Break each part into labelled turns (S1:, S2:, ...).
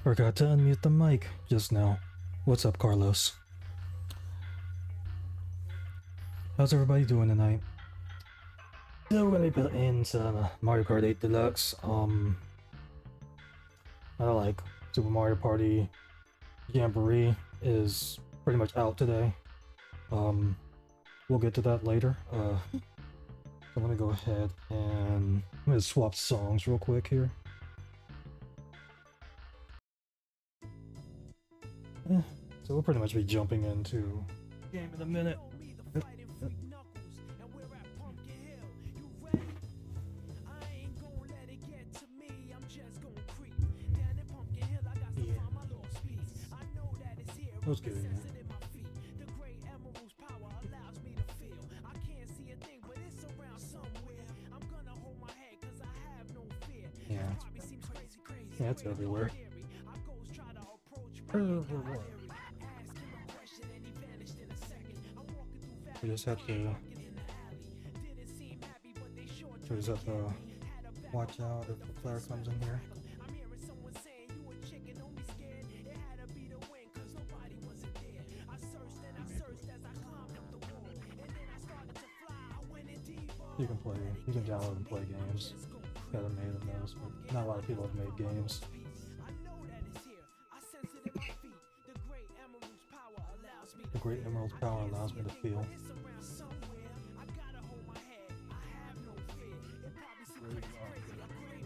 S1: Forgot to unmute the mic just now. What's up, Carlos? How's everybody doing tonight? So we're gonna be playing some Mario Kart 8 Deluxe. I like Super Mario Party Jamboree is pretty much out today. We'll get to that later. So let me go ahead and I'm gonna swap songs real quick here. So we'll pretty much be jumping into game in a minute. Let's get in there. Yeah, it's everywhere. We just have to watch out if the player comes in here. You can download and play games that are made in those, but not a lot of people have made games. The Great Emerald's power allows me to feel.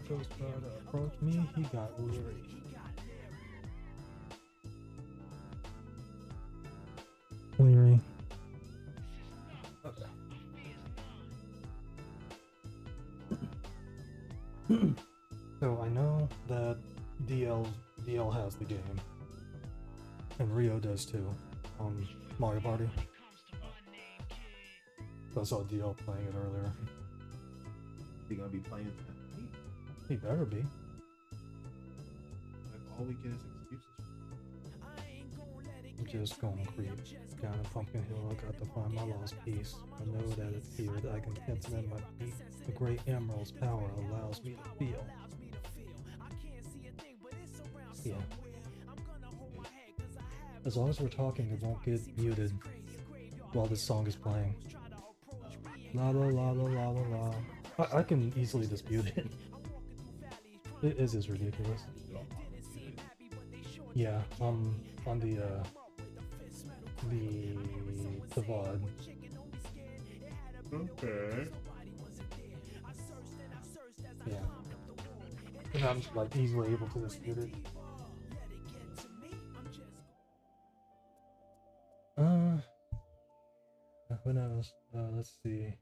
S1: Just tried to approach me, he got leery. Leery. Okay. So I know that DL has the game, and Rio does too, on Mario Party. I saw DL playing it earlier.
S2: He gonna be playing that?
S1: He better be.
S2: Like all we get is excuses.
S1: I'm just gonna creep down a Pumpkin Hill. I got to find my lost piece. I know that it's here that I can catch it in my feet. The Great Emerald's power allows me to feel. Yeah. As long as we're talking, it won't get muted while this song is playing. La la la la la la la. I can easily dispute it. It is ridiculous. Yeah, on the VOD.
S2: Okay.
S1: Yeah. And I'm like easily able to dispute it. Who knows? Let's see.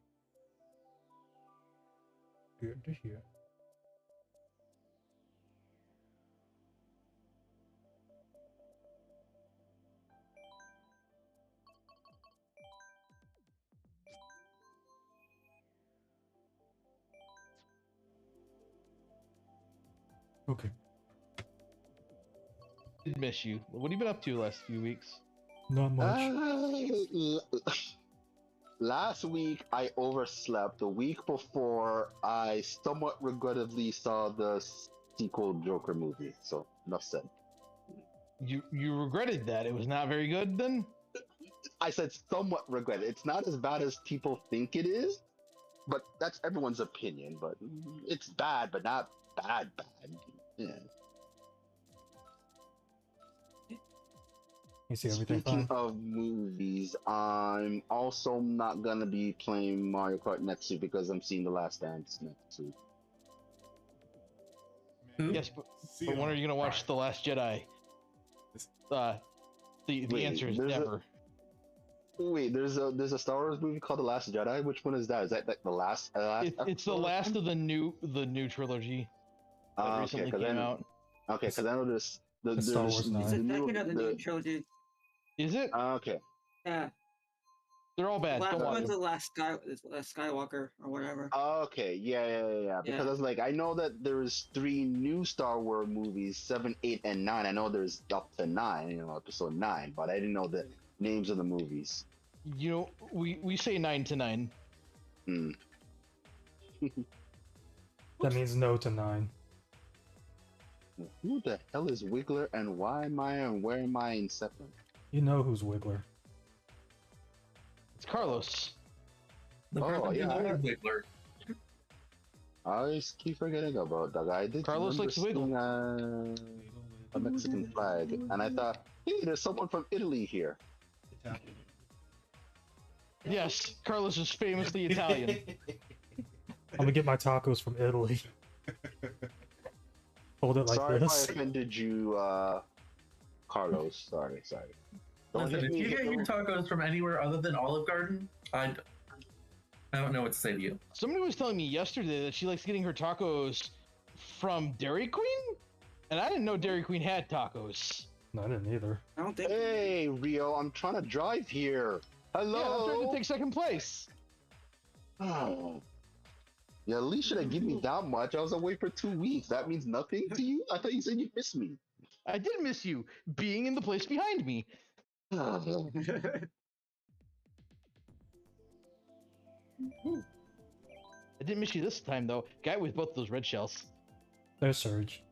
S1: Here to here. Okay.
S3: Did miss you. What have you been up to the last few weeks?
S1: Not much.
S4: Last week I overslept. The week before I somewhat regrettably saw the sequel Joker movie. So enough said.
S3: You regretted that. It was not very good then?
S4: I said somewhat regret it. It's not as bad as people think it is, but that's everyone's opinion. But it's bad, but not bad. Yeah.
S1: You see everything
S4: Speaking
S1: fine?
S4: of movies, I'm also not gonna be playing Mario Kart next week because I'm seeing The Last Dance next week.
S3: Yes, but when are you gonna watch The Last Jedi? The
S4: Wait,
S3: answer is
S4: there's
S3: never.
S4: Wait, there's a Star Wars movie called The Last Jedi. Which one is that? Is that like the last?
S3: It's the last of the new trilogy that recently came out.
S4: Okay, because I know there's
S1: the Star Wars
S4: the,
S1: nine.
S5: It's the
S4: new,
S5: second of the new trilogy.
S3: Is it?
S4: okay.
S5: Yeah.
S3: They're all bad.
S5: Last
S3: Don't watch
S5: one's
S3: them.
S5: the last Skywalker or whatever.
S4: Okay, yeah. Because
S5: Yeah.
S4: I was like, I know that there's 3 new Star Wars movies, 7, 8, and 9. I know there's up to 9, episode 9, but I didn't know the names of the movies.
S3: You know, we say 9 to 9.
S4: Hmm.
S1: That means no to 9.
S4: Who the hell is Wiggler and why am I and where am I in September?
S1: You know who's Wiggler.
S3: It's Carlos.
S6: The
S4: Oh,
S6: person
S4: yeah, I
S6: who's
S4: heard-
S6: Wiggler.
S4: I always keep forgetting about that guy. I did
S3: Carlos
S4: remember
S3: likes to wiggle.
S4: seeing a Mexican flag, and I thought, hey, there's someone from Italy here.
S2: Italian.
S3: Yes, Carlos is famously Italian.
S1: I'm gonna get my tacos from Italy. Hold it like
S4: Sorry
S1: this.
S4: if I offended you, Carlos. Sorry. Don't
S6: Listen,
S4: hit
S6: if
S4: me,
S6: you get your
S4: don't-
S6: tacos from anywhere other than Olive Garden, I don't know what to say to you.
S3: Somebody was telling me yesterday that she likes getting her tacos from Dairy Queen, and I didn't know Dairy Queen had tacos.
S1: No, I didn't either.
S5: I don't think.
S4: Hey, Rio, I'm trying to drive here.
S3: Yeah, I'm trying
S4: Hello.
S3: to take second place.
S4: Oh. Yeah, at least should have given me that much. I was away for 2 weeks. That means nothing to you? I thought you said you missed me.
S3: I did miss you being in the place behind me. I didn't miss you this time though. Guy with both those red shells.
S1: There's Surge.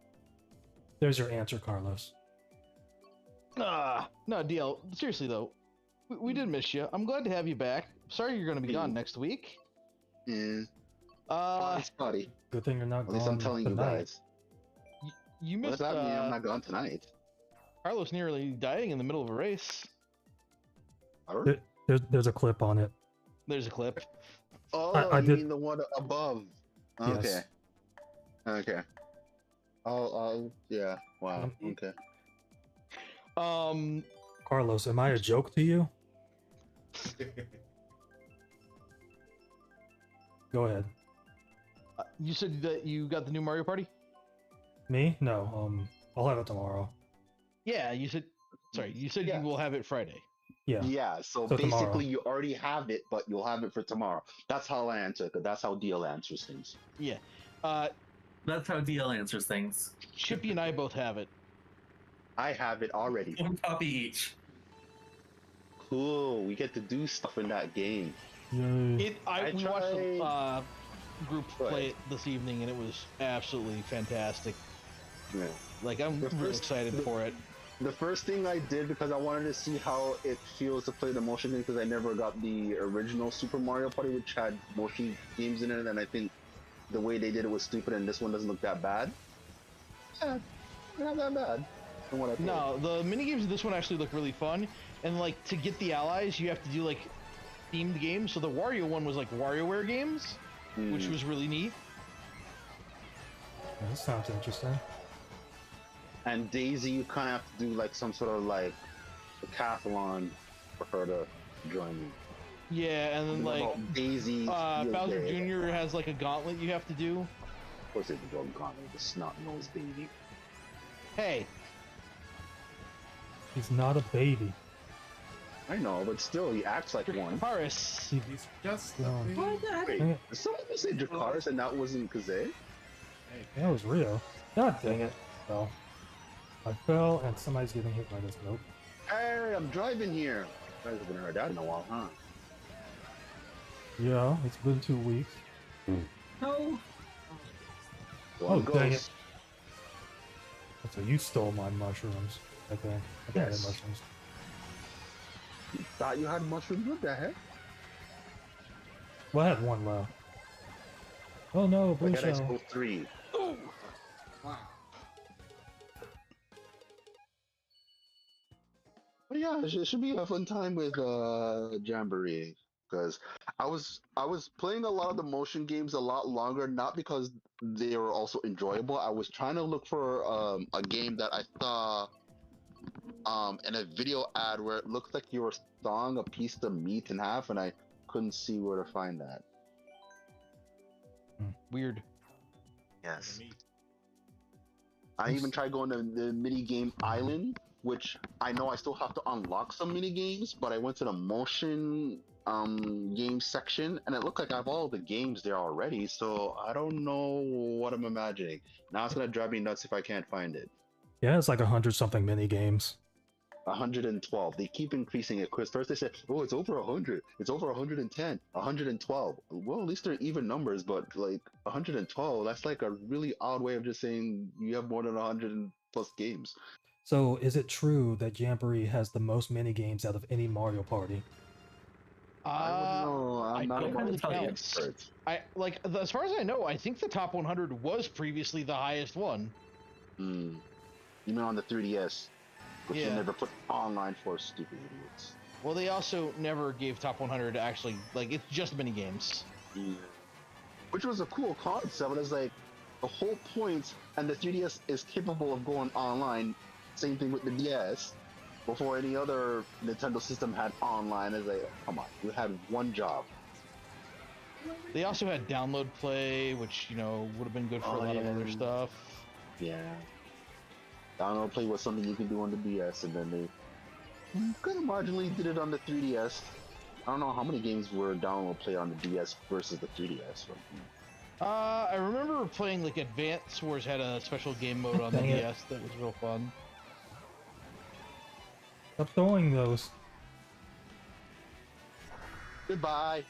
S1: There's your answer, Carlos.
S3: No, DL. Seriously though, we did miss you. I'm glad to have you back. Sorry you're gonna be gone next week.
S4: Yeah.
S3: Uh,
S4: It's funny.
S1: Good thing you're not
S4: At least I'm
S1: gone
S4: telling you
S1: tonight.
S4: guys.
S3: you
S4: What does
S3: missed
S4: that mean? I'm not gone tonight.
S3: Carlos nearly dying in the middle of a race.
S4: Alright.
S1: There's a clip on it.
S3: There's a clip.
S4: Oh,
S1: I
S4: you
S1: did-
S4: mean the one above?
S1: Yes.
S4: Okay. Oh, yeah. Wow. Okay.
S1: Carlos, am I a joke to you? Go ahead.
S3: You said that you got the new Mario Party?
S1: Me? No. I'll have it tomorrow.
S3: Yeah, you said. Sorry, you said
S4: Yeah.
S3: you will have it Friday.
S1: Yeah.
S4: Yeah. So
S1: So
S4: basically,
S1: tomorrow.
S4: you already have it, but you'll have it for tomorrow. That's how I answer, because that's how DL answers things.
S3: Yeah.
S6: That's how DL answers things.
S3: Chippy and I both have it.
S4: I have it already.
S6: One copy each.
S4: Cool. We get to do stuff in that game.
S1: Yay.
S3: We watched the group
S4: Go
S3: play
S4: ahead.
S3: it this evening, and it was absolutely fantastic.
S4: Yeah.
S3: Like I'm
S4: The
S3: really
S4: first-
S3: excited
S4: the-
S3: for it.
S4: The first thing I did, because I wanted to see how it feels to play the motion game, because I never got the original Super Mario Party, which had motion games in it, and I think the way they did it was stupid, and this one doesn't look that bad. Yeah, not that bad. From what I played.
S3: No, the mini games of this one actually look really fun, and like to get the allies, you have to do like themed games. So the Wario one was like WarioWare games, which
S4: Mm.
S3: was really neat.
S1: Yeah, this sounds interesting.
S4: And Daisy, you kind of have to do like some sort of like decathlon for her to join you.
S3: Yeah, and then like
S4: About Daisy,
S3: Bowser Jr. has like a gauntlet you have to do.
S4: Of course, it's the dog gauntlet, the snot-nosed baby.
S3: Hey,
S1: He's not a baby.
S4: I know, but still, he acts like one.
S3: Paris.
S2: He's just
S1: No.
S2: a baby.
S5: What the heck?
S4: Wait,
S1: Dang it.
S4: did someone say Dracarys and that wasn't Kazay?
S1: That was Rio. God dang it. Fell. I fell and somebody's getting hit by this note.
S4: Hey, I'm driving here. You guys haven't heard that in a while, huh?
S1: Yeah, it's been 2 weeks.
S5: No.
S1: Oh,
S4: One
S1: dang
S4: goes.
S1: So you stole my mushrooms, I think. I think I had
S4: Yes.
S1: mushrooms.
S4: Thought you had mushrooms. What the heck?
S1: Well, I had one left. Oh no,
S4: I
S1: blue
S4: got
S1: shell.
S4: Expo 3.
S2: Wow.
S4: But yeah, it should be a fun time with Jamboree. Because I was playing a lot of the motion games a lot longer, not because they were also enjoyable. I was trying to look for a game that I saw in a video ad where it looked like you were sawing a piece of meat in half, and I couldn't see where to find that.
S3: Weird.
S4: Yes. I even tried going to the mini game island, which I know I still have to unlock some mini games, but I went to the motion game section and it looked like I have all the games there already, so I don't know what I'm imagining. Now it's gonna drive me nuts if I can't find it.
S1: Yeah, it's like 100 something mini games.
S4: 112. They keep increasing it. Chris, first they said, oh, it's over 100. It's over 110, 112. Well, at least they're even numbers, but like 112, that's like a really odd way of just saying you have more than 100 plus games.
S1: So, is it true that Jamboree has the most mini games out of any Mario Party?
S4: I don't know.
S3: I
S4: I'm not a
S3: don't
S4: Mario
S3: really
S4: Party
S3: count.
S4: expert.
S3: I like as far as I know, I think the top 100 was previously the highest one.
S4: Hmm. You mean on the 3DS, which
S3: Yeah.
S4: they never put online for stupid idiots.
S3: Well, they also never gave top 100 actually like it's just mini games.
S4: Yeah. Which was a cool concept. It was like the whole point, and the 3DS is capable of going online. Same thing with the DS. Before any other Nintendo system had online, it's like, come on, you had one job.
S3: They also had download play, which would have been good for a lot of other stuff.
S4: Yeah. Download play was something you can do on the DS, and then they kind of marginally did it on the 3DS. I don't know how many games were download play on the DS versus the 3DS.
S3: I remember playing like Advance Wars had a special game mode on the
S1: Dang it.
S3: DS that was real fun.
S1: Stop throwing those.
S4: Goodbye.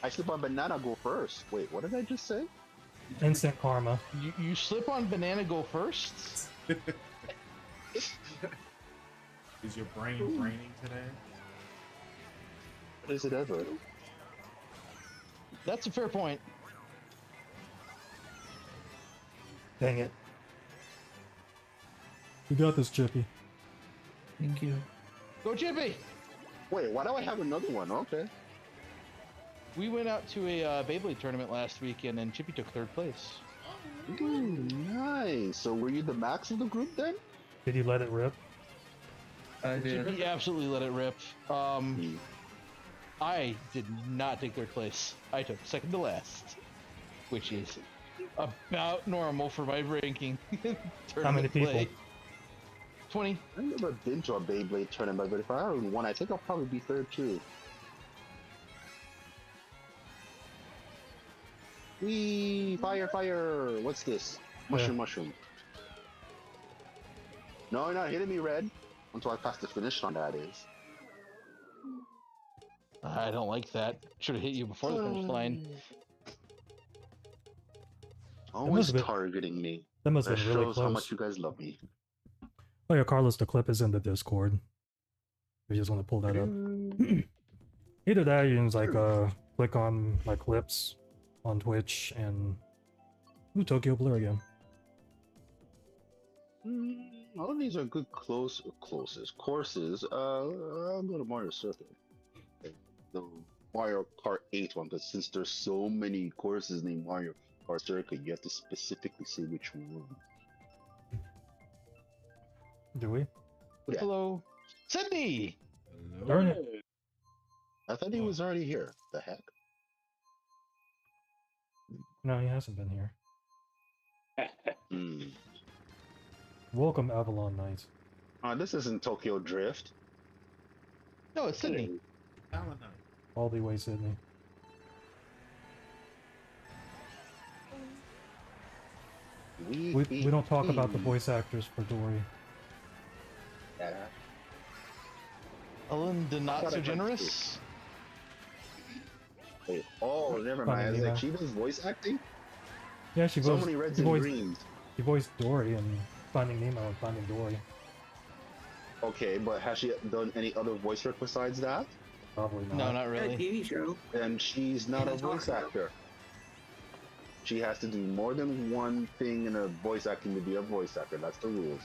S4: I slip on banana, go first. Wait, what did I just say?
S1: Instant karma.
S3: You slip on banana, go first.
S2: Is your brain braining today?
S4: What is it ever?
S3: That's a fair point.
S1: Dang it. You got this, Chippy.
S6: Thank you.
S3: Go Chippy!
S4: Wait, why do I have another one? Okay.
S3: We went out to a Beyblade tournament last weekend and Chippy took third place.
S4: Ooh, nice. So were you the max of the group then?
S1: Did you let it rip?
S6: I did.
S3: Chippy absolutely let it rip. I did not take third place. I took second to last, which is about normal for my ranking.
S1: How many people?
S3: play. 20.
S4: I've never been to a Beyblade tournament, but if I ever won, I think I'll probably be third too. Wee! Fire, fire! What's this? Mushroom, mushroom. No, you're not hitting me, Red. Until I pass the finish line, that is.
S3: I don't like that. Should have hit you before the finish line.
S4: Always
S1: have been-
S4: targeting me.
S1: That must
S4: That
S1: have been really
S4: shows how
S1: close.
S4: much you guys love me.
S1: Oh yeah, Carlos, the clip is in the Discord. If you just want to pull that up. Either that, or you can just, like click on my clips on Twitch and ooh, Tokyo Blur again.
S4: All of these are good closest courses. I'll go to Mario Circuit. The Mario Kart 8 one, because since there's so many courses named Mario Kart Circuit, you have to specifically say which one.
S1: Do we?
S4: Yeah.
S3: Hello. Sydney!
S2: Hello?
S1: Darn it.
S4: I thought he was already here. The heck?
S1: No, he hasn't been here.
S4: Hmm.
S1: Welcome, Avalon Knights.
S4: This isn't Tokyo Drift.
S3: No, it's Sydney.
S2: Valentine.
S1: All the way, Sydney. We don't talk about the voice actors for Dory.
S4: Yeah.
S3: Ellen the
S4: I
S3: Not
S4: thought
S3: So
S4: I heard
S3: Generous?
S4: Wait, oh, never
S1: Funny,
S4: mind. I was
S1: yeah.
S4: like, she does voice acting?
S1: Yeah, she
S4: So
S1: voiced,
S4: many reds
S1: she
S4: and
S1: voiced,
S4: greens.
S1: she voiced Dory in Finding Nemo and Finding Dory.
S4: Okay, but has she done any other voice work besides that?
S1: Probably not.
S3: No, not
S5: A
S3: really.
S5: TV show.
S4: Then she's not a
S5: That's
S4: voice
S5: awesome.
S4: actor. She has to do more than one thing in a voice acting to be a voice actor. That's the rules.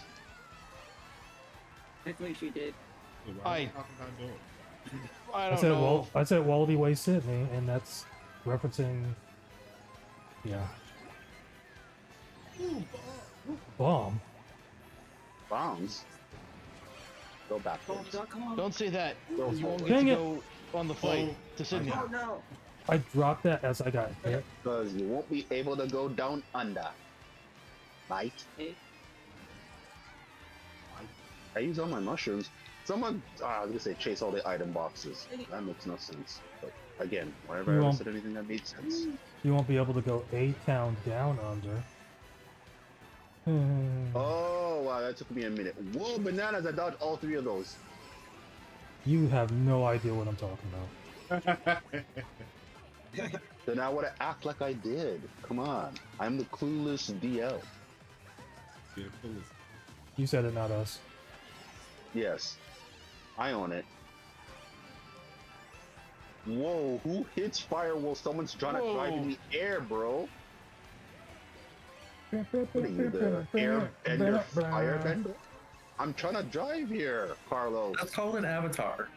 S5: I think she did.
S2: So why are
S3: I-
S2: we talking about doing?
S3: I
S1: I
S3: don't
S1: said
S3: know.
S1: I said Wallaby Way Sydney, and that's referencing. Yeah. Bomb.
S4: Bombs. Go back.
S5: Bomb.com.
S3: Don't say that.
S4: Go
S3: You won't
S4: for
S3: get
S1: Dang
S3: to
S1: it.
S3: go on the flight to Sydney.
S5: Oh no.
S1: I dropped that as I got hit.
S4: Because you won't be able to go down under. Right?
S5: Hey.
S4: I use all my mushrooms. Someone, I was gonna say chase all the item boxes. That makes no sense. But again, whenever
S1: You
S4: I ever
S1: won't-
S4: said anything that made sense.
S1: You won't be able to go a town down under.
S4: Oh, wow, that took me a minute. Whoa, bananas! I dodged all three of those.
S1: You have no idea what I'm talking about.
S4: Then I would act like I did. Come on, I'm the clueless DL.
S2: You're the coolest.
S1: You said it, not us.
S4: Yes, I own it. Whoa, who hits fire while someone's trying to drive in the air, bro? What are you, the airbender, firebender? I'm trying to drive here, Carlos.
S6: That's called an avatar.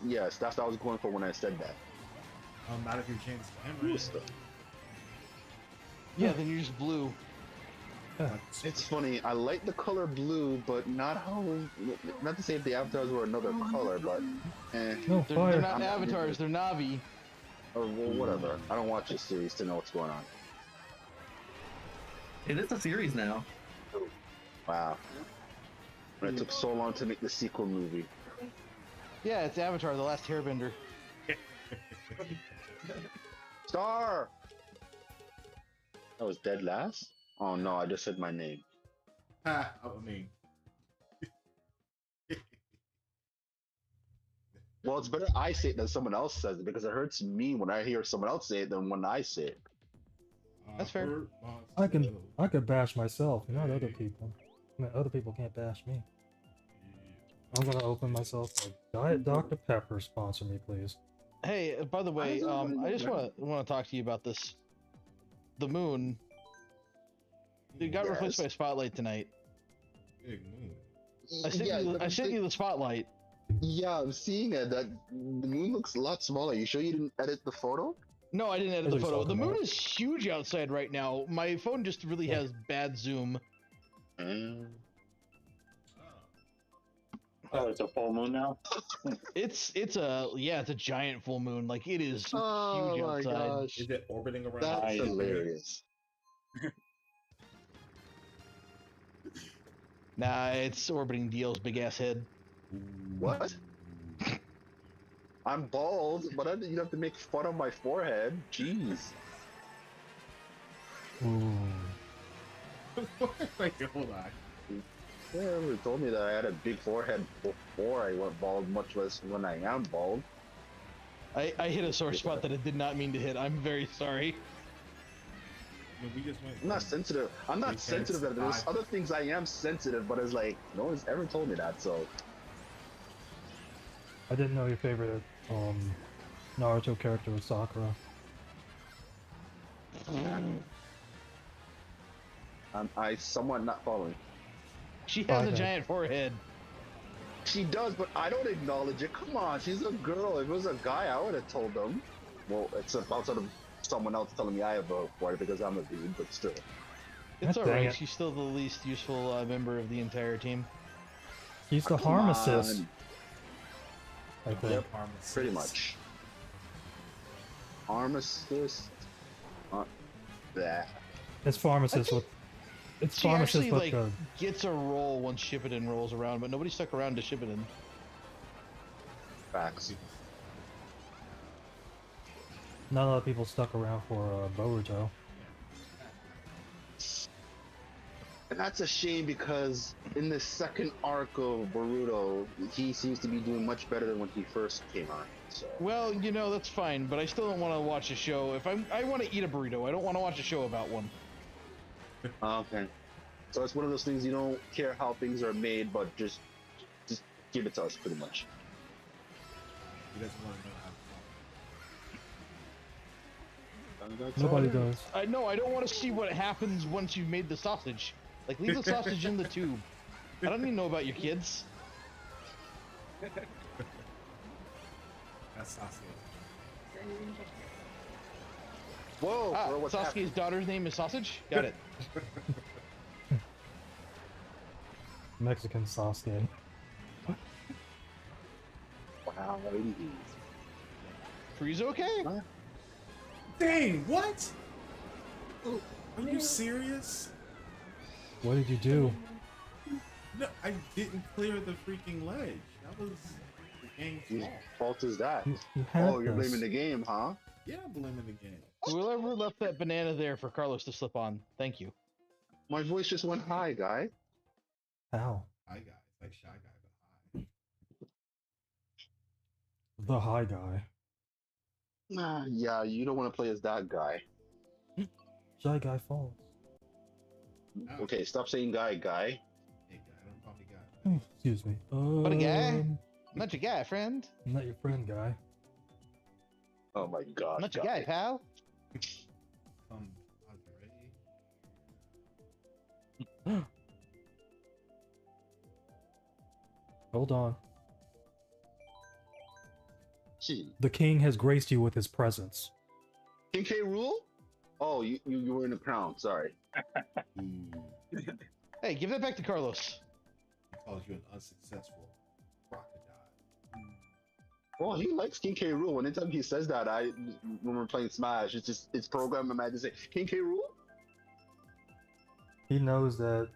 S4: Yes, that's what I was going for when I said that.
S2: Not if you're James Cameron.
S3: Yeah, then you're just blue.
S4: It's funny, I like the color blue, but not how. Not to say if the avatars were another color, but.
S1: No
S3: They're
S1: fire.
S3: not avatars, they're Navi.
S4: Or well, whatever. I don't watch this series to know what's going on.
S6: It is a series now.
S4: Wow. And it took so long to make the sequel movie.
S3: Yeah, it's Avatar, the last Hairbender.
S4: Star! I was dead last? Oh no, I just said my name.
S2: I mean,
S4: Well, it's better I say it than someone else says it because it hurts me when I hear someone else say it than when I say it.
S3: That's fair.
S2: hurt
S1: I
S2: myself.
S1: could bash myself, not other people. I mean, other people can't bash me. I'm gonna open myself a Diet Dr. Pepper. Sponsor me, please.
S3: Hey, by the way, I just want to talk to you about this. The moon. It got replaced by a spotlight tonight.
S2: Big moon.
S3: I sent you the spotlight.
S4: Yeah, I'm seeing it. That the moon looks a lot smaller. You sure you didn't edit the photo?
S3: No, I didn't edit the
S1: What are you
S3: photo. The
S1: talking
S3: moon
S1: about?
S3: is huge outside right now. My phone just really has bad zoom.
S7: Oh, it's a full moon now?
S3: It's a giant full moon. Like it is
S4: Oh
S3: huge
S4: my
S3: outside.
S4: gosh,
S2: Is it orbiting around?
S4: that's
S7: I-
S4: hilarious.
S3: Nah, it's orbiting DL's big ass head.
S4: What? I'm bald, but you have to make fun of my forehead. Jeez.
S1: Ooh.
S2: Wait, hold on.
S4: Yeah, everyone told me that I had a big forehead before I went bald, much less when I am bald.
S3: I hit a sore spot that I did not mean to hit. I'm very sorry.
S2: We just went.
S4: I'm not sensitive. I'm not
S2: We
S4: sensitive
S2: can't
S4: that there's
S2: survive.
S4: other things I am sensitive, but it's like no one's ever told me that. So
S1: I didn't know your favorite Naruto character was Sakura.
S4: I somewhat not following.
S3: She has a
S1: Okay.
S3: giant forehead.
S4: She does, but I don't acknowledge it. Come on, she's a girl. If it was a guy, I would have told them. Well, it's outside of someone else telling me I have a forehead because I'm a dude, but still.
S3: It's
S1: God dang
S3: alright.
S1: it.
S3: She's still the least useful member of the entire team.
S1: He's the
S4: Come
S1: harm assist.
S4: on.
S1: I think.
S4: Yep, pretty much. Arm assist. That.
S1: It's pharmacist with. It's
S3: She
S1: pharmacist
S3: actually
S1: with
S3: like
S1: the.
S3: gets a roll once Shippuden rolls around, but nobody stuck around to Shippuden.
S4: Facts.
S1: Not a lot of people stuck around for Boruto.
S4: And that's a shame because in the second arc of Boruto, he seems to be doing much better than when he first came on. So.
S3: Well, you know that's fine, but I still don't want to watch a show. If I want to eat a burrito, I don't want to watch a show about one.
S4: Okay. So it's one of those things you don't care how things are made, but just give it to us, pretty much.
S2: He doesn't want to know how.
S4: That's
S1: Nobody
S4: all right.
S1: does.
S3: I know. I don't want to see what happens once you've made the sausage. Like leave the sausage in the tube. I don't need to know about your kids.
S2: That's Sasuke.
S4: Whoa,
S3: Ah,
S4: bro, what's
S3: Sasuke's
S4: happening?
S3: daughter's name is Sausage. Got it.
S1: Mexican Sasuke.
S4: Wow, ladies.
S3: Frieza okay?
S2: Dang, what? Are you serious?
S1: What did you do?
S2: No, I didn't clear the freaking ledge. That was the game's
S4: Whose
S2: fault.
S4: fault is that?
S1: You had
S4: Oh, you're
S1: this.
S4: blaming the game, huh?
S2: Yeah, I'm blaming the game.
S3: Whoever left that banana there for Carlos to slip on. Thank you.
S4: My voice just went high, guy.
S1: How?
S2: High guy. It's like Shy Guy, but high.
S1: The high guy.
S4: Yeah, you don't want to play as that guy.
S1: Shy Guy Falls.
S2: Oh,
S4: Okay, stop saying guy.
S2: Hey, guy. Don't call me guy.
S1: Excuse me.
S3: What a guy. Not your guy, friend.
S1: I'm not your friend, guy.
S4: Oh my god.
S3: Not your guy, pal.
S2: Ready?
S1: Hold on.
S4: Gee.
S1: The king has graced you with his presence.
S4: King K. Rool? Oh, you were in a crown. Sorry.
S3: Hey, give that back to Carlos.
S2: He calls you an unsuccessful crocodile.
S4: Well, he likes King K. Rool. Anytime he says that, when we're playing Smash, it's programmed in my mind to say King K. Rool.
S1: He knows that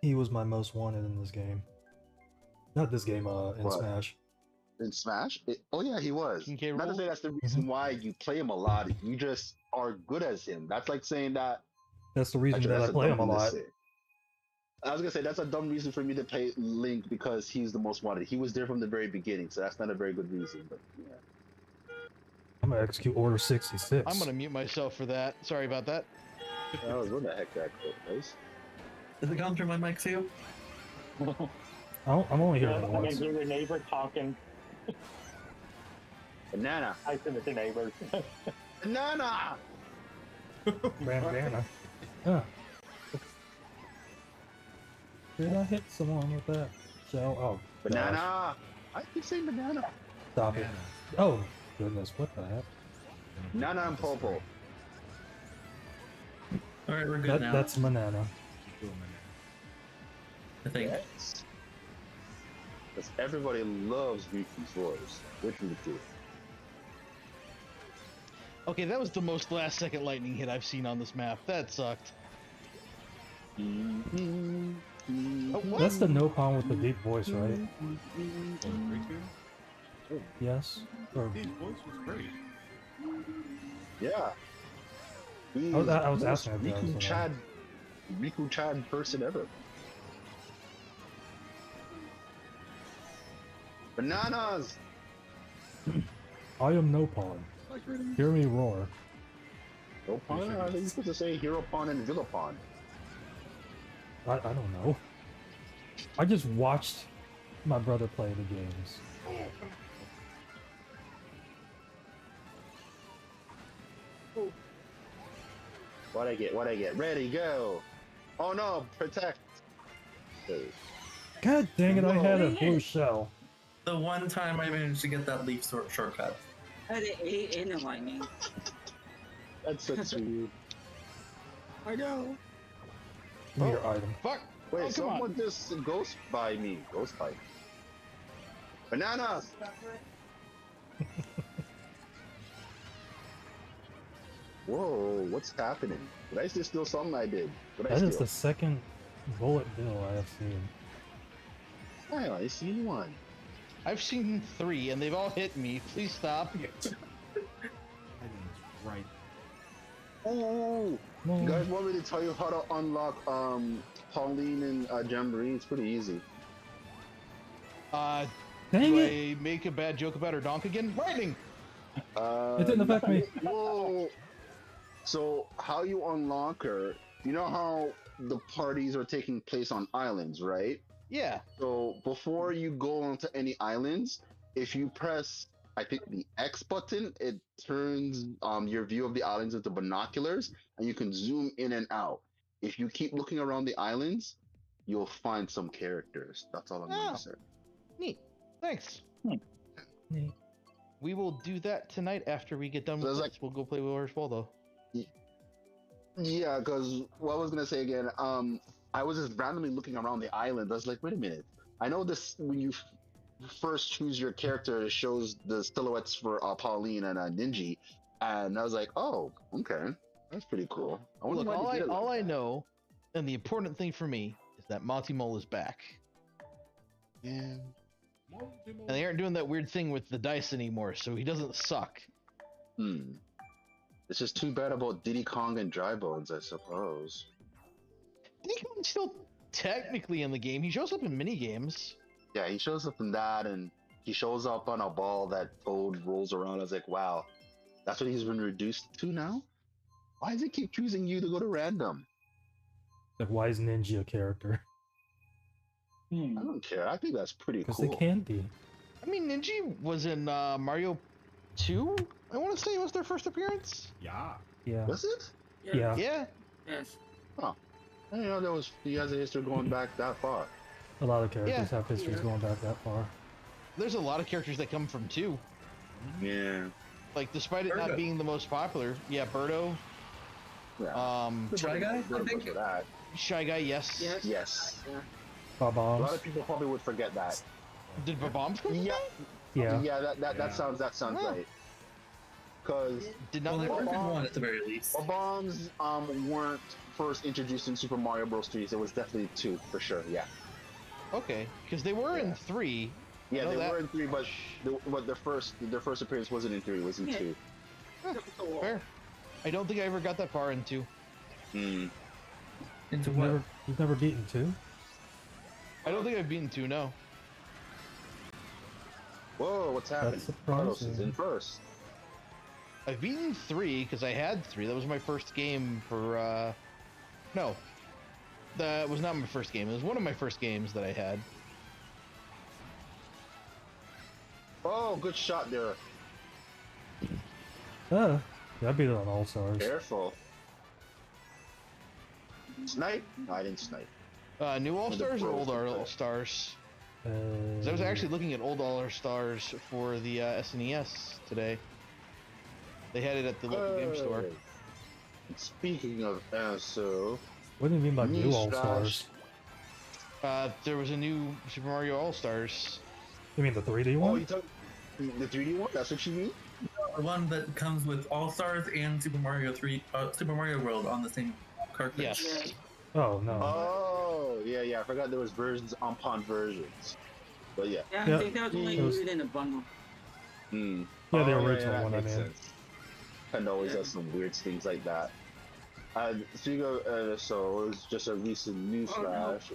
S1: he was my most wanted in this game. Not this game, in
S4: What?
S1: Smash.
S4: In Smash? Oh yeah, he was.
S3: King K.
S4: Not to
S3: Rool?
S4: say that's the reason why you play him a lot. You just are good as him. That's like saying that.
S1: That's the reason
S4: Actually,
S1: that I
S4: that's
S1: play him a
S4: dumb thing to
S1: lot.
S4: say. I was gonna say that's a dumb reason for me to play Link because he's the most wanted. He was there from the very beginning, so that's not a very good reason. But yeah.
S1: I'm gonna execute Order 66.
S3: I'm gonna mute myself for that. Sorry about that.
S4: What the heck that was?
S6: Is it going through my mic too?
S1: I'm only hearing it
S5: I can
S1: once.
S5: hear your neighbor talking.
S4: Banana.
S5: I send it to neighbors.
S4: Banana.
S1: Bandana. Yeah. Did I hit someone with that shell? Oh,
S4: Banana.
S1: gosh.
S4: I keep saying banana.
S1: Stop it. Oh, goodness. What the heck?
S4: Nana and Popo.
S6: All right, we're good now.
S1: That's Manana.
S6: I think.
S4: Yes. Because everybody loves Riku's voice. Which we do.
S3: Okay, that was the most last second lightning hit I've seen on this map. That sucked. Oh, what?
S1: That's the no pawn with the deep voice, right?
S2: Oh, Riku?
S1: Yes? Or,
S2: His voice was great.
S4: Yeah.
S1: I was asking if that was the
S4: Riku Chad person ever. Bananas!
S1: I am no pawn. Hear me roar.
S4: No pawn? I think you're supposed to say hero pawn and villa pawn.
S1: I don't know. I just watched my brother play the games.
S4: What I get? Ready, go! Oh no, protect! Okay.
S1: God dang it, I had a
S5: Whoa.
S1: blue shell.
S6: The one time I managed to get that leaf shortcut.
S7: I had an 8 in the lightning.
S4: That's so sweet.
S7: I know.
S1: Give me your item.
S3: Fuck!
S4: Wait,
S3: Oh, come on.
S4: someone just ghost by me. Ghost by me. Bananas! Whoa, what's happening? Did I just steal something I did? What I
S1: That is
S4: steal?
S1: the second bullet bill I have seen.
S4: I only seen one.
S3: I've seen 3 and they've all hit me. Please stop.
S2: I think it's right.
S4: Oh,
S1: No.
S4: you guys want me to tell you how to unlock Pauline and Jamboree? It's pretty easy.
S3: Dang
S1: Dang
S3: do
S1: it!
S3: I make a bad joke about her donk again? Lightning!
S1: It didn't affect me.
S4: Whoa. So how you unlock her? You know how the parties are taking place on islands, right?
S3: Yeah.
S4: So before you go onto any islands, if you press, I think the X button, it turns your view of the islands into binoculars, and you can zoom in and out. If you keep looking around the islands, you'll find some characters. That's all I'm
S3: Oh.
S4: gonna say.
S3: Neat. Thanks.
S1: Neat.
S3: We will do that tonight after we get done
S4: So
S3: with
S4: there's
S3: this. We'll go play with Where's Waldo.
S4: Yeah, because what I was gonna say again, I was just randomly looking around the island. I was like, wait a minute. I know this when you first choose your character, it shows the silhouettes for Pauline and Ninji, and I was like, oh, okay, that's pretty cool. I wonder
S3: Look,
S4: why they did it like
S3: all I
S4: that.
S3: know, and the important thing for me, is that Monty Mole is back.
S4: Yeah.
S3: And they aren't doing that weird thing with the dice anymore, so he doesn't suck.
S4: It's just too bad about Diddy Kong and Dry Bones, I suppose.
S3: Diddy Kong still technically in the game. He shows up in mini games.
S4: Yeah, he shows up in that, and he shows up on a ball that Toad rolls around. I was like, wow, that's what he's been reduced to now? Why does it keep choosing you to go to random?
S1: Like, why is Ninja a character?
S4: I don't care. I think that's pretty
S1: Because
S4: cool.
S1: they can be.
S3: I mean, Ninja was in Mario 2. I want to say was their first appearance.
S2: Yeah.
S1: Yeah.
S4: Was it?
S1: Yeah.
S3: Yeah.
S7: Yes.
S4: I didn't know there was. He has a history going back that far.
S1: A lot of characters
S3: Yeah.
S1: have histories going back that far.
S3: There's a lot of characters that come from 2.
S4: Yeah.
S3: Like, despite it not
S6: Birdo.
S3: being the most popular, yeah, Birdo,
S4: Yeah.
S6: The Shy Guy, I think.
S4: For that.
S3: Shy Guy, yes.
S7: Yes.
S4: Yes.
S7: Yeah.
S4: A lot
S1: Bob-ombs.
S4: of people probably would forget that.
S3: Did Bob-ombs come from
S4: Yeah.
S3: that?
S1: Yeah.
S4: That
S2: Yeah.
S4: sounds
S3: Huh.
S4: right. Because
S3: Did
S6: Well,
S3: not
S6: they
S3: know.
S6: worked in one at the very least.
S4: bombs weren't first introduced in Super Mario Bros. 3. It was definitely 2 for sure. Yeah.
S3: Okay, because they were in
S4: Yeah.
S3: 3.
S4: Yeah,
S3: know
S4: they
S3: that.
S4: were in 3, but their first appearance wasn't in 3. It was in
S7: Yeah.
S4: 2.
S3: Fair. I don't think I ever got that far in 2.
S4: Hmm.
S6: Into
S1: You've
S6: what?
S1: never beaten 2?
S3: I don't think I've beaten 2, no.
S4: Whoa, what's happening? Carlos is
S1: surprising.
S4: in first.
S3: I've beaten 3 because I had 3. That was my first game for, no. That was not my first game. It was one of my first games that I had.
S4: Oh, good shot there.
S1: Yeah, I beat it on All Stars.
S4: Careful. Snipe? No, I didn't snipe.
S3: New All Stars or old
S4: Frozen
S3: All Stars?
S1: Uh,
S3: 'Cause I was actually looking at old All Stars for the SNES today. They had it at the local game store.
S4: Hey. Speaking of ASO,
S1: What do you mean by new
S4: Niche
S1: All Stars?
S3: There was a new Super Mario All Stars.
S1: You mean the 3D
S4: oh,
S1: one?
S4: you took the 3D one? That's what you mean?
S6: The one that comes with All Stars and Super Mario Super Mario World on the same cartridge.
S3: Yes.
S1: Oh no.
S4: Oh, yeah. I forgot there was versions upon versions. But yeah.
S7: Yeah,
S1: Yeah.
S7: I think that was only
S1: It was-
S7: included in a bundle.
S4: Hmm.
S1: Yeah, the
S4: Oh,
S1: original
S4: that
S1: one, I
S4: makes
S1: mean.
S4: sense. Nintendo always
S7: Yeah.
S4: has some weird things like that. Speaking of, so it was just a recent news
S7: Oh, no.
S4: flash.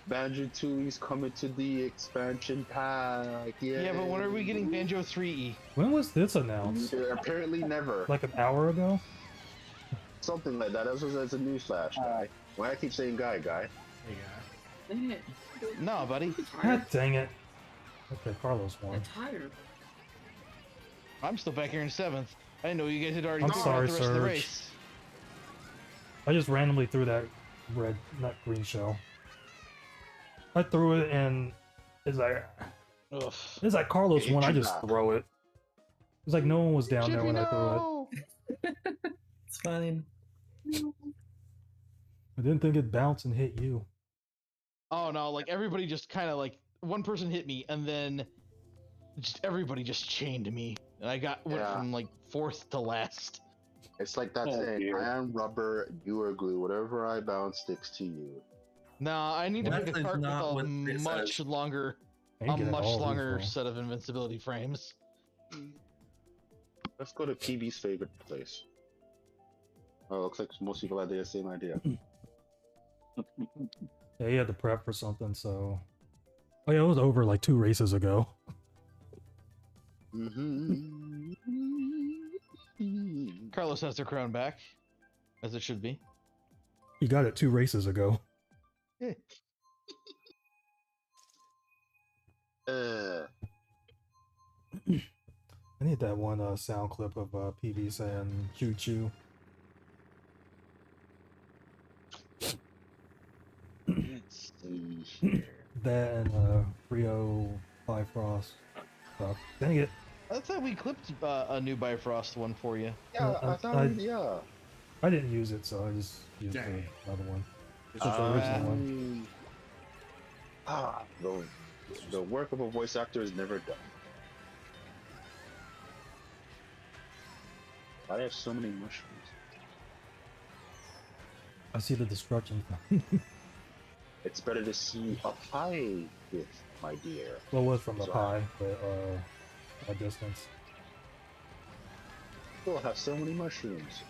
S4: Banjo 2 is coming to the expansion pack.
S3: Yeah, but when are we getting Banjo 3E?
S1: When was this announced?
S4: Apparently never.
S1: Like an hour ago?
S4: Something like that. That was as a news flash, guy. Why I keep saying guy?
S2: Hey, guy.
S7: Dang it.
S3: No, buddy.
S7: I'm tired.
S1: God dang it. Okay, Carlos won.
S7: I'm tired.
S3: I'm still back here in 7th. I didn't know you guys had already
S1: I'm
S3: figured
S1: sorry,
S3: out the rest of the
S1: Serge.
S3: race.
S1: I just randomly threw that green shell. I threw it and it's like Carlos
S4: Hit
S1: won, I
S4: you
S1: just
S4: back.
S1: throw it. It's like no one was down there
S3: Chippy,
S1: when I threw it.
S3: no!
S6: It's fine.
S1: I didn't think it'd bounce and hit you.
S3: Oh no, like everybody just kind of like, one person hit me and then just everybody just chained me. And I went
S4: Yeah.
S3: from like 4th to last.
S4: It's like that
S5: Oh,
S4: saying,
S5: dear.
S4: I am rubber, you are glue. Whatever I bounce sticks to you.
S3: Nah, I need to
S6: Well,
S3: make a
S6: that is
S3: cart with
S6: not
S3: a
S6: what it
S3: much
S6: says.
S3: longer,
S1: I ain't
S3: a
S1: getting
S3: much
S1: all these
S3: longer
S1: wrong.
S3: set of invincibility frames.
S4: Let's go to PB's favorite place. Oh, looks like most people had the same idea.
S1: Yeah, he had to prep for something, so... Oh yeah, it was over like 2 races ago.
S3: Carlos has their crown back, as it should be.
S1: He got it 2 races ago.
S4: Uh,
S1: I need that one sound clip of PB saying choo choo.
S4: let's see here.
S1: That and Rio Bifrost stuff. Dang it.
S3: I thought we clipped a new Bifrost one for you.
S4: Yeah,
S1: I-
S4: I thought,
S1: I-
S4: yeah.
S1: I didn't use it, so I just used
S2: Dang.
S1: another one.
S2: It's
S1: Just the
S2: just
S1: original one.
S4: The work of a voice actor is never done. Why do I have so many mushrooms?
S1: I see the destruction.
S4: It's better to see a pie with, my dear.
S1: Well, it was from the
S4: Sorry.
S1: pie, but a distance.
S4: We'll have so many mushrooms.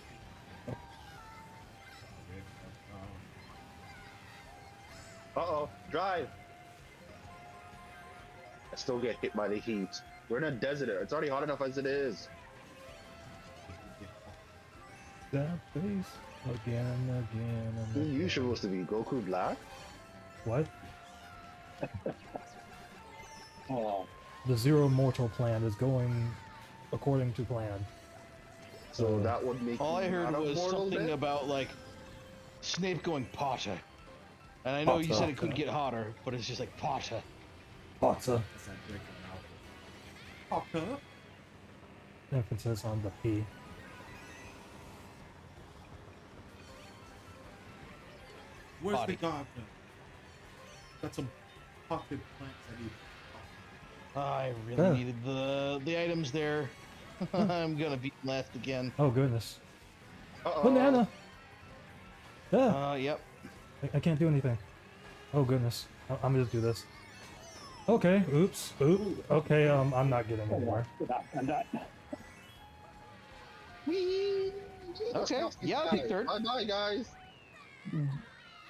S4: Uh-oh, drive. I still get hit by the heat. We're in a desert. It's already hot enough as it is.
S1: That face again and again
S4: Who
S1: and
S4: are you
S1: again.
S4: supposed to be? Goku Black?
S1: What?
S5: Oh,
S1: The Zero Mortal plan is going according to plan.
S4: So that would make
S3: All I
S4: you
S3: heard
S4: not
S3: was
S4: immortal
S3: something
S4: then?
S3: about like Snape going Potter. And I know you said it could get hotter, but it's just like Potter.
S1: Potter.
S2: That's that Draco Malfoy. Potter.
S1: Emphasis on the P.
S2: Where's
S3: Body.
S2: the garden? Got some potted plants I need.
S3: I really
S1: Yeah.
S3: needed the items there. I'm gonna be last again.
S1: Oh goodness.
S4: Uh-oh.
S1: Banana! Yeah,
S3: Yep.
S1: I can't do anything. Oh goodness. I'm gonna just do this. Okay, oops. Oop. Okay, I'm not getting anywhere.
S4: Whee!
S3: Okay, yeah, I'll take third.
S4: Bye-bye, guys.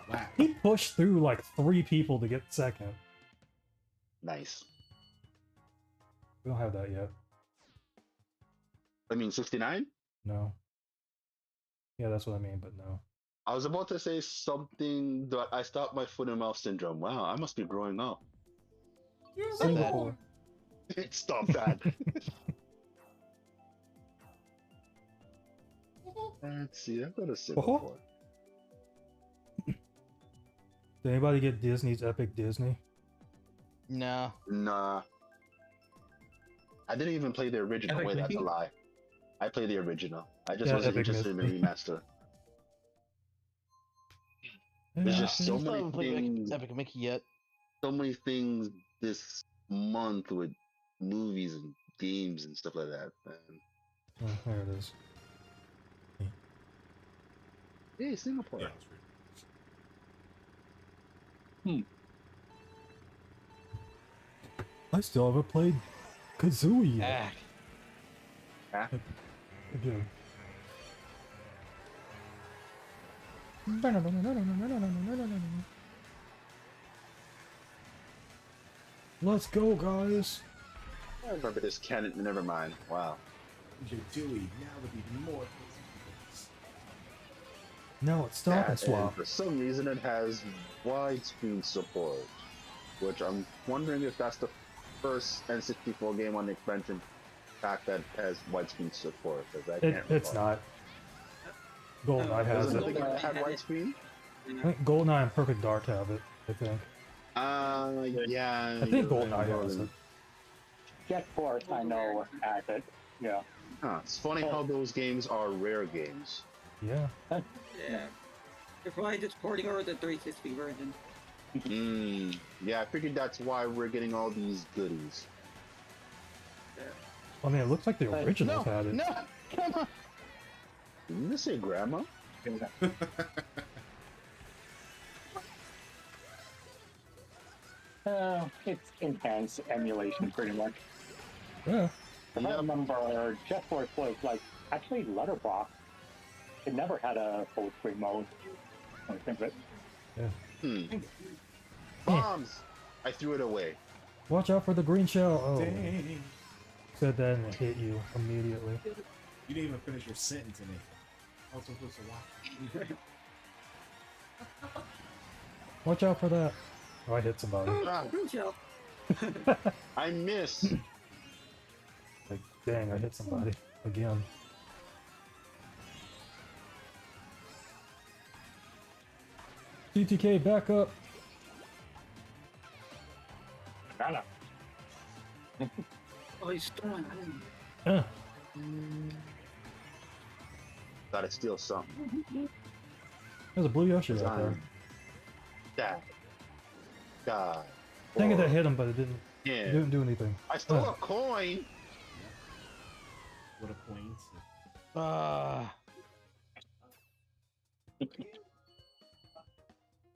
S2: Wow.
S1: He pushed through like 3 people to get second.
S4: Nice.
S1: We don't have that yet.
S4: I mean, 69?
S1: No. Yeah, that's what I mean, but no.
S4: I was about to say something that I stopped my foot and mouth syndrome. Wow, I must be growing up.
S2: You're
S1: Singapore.
S4: Stop that. Let's see, I've got a Singapore.
S1: Did anybody get Disney's Epic Disney?
S3: No.
S4: Nah. I didn't even play the original.
S6: Epic
S4: Wait, that's a
S6: Mickey?
S4: lie. I played the original. I just
S1: Yeah,
S4: wasn't
S1: Epic
S4: interested in the
S1: Mickey.
S4: remaster. There's just so
S3: I still
S4: many
S3: haven't played
S4: things,
S3: Epic Mickey yet.
S4: so many things this month with movies and games and stuff like that. Man.
S1: Oh, there it is.
S4: Hey, Singapore.
S2: Yeah, it's really-
S1: I still haven't played Kazooie yet.
S3: Ah,
S1: Again. Let's go, guys.
S4: I remember this canon. Never mind. Wow.
S2: You're Dewey, now with even more things.
S1: Now it's Stop and
S4: And
S1: Swap.
S4: for some reason, it has widescreen support, which I'm wondering if that's the first N64 game on the expansion pack that has widescreen support. Because I can't.
S1: It's
S4: recall.
S1: not. GoldenEye has
S4: Wasn't
S1: it.
S4: the thing that had widescreen?
S1: I think GoldenEye and Perfect Dark have it, I think.
S4: Yeah.
S1: I think GoldenEye has it.
S5: Jet Force, I know, has it. Yeah.
S4: Huh, it's funny how those games are rare games.
S1: Yeah.
S7: Yeah. They're probably just porting over the 360 version.
S4: Yeah, I figured that's why we're getting all these goodies.
S1: I mean, it looks like the
S3: no,
S1: originals had it.
S3: no, come on.
S4: Didn't you say grandma?
S5: It's enhanced emulation, pretty much.
S1: Yeah.
S5: If I remember, Jet Force was like actually letterbox. It never had a full screen mode. I think of it.
S4: Bombs! I threw it away.
S1: Watch out for the green shell. Oh,
S2: Dang.
S1: said that and it hit you immediately.
S2: You didn't even finish your sentence in it. I was supposed to watch.
S1: Watch out for that. Oh, I hit somebody.
S4: Ah,
S7: Green shell.
S4: I missed.
S1: Like, dang, I hit somebody again. TTK, back up.
S5: Banana.
S7: Oh, he's throwing. I didn't.
S1: Uh,
S4: Gotta steal something.
S1: there's a blue Yoshi right there.
S4: Die. Die.
S1: Dang it, that hit him, but it
S4: Yeah.
S1: didn't do anything.
S4: I stole a coin.
S2: What a point.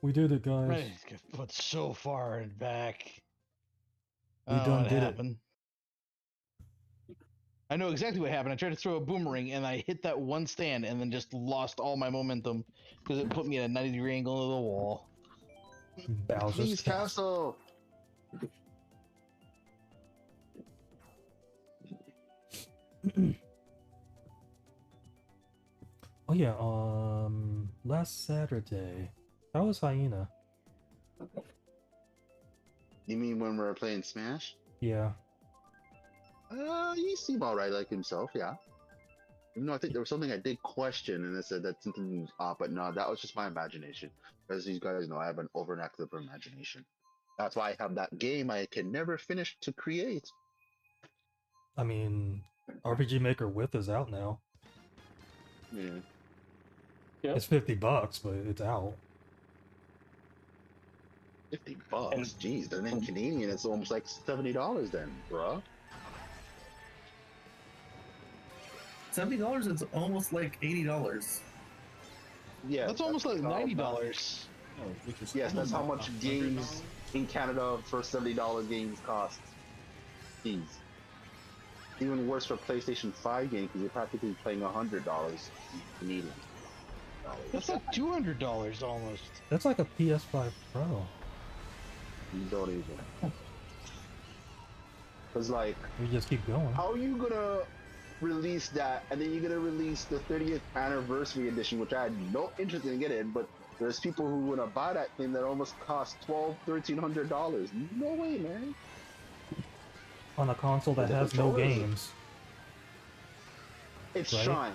S1: We did it, guys.
S3: Ready to get put so far and back.
S1: We
S3: Oh,
S1: done
S3: what
S1: did it.
S3: happened? I know exactly what happened. I tried to throw a boomerang and I hit that one stand and then just lost all my momentum because it put me at a 90-degree angle to the wall.
S1: Bowser's
S4: Please,
S1: Castle.
S4: Castle.
S1: Oh yeah, last Saturday. How was Hyena?
S4: You mean when we were playing Smash?
S1: Yeah.
S4: He seemed alright like himself, yeah. Even though I think there was something I did question, and I said that something was off, but no, that was just my imagination. As you guys know, I have an overactive imagination. That's why I have that game I can never finish to create.
S1: I mean, RPG Maker With is out now.
S4: Yeah.
S5: Yep.
S1: It's $50, but it's out.
S4: $50.
S5: And-
S4: Jeez, then in Canadian, it's almost like $70 then, bruh.
S6: $70 is almost like $80.
S4: Yeah.
S3: That's almost like
S4: how
S3: $90.
S4: much-
S2: Oh, which is
S4: Yes, that's how
S2: almost
S4: much
S2: $100.
S4: games in Canada for $70 games cost. Jeez. Even worse for PlayStation 5 games because you're practically paying $100 Canadian.
S3: That's like $200 almost.
S1: That's like a PS5 Pro.
S4: You don't even. Because, like,
S1: We just keep going.
S4: how are you gonna release that and then you're gonna release the 30th anniversary edition, which I had no interest in getting, but there's people who wanna buy that thing that almost costs $1,200-$1,300. No way, man.
S1: On a console that
S4: The
S1: has no
S4: controllers-
S1: games.
S4: It's
S1: Right?
S4: trying.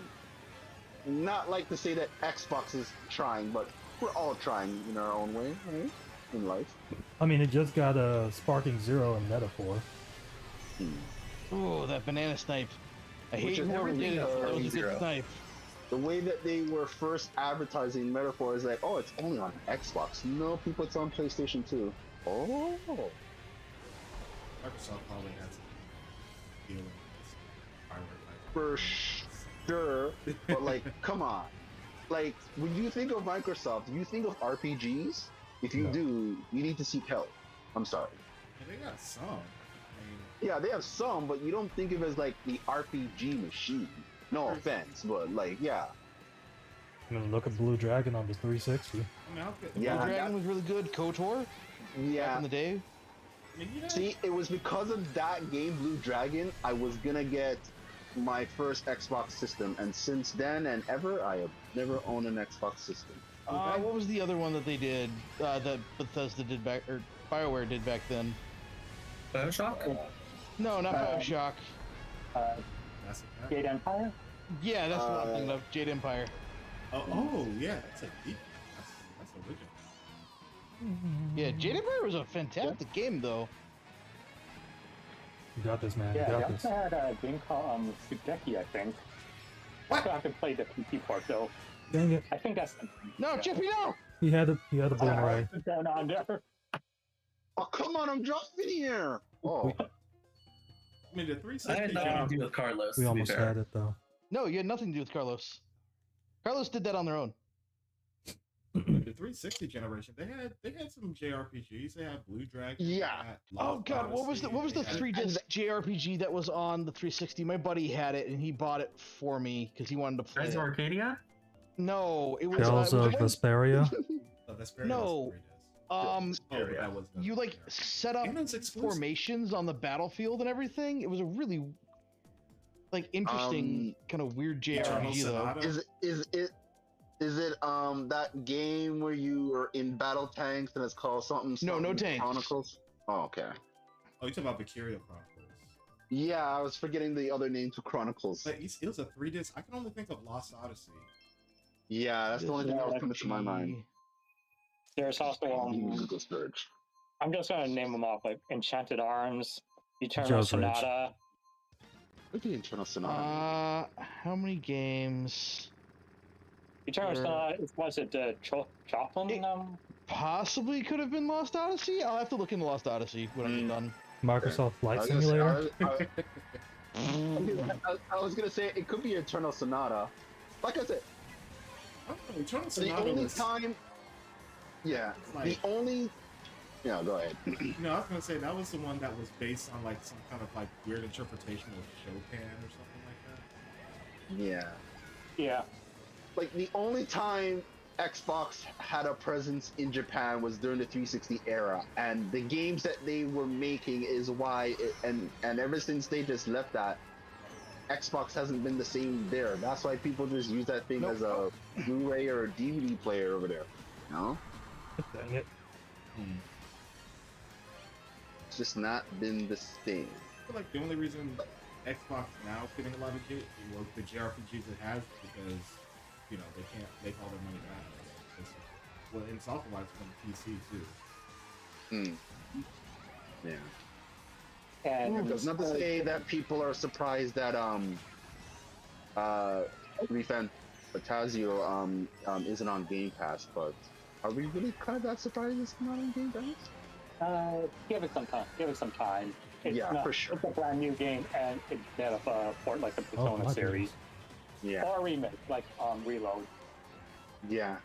S4: Not like to say that Xbox is trying, but we're all trying in our own way, right? In life.
S1: I mean, it just got a Sparking Zero and Metaphor.
S3: Oh, that banana snipe. I
S4: Which
S3: hate
S4: is
S3: whoever did it.
S4: everything,
S3: That was a
S6: Zero.
S3: good snipe.
S4: The way that they were first advertising Metaphor is like, oh, it's only on Xbox. No, people, it's on PlayStation 2. Oh.
S2: Microsoft probably has a deal with this pirate,
S4: For sure. But, like, come on. Like, when you think of Microsoft, you think of RPGs? If you
S1: No.
S4: do, you need to seek help. I'm sorry.
S2: And they got some. I mean,
S4: Yeah, they have some, but you don't think of it as like the RPG machine. No offense, but like, yeah.
S1: I mean, look at Blue Dragon on the 360.
S2: I mean, I'll get,
S4: Yeah,
S3: Blue
S4: that-
S3: Dragon was really good. KOTOR back
S4: Yeah.
S3: in the day.
S2: I mean, you know,
S4: See, it was because of that game, Blue Dragon, I was gonna get my first Xbox system, and since then and ever, I have never owned an Xbox system.
S3: What was the other one that they did? That Bethesda did back, or BioWare did back then?
S6: Bioshock?
S3: No, not BioShock.
S2: Mass Effect.
S5: Gate Empire?
S3: Yeah, that's what I'm thinking of. Jade Empire.
S2: Oh, yeah, that's a deep. That's original.
S3: Yeah, Jade Empire was a fantastic game, though.
S1: You got this, man.
S5: Yeah,
S1: you
S5: they
S1: got
S5: also
S1: this.
S5: had a game called Sudeki, I think.
S2: What?
S5: I haven't played the PC port, though.
S1: Dang it.
S5: I think that's
S3: No, Chippy, no!
S1: He had a boomerang.
S5: what's going on there.
S4: Oh, come on, I'm driving here! Oh,
S2: I mean, the
S6: I
S2: 360
S6: had nothing to do with Carlos.
S1: We
S6: to be
S1: almost
S6: fair.
S1: had it, though.
S3: No, you had nothing to do with Carlos. Carlos did that on their own.
S2: the 360 generation, they had some JRPGs. They had Blue Dragon. they
S4: Yeah.
S2: had
S3: Oh
S2: Lost
S3: god, what was the
S2: Odyssey, they had-
S3: 3-disc JRPG that was on the 360? My buddy had it and he bought it for me because he wanted to play
S6: Rise
S3: it.
S6: of Arcadia?
S3: No, it was
S1: Tales
S3: it
S1: of
S3: was
S1: Vesperia.
S2: Oh, that's very
S3: No. oh,
S2: but that was
S3: you like set up
S2: And it's exclusive.
S3: formations on the battlefield and everything. It was a really like interesting kind of weird
S2: Eternal
S3: JRPG though.
S2: Sonata.
S4: is it that game where you are in battle tanks and it's called something?
S3: No, no
S4: something
S3: tanks.
S4: Chronicles. Oh, okay.
S2: Oh, you talking about Valkyria Chronicles?
S4: Yeah, I was forgetting the other name to Chronicles.
S2: But it was a 3-disc. I can only think of Lost Odyssey.
S4: Yeah, that's the only thing that was coming to my mind.
S5: There's also,
S4: Musical Scourge.
S5: I'm just going to name them off, like Enchanted Arms, Eternal
S1: Joe's Ridge.
S5: Sonata.
S4: Look at the Internal Sonata.
S3: How many games?
S5: Eternal
S3: Sure.
S5: Sonata, was it Joplin?
S3: Possibly could have been Lost Odyssey. I'll have to look into Lost Odyssey when I'm done.
S1: Microsoft Flight
S4: I was gonna say-
S1: Simulator.
S4: I was gonna say it could be Eternal Sonata. Like I said,
S2: I don't know, Eternal
S4: the
S2: Sonata
S4: only
S2: was,
S4: time. Yeah,
S2: like,
S4: the only. Yeah, go ahead.
S2: no, I was gonna say that was the one that was based on like some kind of like weird interpretation of Chopin or something like that.
S4: Yeah.
S5: Yeah.
S4: Like the only time Xbox had a presence in Japan was during the 360 era, and the games that they were making is why, and ever since they just left that, Xbox hasn't been the same there. That's why people just use that thing as a Blu-ray or a DVD player over there. You know?
S1: Dang it.
S4: It's just not been the same.
S2: I feel like the only reason Xbox now is getting a lot of the JRPGs it has is because, you know, they can't make all their money back. Well, and it's also why it's from PC too.
S4: Yeah.
S5: And
S4: That's not to say that people are surprised that TKrazyO isn't on Game Pass, but are we really kind of that surprised it's not on Game Pass?
S5: give it some time. Give it some time. It's
S4: Yeah, for sure.
S5: It's a brand new game, and it's instead of a port like the Persona
S1: my
S5: series,
S4: Yeah.
S5: or a remake like Reload.
S4: Yeah.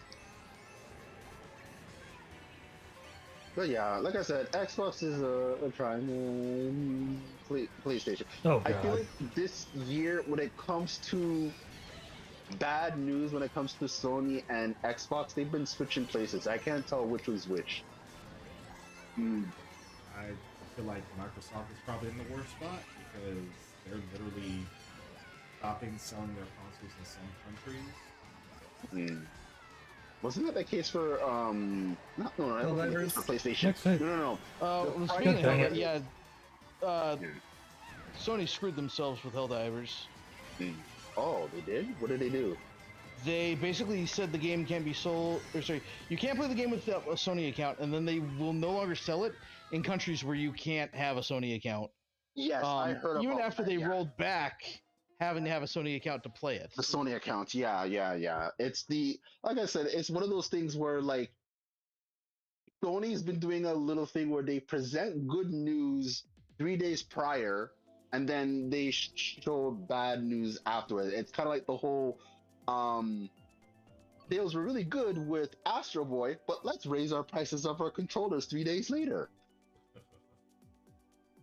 S4: But yeah, like I said, Xbox is trying PlayStation.
S1: Oh,
S4: I feel
S1: God.
S4: like this year, when it comes to bad news, when it comes to Sony and Xbox, they've been switching places. I can't tell which was which.
S2: I feel like Microsoft is probably in the worst spot because they're literally stopping selling their consoles in some countries.
S4: Wasn't that the case for not no, that wasn't the case for PlayStation?
S1: Next hit.
S4: No.
S3: Speaking of
S1: dang
S3: Hell,
S1: it.
S3: yeah, Sony screwed themselves with Helldivers.
S4: Oh, they did? What did they do?
S3: They basically said the game can't be sold, or sorry, you can't play the game with a Sony account, and then they will no longer sell it in countries where you can't have a Sony account.
S4: Yes, I heard about
S3: even after
S4: that,
S3: they
S4: yeah.
S3: rolled back having to have a Sony account to play it.
S4: The Sony account, yeah. It's like I said, it's one of those things where like Sony's been doing a little thing where they present good news 3 days prior, and then they show bad news afterwards. It's kind of like the whole sales were really good with Astro Boy, but let's raise our prices of our controllers 3 days later.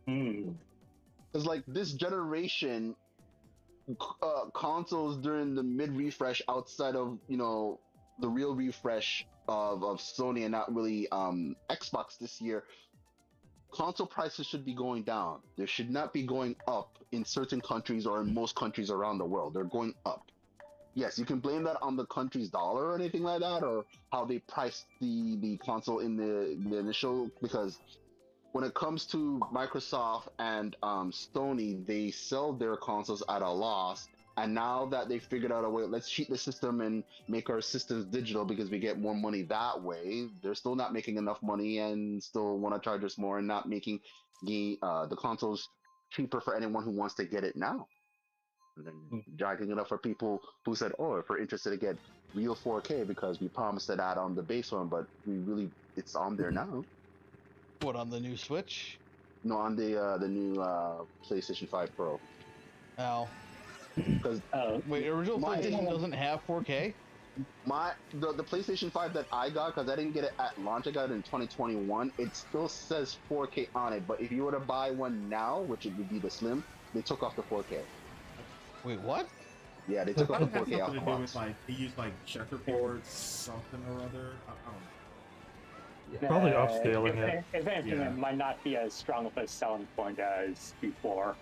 S4: Because like this generation, consoles during the mid refresh, outside of the real refresh of Sony and not really Xbox this year, console prices should be going down. They should not be going up in certain countries or in most countries around the world. They're going up. Yes, you can blame that on the country's dollar or anything like that, or how they priced the console in the initial, because when it comes to Microsoft and Sony, they sell their consoles at a loss. And now that they figured out a way, let's cheat the system and make our systems digital because we get more money that way, they're still not making enough money and still want to charge us more and not making the consoles cheaper for anyone who wants to get it now. And then jacking it up for people who said, oh, if we're interested to get real 4K because we promised to add on the base one, but it's on there now.
S3: What, on the new Switch?
S4: No, on the new PlayStation 5 Pro.
S3: Ow.
S4: Because
S3: Wait, original PlayStation doesn't have 4K?
S4: the PlayStation 5 that I got, because I didn't get it at launch, I got it in 2021, it still says 4K on it, but if you were to buy one now, which it would be the Slim, they took off the 4K.
S3: Wait, what?
S4: Yeah, they took off the
S2: It has
S4: 4K off
S2: something
S4: the
S2: to do
S4: box.
S2: with like he used like checkerboards, something or other. I don't know.
S1: Probably upscaling it.
S5: If anything,
S2: Yeah.
S5: it might not be as strong of a selling point as before.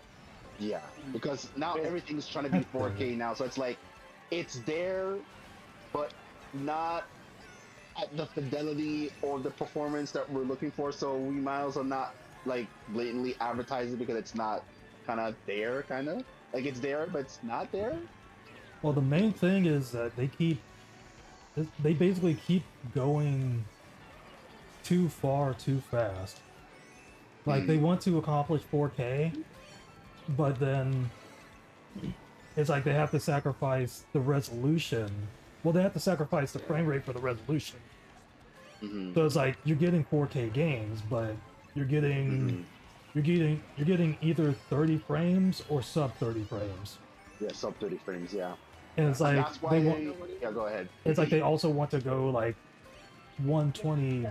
S4: Yeah, because now everything's trying to be 4K now, so it's like, it's there, but not at the fidelity or the performance that we're looking for, so we might as well not like blatantly advertise it because it's not kind of there, kind of. Like it's there, but it's not there.
S1: Well, the main thing is that they basically keep going too far too fast. Like they want to accomplish 4K, but then it's like they have to sacrifice the resolution. Well, they have to sacrifice the frame rate for the resolution. So it's like you're getting 4K games, but you're getting either 30 frames or sub 30 frames.
S4: Yeah, sub 30 frames. Yeah,
S1: And it's like
S4: that's why.
S1: they
S4: Yeah, go ahead.
S1: it's like they also want to go like 120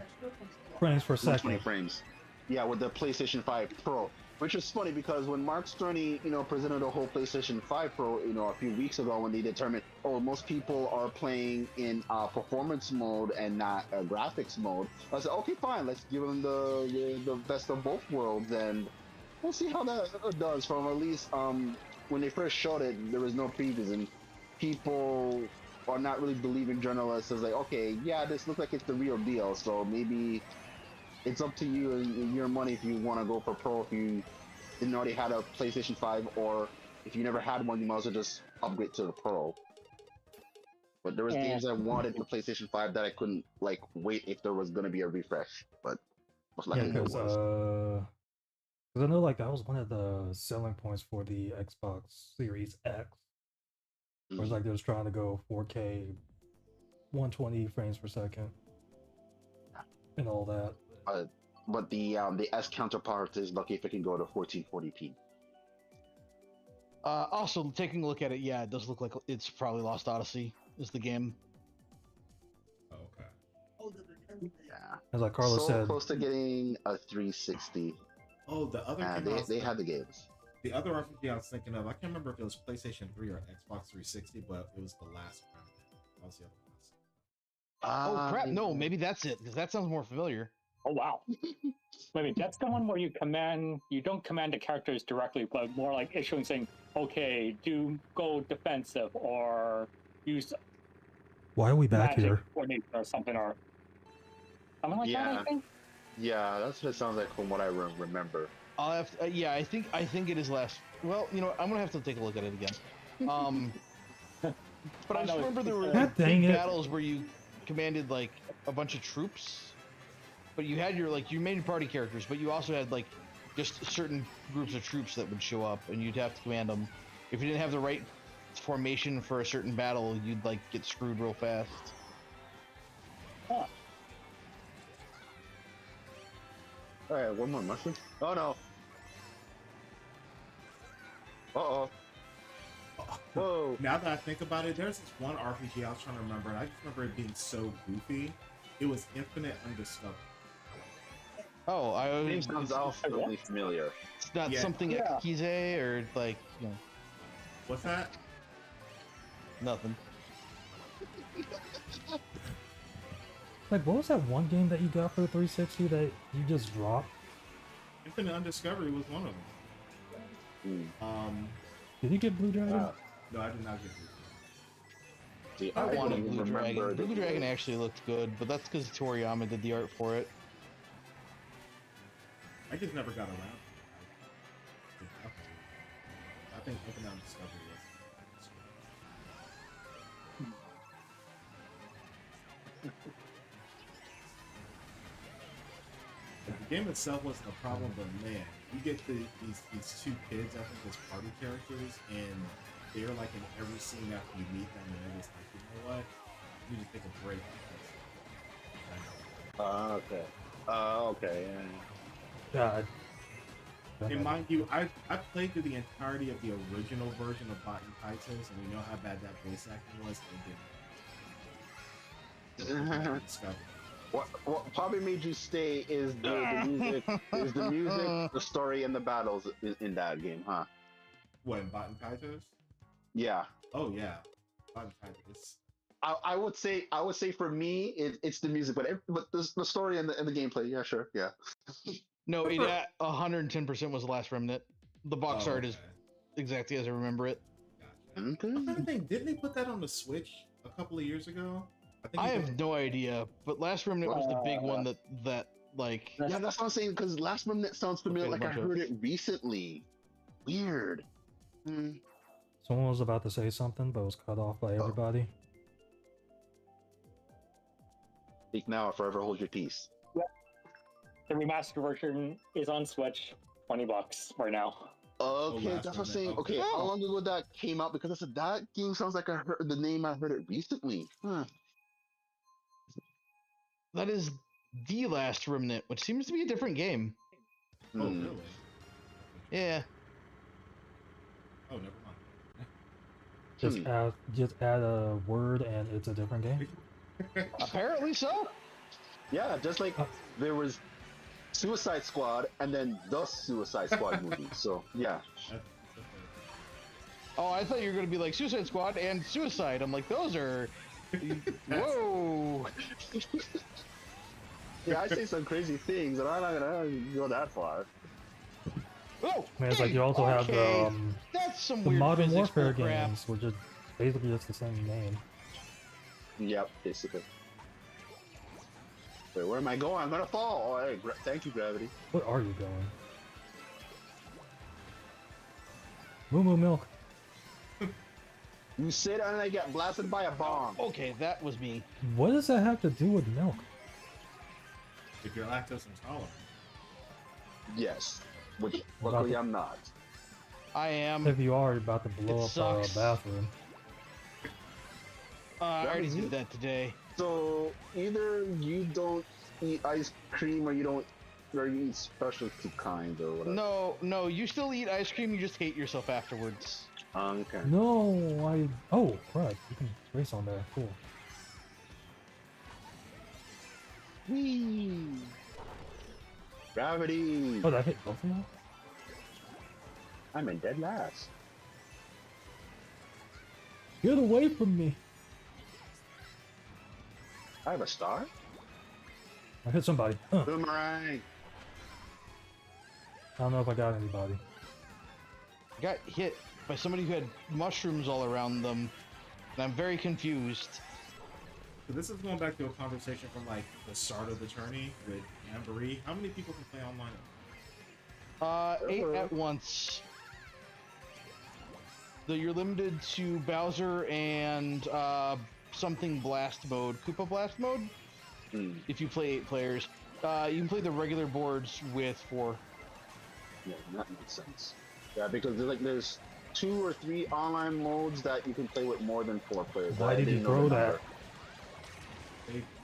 S1: frames per
S4: 120
S1: second.
S4: frames. Yeah, with the PlayStation 5 Pro. Which is funny because when Mark Cerny, presented a whole PlayStation 5 Pro, a few weeks ago when they determined, most people are playing in performance mode and not graphics mode. I said, okay, fine, let's give them the best of both worlds, and we'll see how that does. From at least when they first showed it, there was no previews, and people are not really believing journalists as like, okay, yeah, this looks like it's the real deal, so maybe it's up to you and your money if you want to go for Pro if you didn't already had a PlayStation 5, or if you never had one, you might as well just upgrade to the Pro. But there was games I wanted for PlayStation 5 that I couldn't wait if there was going to be a refresh. But most likely there was.
S1: Because I know that was one of the selling points for the Xbox Series X. It was they was trying to go 4K, 120 frames per second, and all that.
S4: But the S counterpart is lucky if it can go to 1440p.
S3: Also, taking a look at it, yeah, it does look like it's probably Lost Odyssey is the game.
S2: Okay.
S4: Yeah.
S1: As like Carlos said,
S4: close to getting a 360.
S2: Oh, the other
S4: they had the games.
S2: The other RPG I was thinking of, I can't remember if it was PlayStation 3 or Xbox 360, but it was the last one. That was the other one.
S3: Oh crap! No, maybe that's it because that sounds more familiar.
S5: Oh wow! Wait, that's the one where you don't command the characters directly, but more like issuing saying, "Okay, go defensive," or use.
S1: Why are we back here?
S5: Coordination or something like that. I think.
S4: Yeah, that's what it sounds like from what I remember.
S3: I'll have to, yeah, I think it is last. Well, I'm gonna have to take a look at it again. But I just remember there were big battles where you commanded a bunch of troops, but you had your main party characters, but you also had just certain groups of troops that would show up, and you'd have to command them. If you didn't have the right formation for a certain battle, you'd get screwed real fast.
S5: Huh.
S4: All right, one more mushroom. Oh no. Uh-oh. Whoa.
S2: Now that I think about it, there's this one RPG I was trying to remember, and I just remember it being so goofy. It was Infinite Undiscovered.
S3: Oh,
S4: Name sounds awfully familiar.
S3: It's not something Kize or
S2: What's that?
S3: Nothing.
S1: What was that one game that you got for the 360 that you just dropped?
S2: Infinite Undiscovery was one of them.
S1: Did you get Blue Dragon?
S2: No, I did not get Blue Dragon.
S4: See,
S3: I wanted Blue Dragon. Blue Dragon actually looked good, but that's because Toriyama did the art for it.
S2: I just never got around. I think Infinite Undiscovery was. The game itself wasn't a problem, but man, you get these two kids, I think, as party characters, and they're in every scene after you meet them, and they're just you know what? You need to take a break.
S4: Okay. Okay.
S1: Yeah.
S2: And mind you, I played through the entirety of the original version of Baten Kaitos, and we know how bad that voice acting was. And didn't discover.
S4: What probably made you stay is the music, the story, and the battles in that game, huh?
S2: What, in Baten Kaitos?
S4: Yeah.
S2: Oh yeah, Baten Kaitos.
S4: I would say for me it's the music, but the story and the gameplay, yeah, sure, yeah.
S3: No, it 110% was the Last Remnant. The box art is exactly as I remember it.
S2: Gotcha. Okay. I'm trying to think, didn't they put that on the Switch a couple of years ago?
S3: I have no idea, but Last Remnant was the big one that
S4: Yeah, that's what I'm saying, because Last Remnant sounds familiar, I heard it recently. Weird.
S1: Someone was about to say something, but was cut off by everybody.
S4: Speak now or forever hold your peace.
S5: The remastered version is on Switch, $20 right now.
S4: Okay, that's what I'm saying. Okay, how long ago that came out? Because I said that game sounds like I heard the name. I heard it recently.
S3: That is the Last Remnant, which seems to be a different game.
S2: Oh, really?
S3: Yeah.
S2: Oh, never mind.
S1: Just add a word and it's a different game.
S3: Apparently so.
S4: Yeah, just like there was Suicide Squad, and then the Suicide Squad movie. So yeah.
S3: Oh, I thought you were gonna be like Suicide Squad and Suicide. I'm like, those are. Whoa.
S4: Yeah, I say some crazy things, and I'm not gonna go that far.
S3: Oh,
S1: I mean, it's like you also have
S3: that's some
S1: the
S3: weird
S1: Modern
S3: physics
S1: Warfare
S3: bullcrap.
S1: games, which are basically just the same name.
S4: Yep, basically. Wait, where am I going? I'm gonna fall. Oh, hey, thank you, gravity.
S1: Where are you going? Moo Moo Milk.
S4: You sit and I get blasted by a bomb.
S3: Okay, that was me.
S1: What does that have to do with milk?
S2: If you're lactose intolerant.
S4: Yes, which luckily I'm not.
S3: I am.
S1: If you are, you're about to blow up a bathroom.
S3: I already did that today.
S4: So either you don't eat ice cream, or you eat specialty kind, or whatever.
S3: No, you still eat ice cream. You just hate yourself afterwards.
S4: Okay.
S1: No, oh, right. You can race on there. Cool.
S4: Whee! Gravity!
S1: Oh, did I hit both of them?
S4: I'm in dead last.
S1: Get away from me!
S4: I have a star?
S1: I hit somebody. Huh.
S4: Boomerang!
S1: I don't know if I got anybody.
S3: I got hit by somebody who had mushrooms all around them, and I'm very confused.
S2: So this is going back to a conversation from like the start of the tourney with Jamboree. How many people can play online?
S3: 8 at once. Though you're limited to Bowser and something blast mode, Koopa blast mode. If you play 8 players, you can play the regular boards with 4.
S4: Yeah, that makes sense. Yeah, because there's 2 or 3 online modes that you can play with more than 4 players.
S1: Why did you throw that?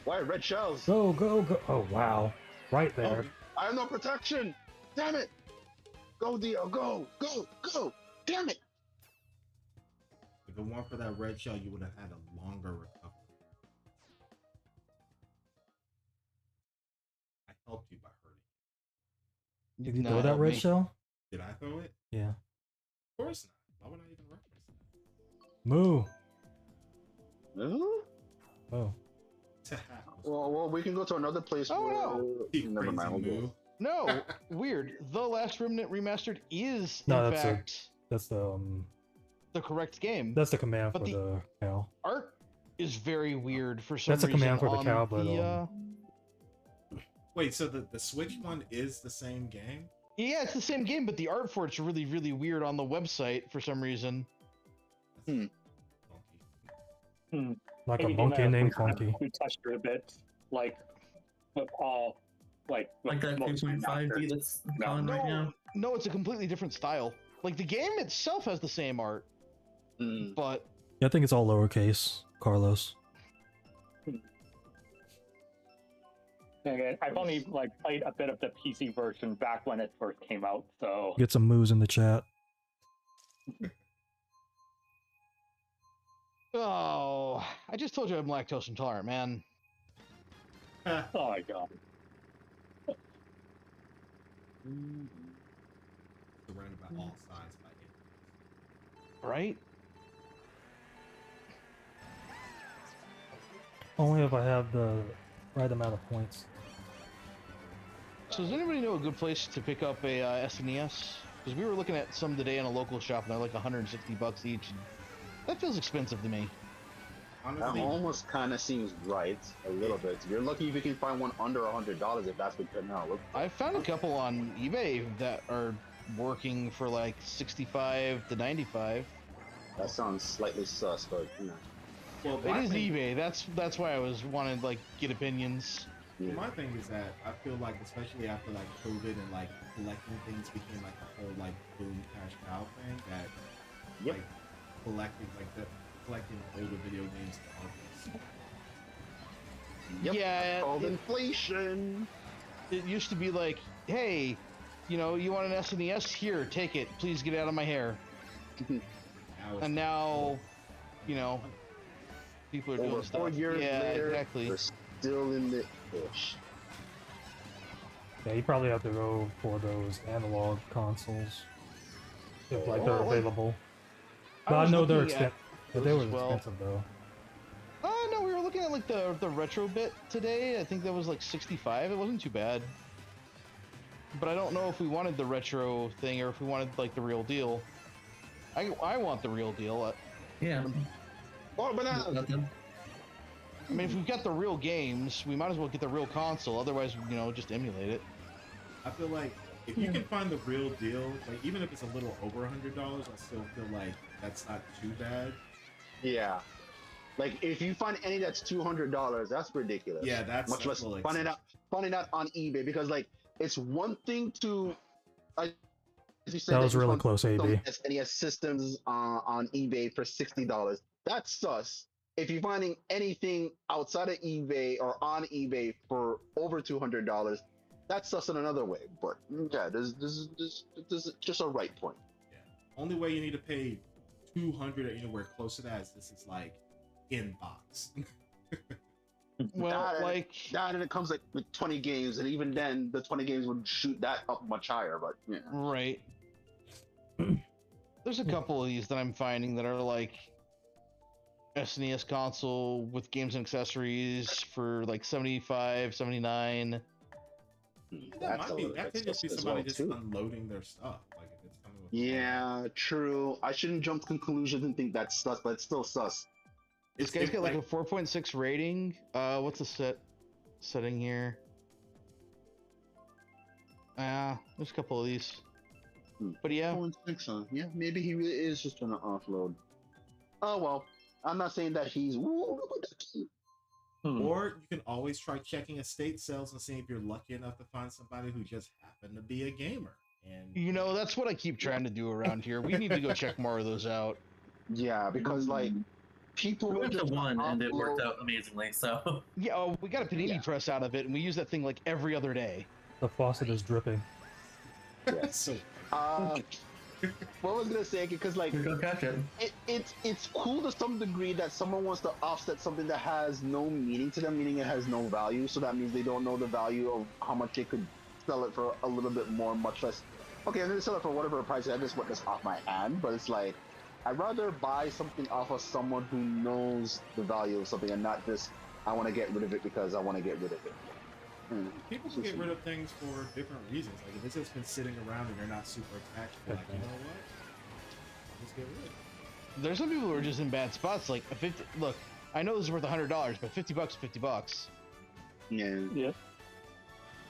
S4: Why red shells?
S1: Go, go, go! Oh wow, right there.
S4: Oh, I have no protection. Damn it! Go, Dio! Go, go, go! Damn it!
S2: If it weren't for that red shell, you would have had a longer recovery. I helped you by hurting.
S1: Did you throw that red shell?
S2: Did I throw it?
S1: Yeah.
S2: Of course not. Why would I even reference that?
S1: Moo.
S4: Huh?
S1: Oh.
S4: Well, we can go to another place.
S3: Oh,
S4: no. Never mind. We'll go.
S3: No, weird. The Last Remnant Remastered is
S1: No,
S3: in
S1: that's
S3: fact
S1: the
S3: correct game.
S1: That's the command
S3: But
S1: for the cow.
S3: Art is very weird for some
S1: That's a
S3: reason.
S1: command for the
S3: on
S1: cow, but
S2: Wait, so the Switch one is the same game?
S3: Yeah, it's the same game, but the art for it's really, really weird on the website for some reason.
S1: Like
S5: Maybe
S1: a monkey named
S5: we
S1: Funky.
S5: We touched it a bit, like with all, like
S6: Like that
S5: most
S6: 3.5D that's on right now.
S3: No, it's a completely different style. Like the game itself has the same art, but
S1: Yeah, I think it's all lowercase, Carlos.
S5: Again, I've only like played a bit of the PC version back when it first came out, so
S1: Get some moos in the chat.
S3: oh, I just told you I'm lactose intolerant, man.
S5: oh my god.
S2: Surrounded by all sides by enemies.
S3: Right?
S1: Only if I have the right amount of points.
S3: So does anybody know a good place to pick up a SNES? Because we were looking at some today in a local shop, and they're like $160 each. And that feels expensive to me.
S2: Honestly,
S4: That almost kind of seems right a little bit. You're lucky if you can find one under $100 if that's what you're now looking for.
S3: I found a couple on eBay that are working for like 65 to 95.
S4: That sounds slightly sus, but you know.
S2: well,
S3: It is eBay. That's why I was wanting to like get opinions.
S2: Well, my thing is that I feel like, especially after like COVID and like collecting things became like a whole like boom cash cow thing, that like collecting older video games are
S4: Yep,
S3: Yeah,
S4: called
S3: it-
S4: inflation.
S3: It used to be like, hey, you know, you want an SNES? Here, take it. Please get out of my hair. And now, you know, people are doing
S4: Over
S3: stuff.
S4: 4 years
S3: yeah,
S4: later,
S3: exactly.
S4: we're still in the ish.
S1: Yeah, you probably have to go for those analog consoles if like they're
S3: Well, like,
S1: available. But
S3: I
S1: I
S3: was
S1: know they're
S3: looking at
S1: expensive.
S3: those
S1: They were
S3: as well.
S1: expensive though.
S3: Oh no, we were looking at like the retro bit today. I think that was like 65. It wasn't too bad. But I don't know if we wanted the retro thing or if we wanted like the real deal. I want the real deal.
S6: Yeah.
S4: Oh, bananas!
S3: I mean, if we've got the real games, we might as well get the real console. Otherwise, you know, just emulate it.
S2: I feel like if you can find the real deal, like even if it's a little over $100, I still feel like that's not too bad.
S4: Yeah. Like if you find any that's $200, that's ridiculous.
S2: Yeah, that's
S4: much less
S2: little
S4: finding out on eBay, because like it's one thing to, as you said,
S1: That was
S4: you
S1: really
S4: found
S1: close,
S4: some
S1: AB.
S4: SNES systems on eBay for $60. That's sus. If you're finding anything outside of eBay or on eBay for over $200, that's sus in another way. But yeah, this is just a right point.
S2: Yeah. Only way you need to pay $200 or anywhere close to that is this is like in box.
S3: Well, like
S4: that, and it comes like with 20 games, and even then, the 20 games would shoot that up much higher. But yeah.
S3: right. There's a couple of these that I'm finding that are like SNES console with games and accessories for like 75, 79.
S2: That could just be somebody just unloading their stuff. Like if it's coming with
S4: Yeah, true. I shouldn't jump to conclusions and think that's sus, but it's still sus.
S3: This guy's got like a 4.6 rating. What's the setting here? There's a couple of these. But yeah.
S4: 4.6, huh? Yeah, maybe he really is just trying to offload. Oh well, I'm not saying that he's.
S2: Or you can always try checking estate sales and seeing if you're lucky enough to find somebody who just happened to be a gamer. And
S3: you know, that's what I keep trying to do around here. We need to go check more of those out.
S4: Yeah, because like people
S6: we went to one and it worked out amazingly. So
S3: yeah, we got a panini press out of it, and we use that thing like every other day.
S1: The faucet is dripping.
S4: Yes. So, what was I gonna say? Because like,
S6: go catch it.
S4: It's cool to some degree that someone wants to offset something that has no meaning to them, meaning it has no value. So that means they don't know the value of how much they could sell it for a little bit more, much less. Okay, I'm gonna sell it for whatever price. I just want this off my hand, but it's like I'd rather buy something off of someone who knows the value of something and not just I want to get rid of it because I want to get rid of it.
S2: People can get rid of things for different reasons. Like if it's just been sitting around and they're not super attached, they're like, you know what? I'll just get rid of it.
S3: There's some people who are just in bad spots. Like look, I know this is worth $100, but $50, $50.
S4: Yeah.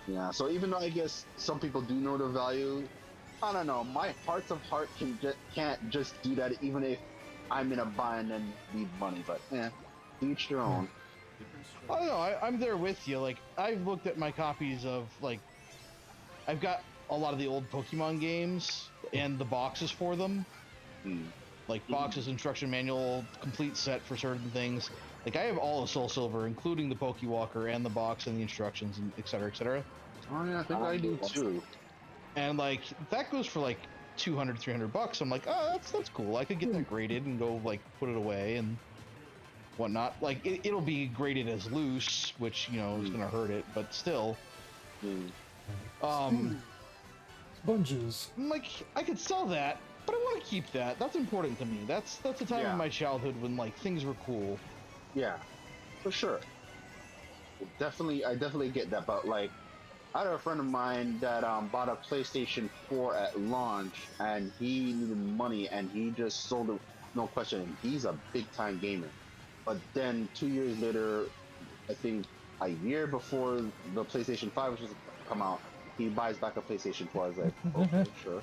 S4: Yeah. So even though I guess some people do know the value, I don't know. My heart of heart can't just do that, even if I'm in a bind and need money. But yeah, each their own.
S3: I don't know. I'm there with you. Like I've looked at my copies of like, I've got a lot of the old Pokemon games and the boxes for them. Like boxes, instruction manual, complete set for certain things. Like I have all of Soul Silver, including the Pokewalker and the box and the instructions and et cetera, et cetera.
S4: Oh yeah, I think I do too.
S3: And like that goes for like $200, $300. I'm like, oh, that's cool. I could get that graded and go like put it away and whatnot. Like it'll be graded as loose, which you know is gonna hurt it, but still.
S1: Sponges.
S3: I'm like I could sell that, but I want to keep that. That's important to me. That's a time in my childhood when like things were cool.
S4: Yeah, for sure. I definitely get that, but like. I had a friend of mine that bought a PlayStation 4 at launch, and he needed money, and he just sold it, no question. He's a big-time gamer. But then 2 years later, I think a year before the PlayStation 5 was supposed to come out, he buys back a PlayStation 4. I was like, okay, sure.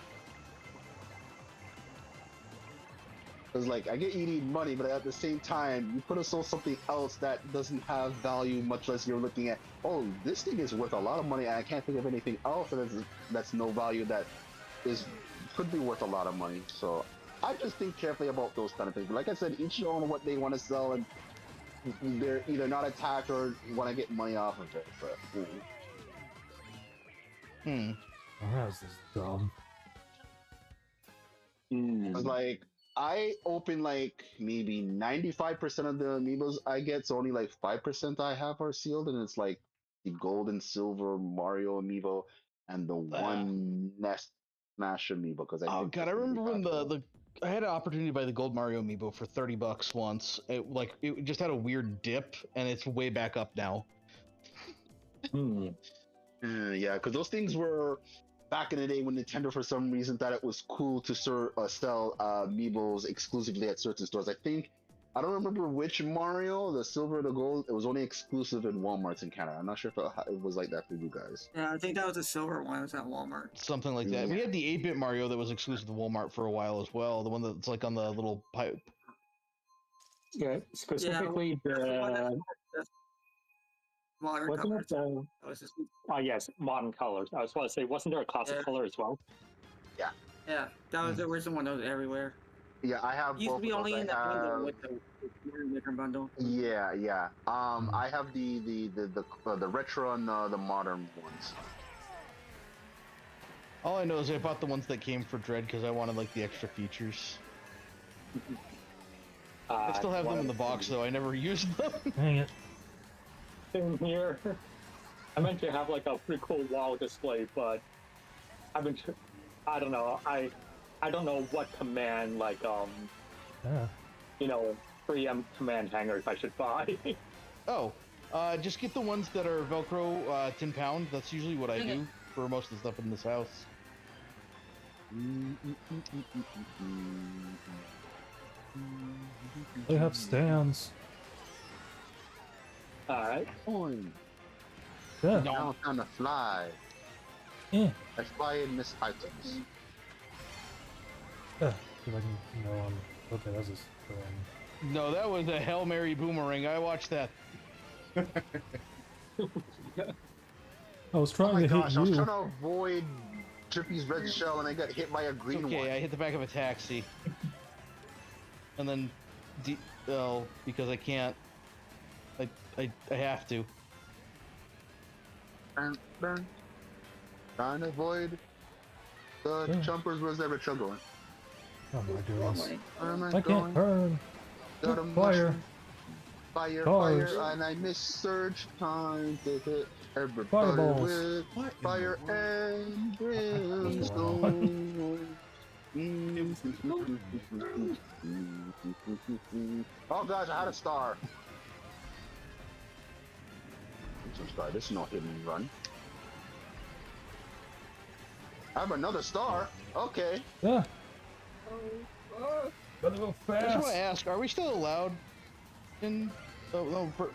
S4: Because, like, I get you need money, but at the same time, you could have sold something else that doesn't have value, much less you're looking at, oh, this thing is worth a lot of money, and I can't think of anything else that's no value that could be worth a lot of money. So I just think carefully about those kind of things. But like I said, each own what they want to sell, and they're either not attacked or want to get money off of it. But
S1: Oh, how's this dumb?
S4: It's like I open like maybe 95% of the amiibos I get, so only like 5% I have are sealed, and it's like the gold and silver Mario amiibo, and the one Nest Smash amiibo because I
S3: Oh
S4: think
S3: god, I remember when the I had an opportunity to buy the Gold Mario amiibo for $30 once. It just had a weird dip, and it's way back up now.
S4: Yeah, because those things were back in the day when Nintendo, for some reason, thought it was cool to sell amiibos exclusively at certain stores. I don't remember which Mario, the silver or the gold. It was only exclusive in Walmarts in Canada. I'm not sure if it was like that for you guys.
S7: Yeah, I think that was a silver one. It was at Walmart.
S3: Something like that.
S4: Yeah.
S3: We had the 8-bit Mario that was exclusive to Walmart for a while as well. The one that's like on the little pipe.
S5: Yeah, specifically the
S7: modern
S5: wasn't
S7: colors.
S5: it the
S7: That was just,
S5: yes, modern colors. I was about to say, wasn't there a classic color as well?
S7: yeah, that was the original one that was everywhere.
S4: Yeah, I have
S7: It used to
S4: both
S7: be
S4: of
S7: only
S4: those.
S7: in that bundle with the different bundle.
S4: Yeah. I have the retro and the modern ones.
S3: All I know is I bought the ones that came for Dread because I wanted like the extra features. I still have them in the box though. I never used them.
S1: Dang it.
S5: Same here. I meant to have like a pretty cool wall display, but I don't know. I don't know what command like
S1: Yeah.
S5: preamp command hangers I should buy.
S3: Oh, just get the ones that are Velcro 10 pound. That's usually what I do for most of the stuff in this house.
S1: They have stands.
S5: Alright.
S1: Yeah.
S4: Now it's time to fly.
S1: Yeah.
S4: I fly in miss items.
S1: Yeah. See if I can, okay, that's just.
S3: No, that was a Hail Mary boomerang. I watched that.
S1: I was trying to hit
S4: I was
S1: you.
S4: trying to avoid Trippy's red shell and I got hit by a green
S3: Okay,
S4: one.
S3: I hit the back of a taxi. And then, because I can't. I have to.
S4: Burn. Trying to avoid the jumpers. Where's that red shell going?
S1: Oh my goodness.
S4: Where am
S1: I can't burn.
S4: Got a
S1: Fire.
S4: Fire,
S1: Cars.
S4: fire, and I miss surge time to hit everybody
S1: Fireballs.
S4: with
S2: What in
S4: fire
S2: the world?
S4: and brimstone. Oh gosh, I had a star. This is no hit and run. I have another star. Okay.
S1: Yeah. Gotta go
S3: I just want to
S1: fast.
S3: ask, are we still allowed in...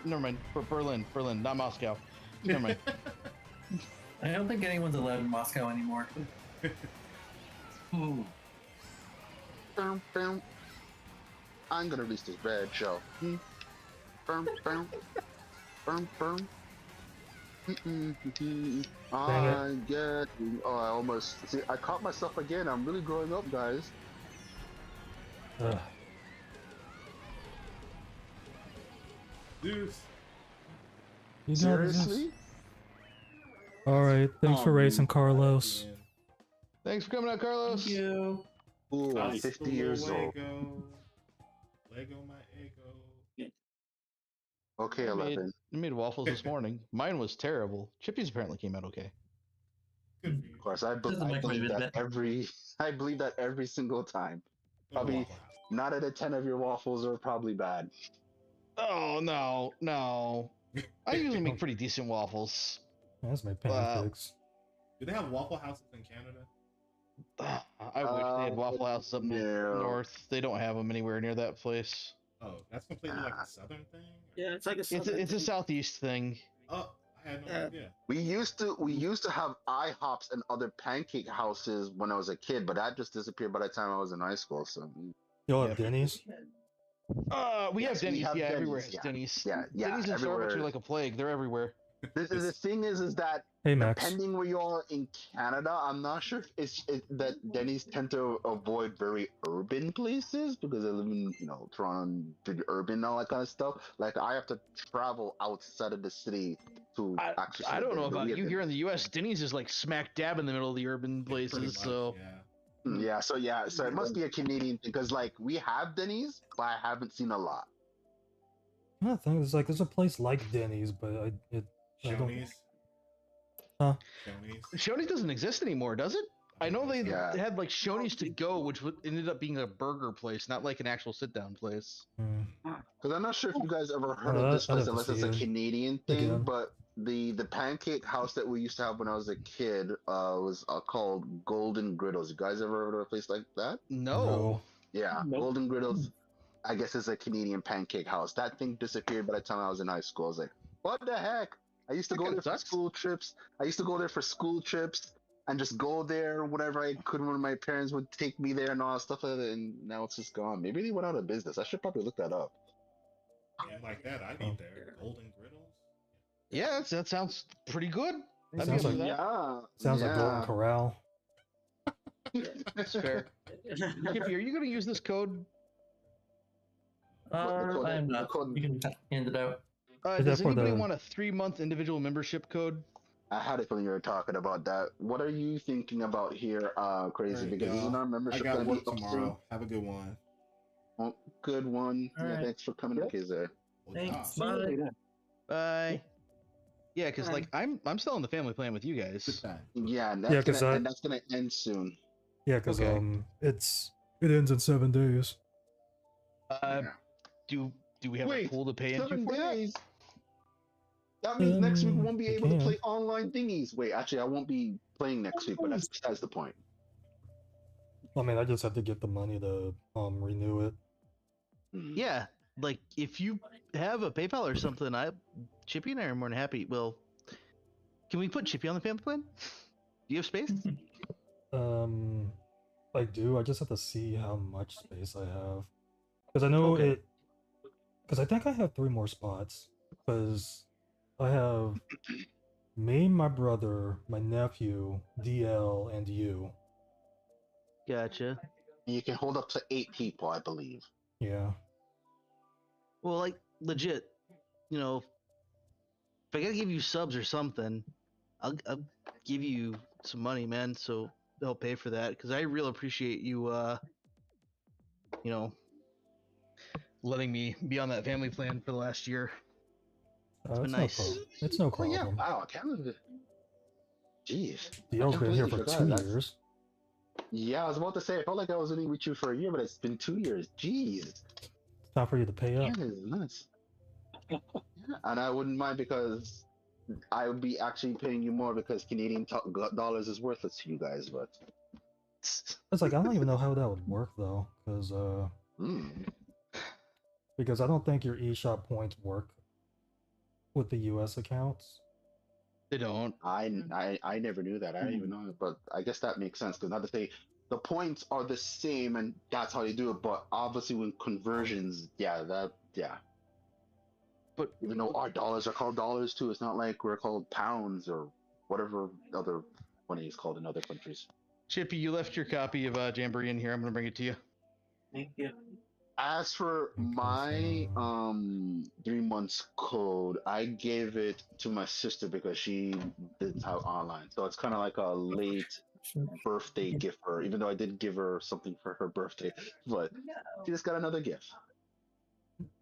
S3: never mind. Berlin, not Moscow. Never mind.
S6: I don't think anyone's allowed in Moscow anymore. Ooh.
S4: I'm gonna release this red shell. I get. Oh, I almost. See, I caught myself again. I'm really growing up, guys.
S2: Deuce.
S1: You got this.
S4: Seriously?
S1: Alright, thanks for racing, Carlos.
S3: Thanks for coming out, Carlos.
S6: Thank you.
S4: Ooh, I'm
S2: Nice.
S4: 50 years old.
S2: Lego my ego.
S4: Okay,
S3: I
S4: 11.
S3: made waffles this morning. Mine was terrible. Chippy's apparently came out okay.
S2: Good for you.
S4: Of course, I
S6: Doesn't make
S4: believe
S6: much of a
S4: that
S6: bit.
S4: I believe that every single time. Probably
S2: Waffle House.
S4: 9 out of 10 of your waffles are probably bad.
S3: Oh, no. I usually make pretty decent waffles.
S1: That's my pancakes.
S2: Do they have Waffle Houses in Canada?
S3: I wish they had Waffle Houses up
S4: no.
S3: north. They don't have them anywhere near that place.
S2: Oh, that's completely like a southern thing?
S7: Yeah, it's like a.
S3: It's a southeast thing.
S2: Oh, I had no
S7: Yeah.
S2: idea.
S4: We used to have IHOPs and other pancake houses when I was a kid, but that just disappeared by the time I was in high school. So
S1: Y'all have Denny's?
S3: We have
S4: Yes, we
S3: Denny's.
S4: have
S3: Yeah,
S4: Denny's,
S3: everywhere has
S4: yeah.
S3: Denny's.
S4: Yeah,
S3: Denny's and
S4: everywhere.
S3: Starbucks are like a plague. They're everywhere.
S4: the thing is that
S1: Hey, Max.
S4: depending where you are in Canada, I'm not sure if that Denny's tend to avoid very urban places because I live in, Toronto, big urban and all that kind of stuff. Like I have to travel outside of the city to actually.
S3: I don't know
S4: the
S3: about
S4: real
S3: you here in
S4: Denny's.
S3: the U.S. Denny's is like smack dab in the middle of the urban
S2: Pretty
S3: places.
S2: much,
S3: So
S2: yeah.
S4: So it must be a Canadian thing because like we have Denny's, but I haven't seen a lot.
S1: I think it's like there's a place like Denny's, but I don't.
S2: Shoney's.
S1: Huh?
S2: Shoney's.
S3: Shoney's doesn't exist anymore, does it? I know they
S4: Yeah.
S3: had like Shoney's to go, which ended up being a burger place, not like an actual sit-down place.
S1: Hmm.
S4: Because I'm not sure if you guys ever heard of
S1: I'd
S4: this place
S1: have to
S4: unless it's
S1: see
S4: a
S1: it
S4: Canadian thing,
S1: again.
S4: but the pancake house that we used to have when I was a kid was called Golden Griddles. You guys ever heard of a place like that?
S3: No.
S1: No.
S4: Yeah,
S5: Nope.
S4: Golden Griddles. I guess is a Canadian pancake house. That thing disappeared by the time I was in high school. I was like, what the heck? I used to
S3: That
S4: go
S3: kinda
S4: there for
S3: sucks.
S4: school trips. I used to go there for school trips and just go there whenever I could when my parents would take me there and all that stuff like that. And now it's just gone. Maybe they went out of business. I should probably look that up.
S2: And like that, I'd eat there. Golden griddles.
S3: Yeah, that sounds pretty good. I'd
S1: Sounds
S3: be
S1: like-
S3: into that.
S4: Yeah.
S1: Sounds like Golden
S4: yeah.
S1: Corral.
S3: That's fair. Kippy, are you going to use this code?
S4: code-
S6: I'm
S4: the
S6: not.
S4: code-
S6: You can hand it out.
S1: Is that
S3: Does
S1: for
S3: anybody
S1: the-
S3: want a 3-month individual membership code?
S4: I had a feeling you were talking about that. What are you thinking about here, Crazy?
S2: Alright,
S4: Because isn't our
S2: I
S4: membership
S2: got
S4: gonna
S2: work
S4: be up soon?
S2: tomorrow. Have a good one.
S4: Oh, good one. Yeah,
S6: Alright.
S4: thanks for coming, KZ.
S2: Well,
S6: Thanks.
S2: job.
S6: Bye.
S3: Bye. Yeah, because like I'm still on the family plan with you
S2: Good
S3: guys.
S2: time.
S4: Yeah, and
S1: Yeah,
S4: that's,
S1: 'cause
S4: gonna,
S1: I-
S4: and that's gonna end soon.
S1: Yeah, because
S3: Okay.
S1: it ends in 7 days.
S3: Uh, do we have a
S4: Wait,
S3: pool to pay into
S4: 7
S3: for that?
S4: days. That means next week we
S1: Um,
S4: won't be
S1: you
S4: able to
S1: can.
S4: play online thingies. Wait, actually, I won't be playing next week, but that's besides the point.
S1: I mean, I just have to get the money to renew it.
S4: Hmm.
S3: Yeah, like if you have a PayPal or something, Chippy and I are more than happy. Well, can we put Chippy on the family plan? Do you have space?
S1: I do. I just have to see how much space I have, because I know
S3: Okay.
S1: it. Because I think I have 3 more spots. Because I have me, my brother, my nephew, DL, and you.
S3: Gotcha.
S4: You can hold up to 8 people, I believe.
S1: Yeah.
S3: Well, like legit, if I gotta give you subs or something, I'll give you some money, man. So they'll pay for that because I really appreciate you, letting me be on that family plan for the last year.
S1: It's
S3: been
S1: no
S3: nice.
S1: problem. It's no
S4: Oh, yeah.
S1: problem.
S4: Wow, I can't believe it. Jeez.
S1: DL's
S4: can't
S1: been here
S4: believe
S1: for
S4: you forgot.
S1: 2
S4: That's-
S1: years.
S4: Yeah, I was about to say, I felt like I was only with you for a year, but it's been 2 years. Jeez.
S1: It's time for you to pay up.
S4: Yeah, it's nuts. Yeah, and I wouldn't mind because I would be actually paying you more because Canadian dollars is worthless to you guys, but.
S1: It's like I don't even know how that would work though, because I don't think your eShop points work with the US accounts.
S3: They don't.
S4: I never knew that. I didn't even know it, but I guess that makes sense because now that the points are the same and that's how they do it. But obviously, when conversions, yeah. But even though our dollars are called dollars too, it's not like we're called pounds or whatever other money is called in other countries.
S3: Chippy, you left your copy of Jamboree in here. I'm gonna bring it to you.
S6: Thank you.
S4: As for my 3 months code, I gave it to my sister because she didn't have online, so it's kind of like a late birthday gift for her. Even though I did give her something for her birthday, but she just got another gift.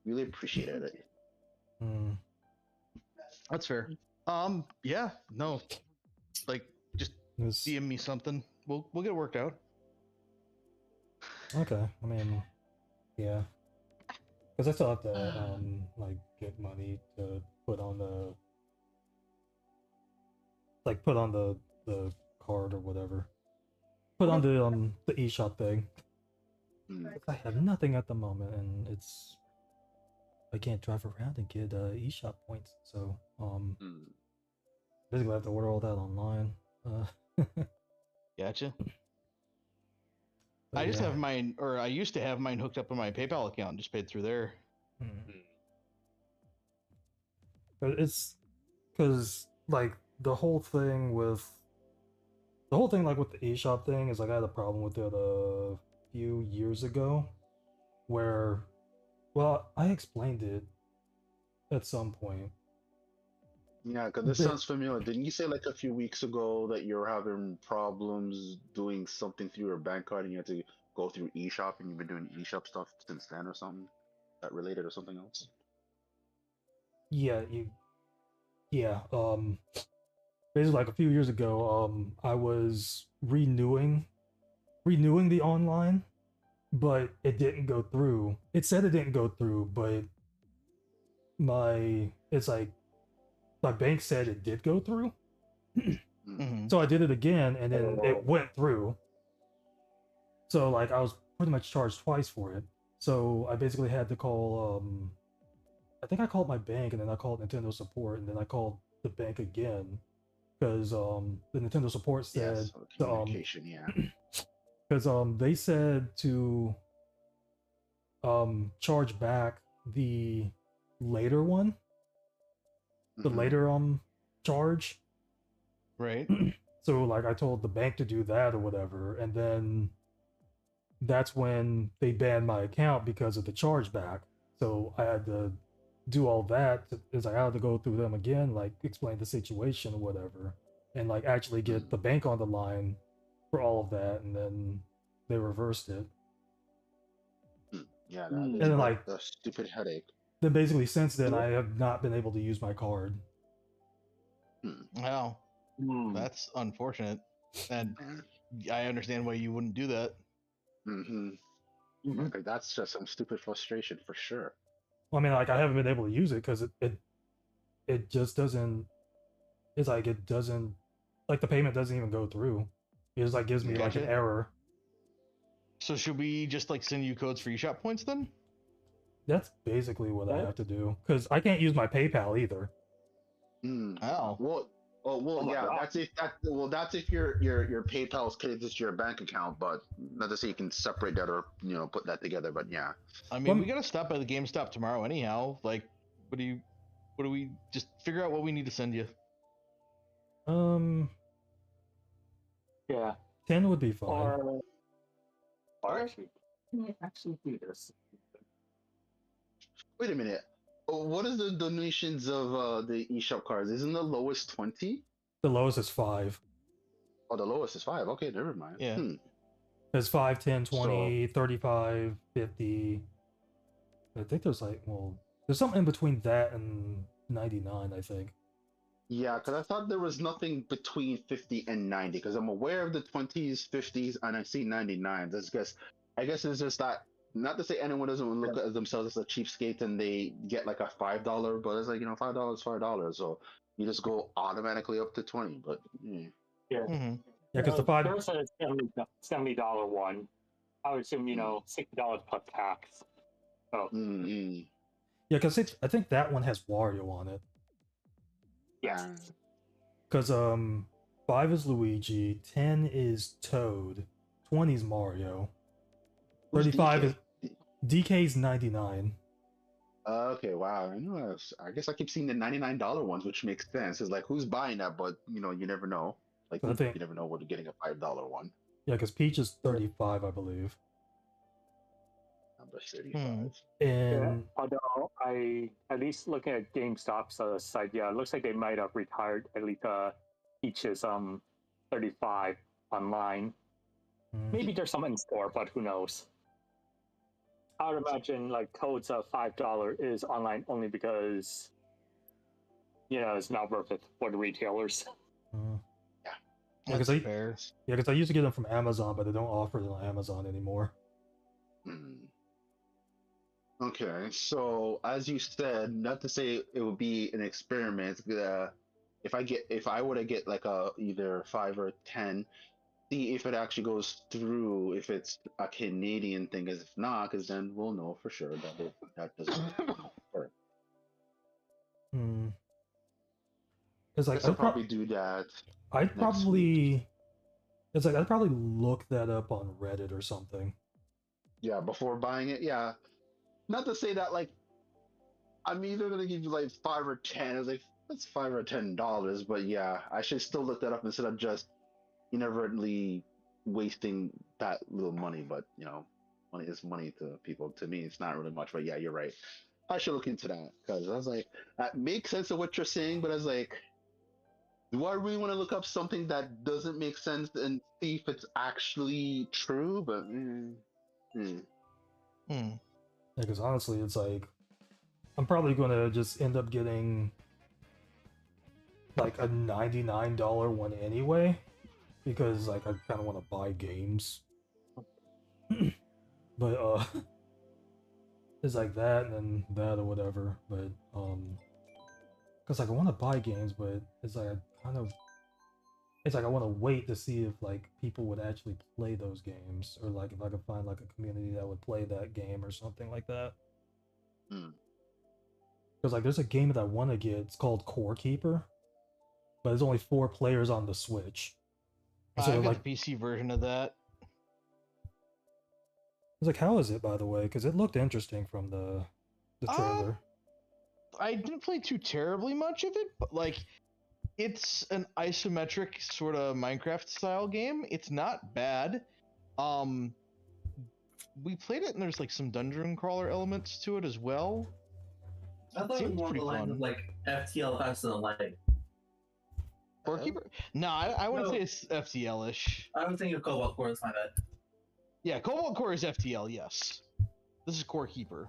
S4: Really appreciated it.
S1: Hmm.
S3: That's fair. Yeah, no, like just
S1: It was-
S3: DM me something. We'll get it worked out.
S1: Okay, I mean, yeah, because I still have to like get money to put on the the card or whatever. Put on the eShop thing.
S4: Mm.
S1: I have nothing at the moment, and I can't drive around and get eShop points, so
S4: Mm.
S1: basically I have to order all that online.
S3: Gotcha.
S1: But
S3: I just
S1: yeah.
S3: have mine, or I used to have mine hooked up on my PayPal account and just paid through there.
S1: But it's because like the whole thing like with the eShop thing is like I had a problem with it a few years ago, where, well, I explained it at some point.
S4: Yeah, because this sounds familiar. Didn't you say like a few weeks ago that you're having problems doing something through your bank card and you had to go through eShop and you've been doing eShop stuff since then or something? That related or something else?
S1: Yeah, basically like a few years ago, I was renewing the online, but it didn't go through. It said it didn't go through, but it's like my bank said it did go through. So I did it again, and then it went through. So like I was pretty much charged twice for it. So I basically had to call. I think I called my bank, and then I called Nintendo support, and then I called the bank again because the Nintendo support said
S4: communication, yeah.
S1: Because they said to charge back the later one, the later charge.
S3: Right.
S1: So like I told the bank to do that or whatever, and then that's when they banned my account because of the chargeback. So I had to do all that. Is I had to go through them again, like explain the situation or whatever, and like actually get the bank on the line for all of that, and then they reversed it.
S4: Yeah,
S1: and then like
S4: a stupid headache.
S1: Then basically since then I have not been able to use my card.
S3: Wow. That's unfortunate. And I understand why you wouldn't do that.
S4: Okay, that's just some stupid frustration for sure.
S1: Well, I mean, like I haven't been able to use it because it just doesn't. It's like it doesn't, like the payment doesn't even go through. It just like gives me like an error.
S3: So should we just like send you codes for eShop points then?
S1: That's basically what I have to do because I can't use my PayPal either.
S3: Oh.
S4: Well, yeah. That's if your PayPal is connected to your bank account, but not to say you can separate that or put that together. But yeah.
S3: I mean, we gotta stop by the GameStop tomorrow anyhow. Like, what do we just figure out what we need to send you?
S5: Yeah.
S1: 10 would be fine.
S5: Or actually do this.
S4: Wait a minute. What is the donations of the eShop cards? Isn't the lowest 20?
S1: The lowest is 5.
S4: Oh, the lowest is 5. Okay, never mind.
S3: Yeah.
S1: There's 5, 10, 20, 35, 50. I think there's like, well, there's something in between that and 99, I think.
S4: Yeah, because I thought there was nothing between 50 and 90, because I'm aware of the 20s, 50s, and I see 99s. I guess it's just that, not to say anyone doesn't look at themselves as a cheapskate and they get like a $5, but it's like, $5, $5. So you just go automatically up to 20, but yeah.
S5: Yeah.
S1: Because the 5...
S5: There's a $70 one. I would assume, $60 plus tax. Oh.
S1: Yeah, because I think that one has Wario on it.
S5: Yeah.
S1: Because 5 is Luigi, 10 is Toad, 20 is Mario, 35 is DK's 99.
S4: Okay, wow. I guess I keep seeing the $99 ones, which makes sense. It's like, who's buying that? But you never know. Like, you never know when you're getting a $5 one.
S1: Yeah, because Peach is 35, I believe.
S4: Number 35.
S1: And
S5: although at least looking at GameStop's site, it looks like they might have retired at least Peach's 35 online. Maybe there's some in store, but who knows? I would imagine like Toad's $5 is online only because it's not worth it for the retailers.
S1: Yeah, because I used to get them from Amazon, but they don't offer them on Amazon anymore.
S4: Okay, so as you said, not to say it would be an experiment. If I were to get like either 5 or 10, see if it actually goes through, if it's a Canadian thing. Because if not, because then we'll know for sure that doesn't work.
S1: It's like
S4: I'd probably do that.
S1: I'd probably look that up on Reddit or something.
S4: Yeah, before buying it. Yeah, not to say that like I'm either gonna give you like 5 or 10. It's like that's $5 or $10, but yeah, I should still look that up instead of just inadvertently wasting that little money. But money is money to people. To me, it's not really much. But yeah, you're right. I should look into that because I was like, that makes sense of what you're saying, but I was like, do I really want to look up something that doesn't make sense and see if it's actually true? But
S1: because honestly, it's like I'm probably gonna just end up getting like a $99 one anyway, because like I kind of want to buy games. But it's like that and then that or whatever. But because like I want to buy games, but it's like I want to wait to see if like people would actually play those games, or like if I could find like a community that would play that game or something like that. Because like there's a game that I want to get. It's called Core Keeper, but there's only 4 players on the Switch.
S3: So I've got the PC version of that.
S1: I was like, how is it, by the way? Because it looked interesting from the trailer.
S3: I didn't play too terribly much of it, but like, it's an isometric sort of Minecraft style game. It's not bad. We played it, and there's like some dungeon crawler elements to it as well.
S6: I thought it was more the lines of like FTL faster than light.
S3: Corekeeper? No, I wouldn't say it's FTL-ish.
S6: I was thinking of Cobalt Core, that's my bad.
S3: Yeah, Cobalt Core is FTL, yes. This is Core Keeper.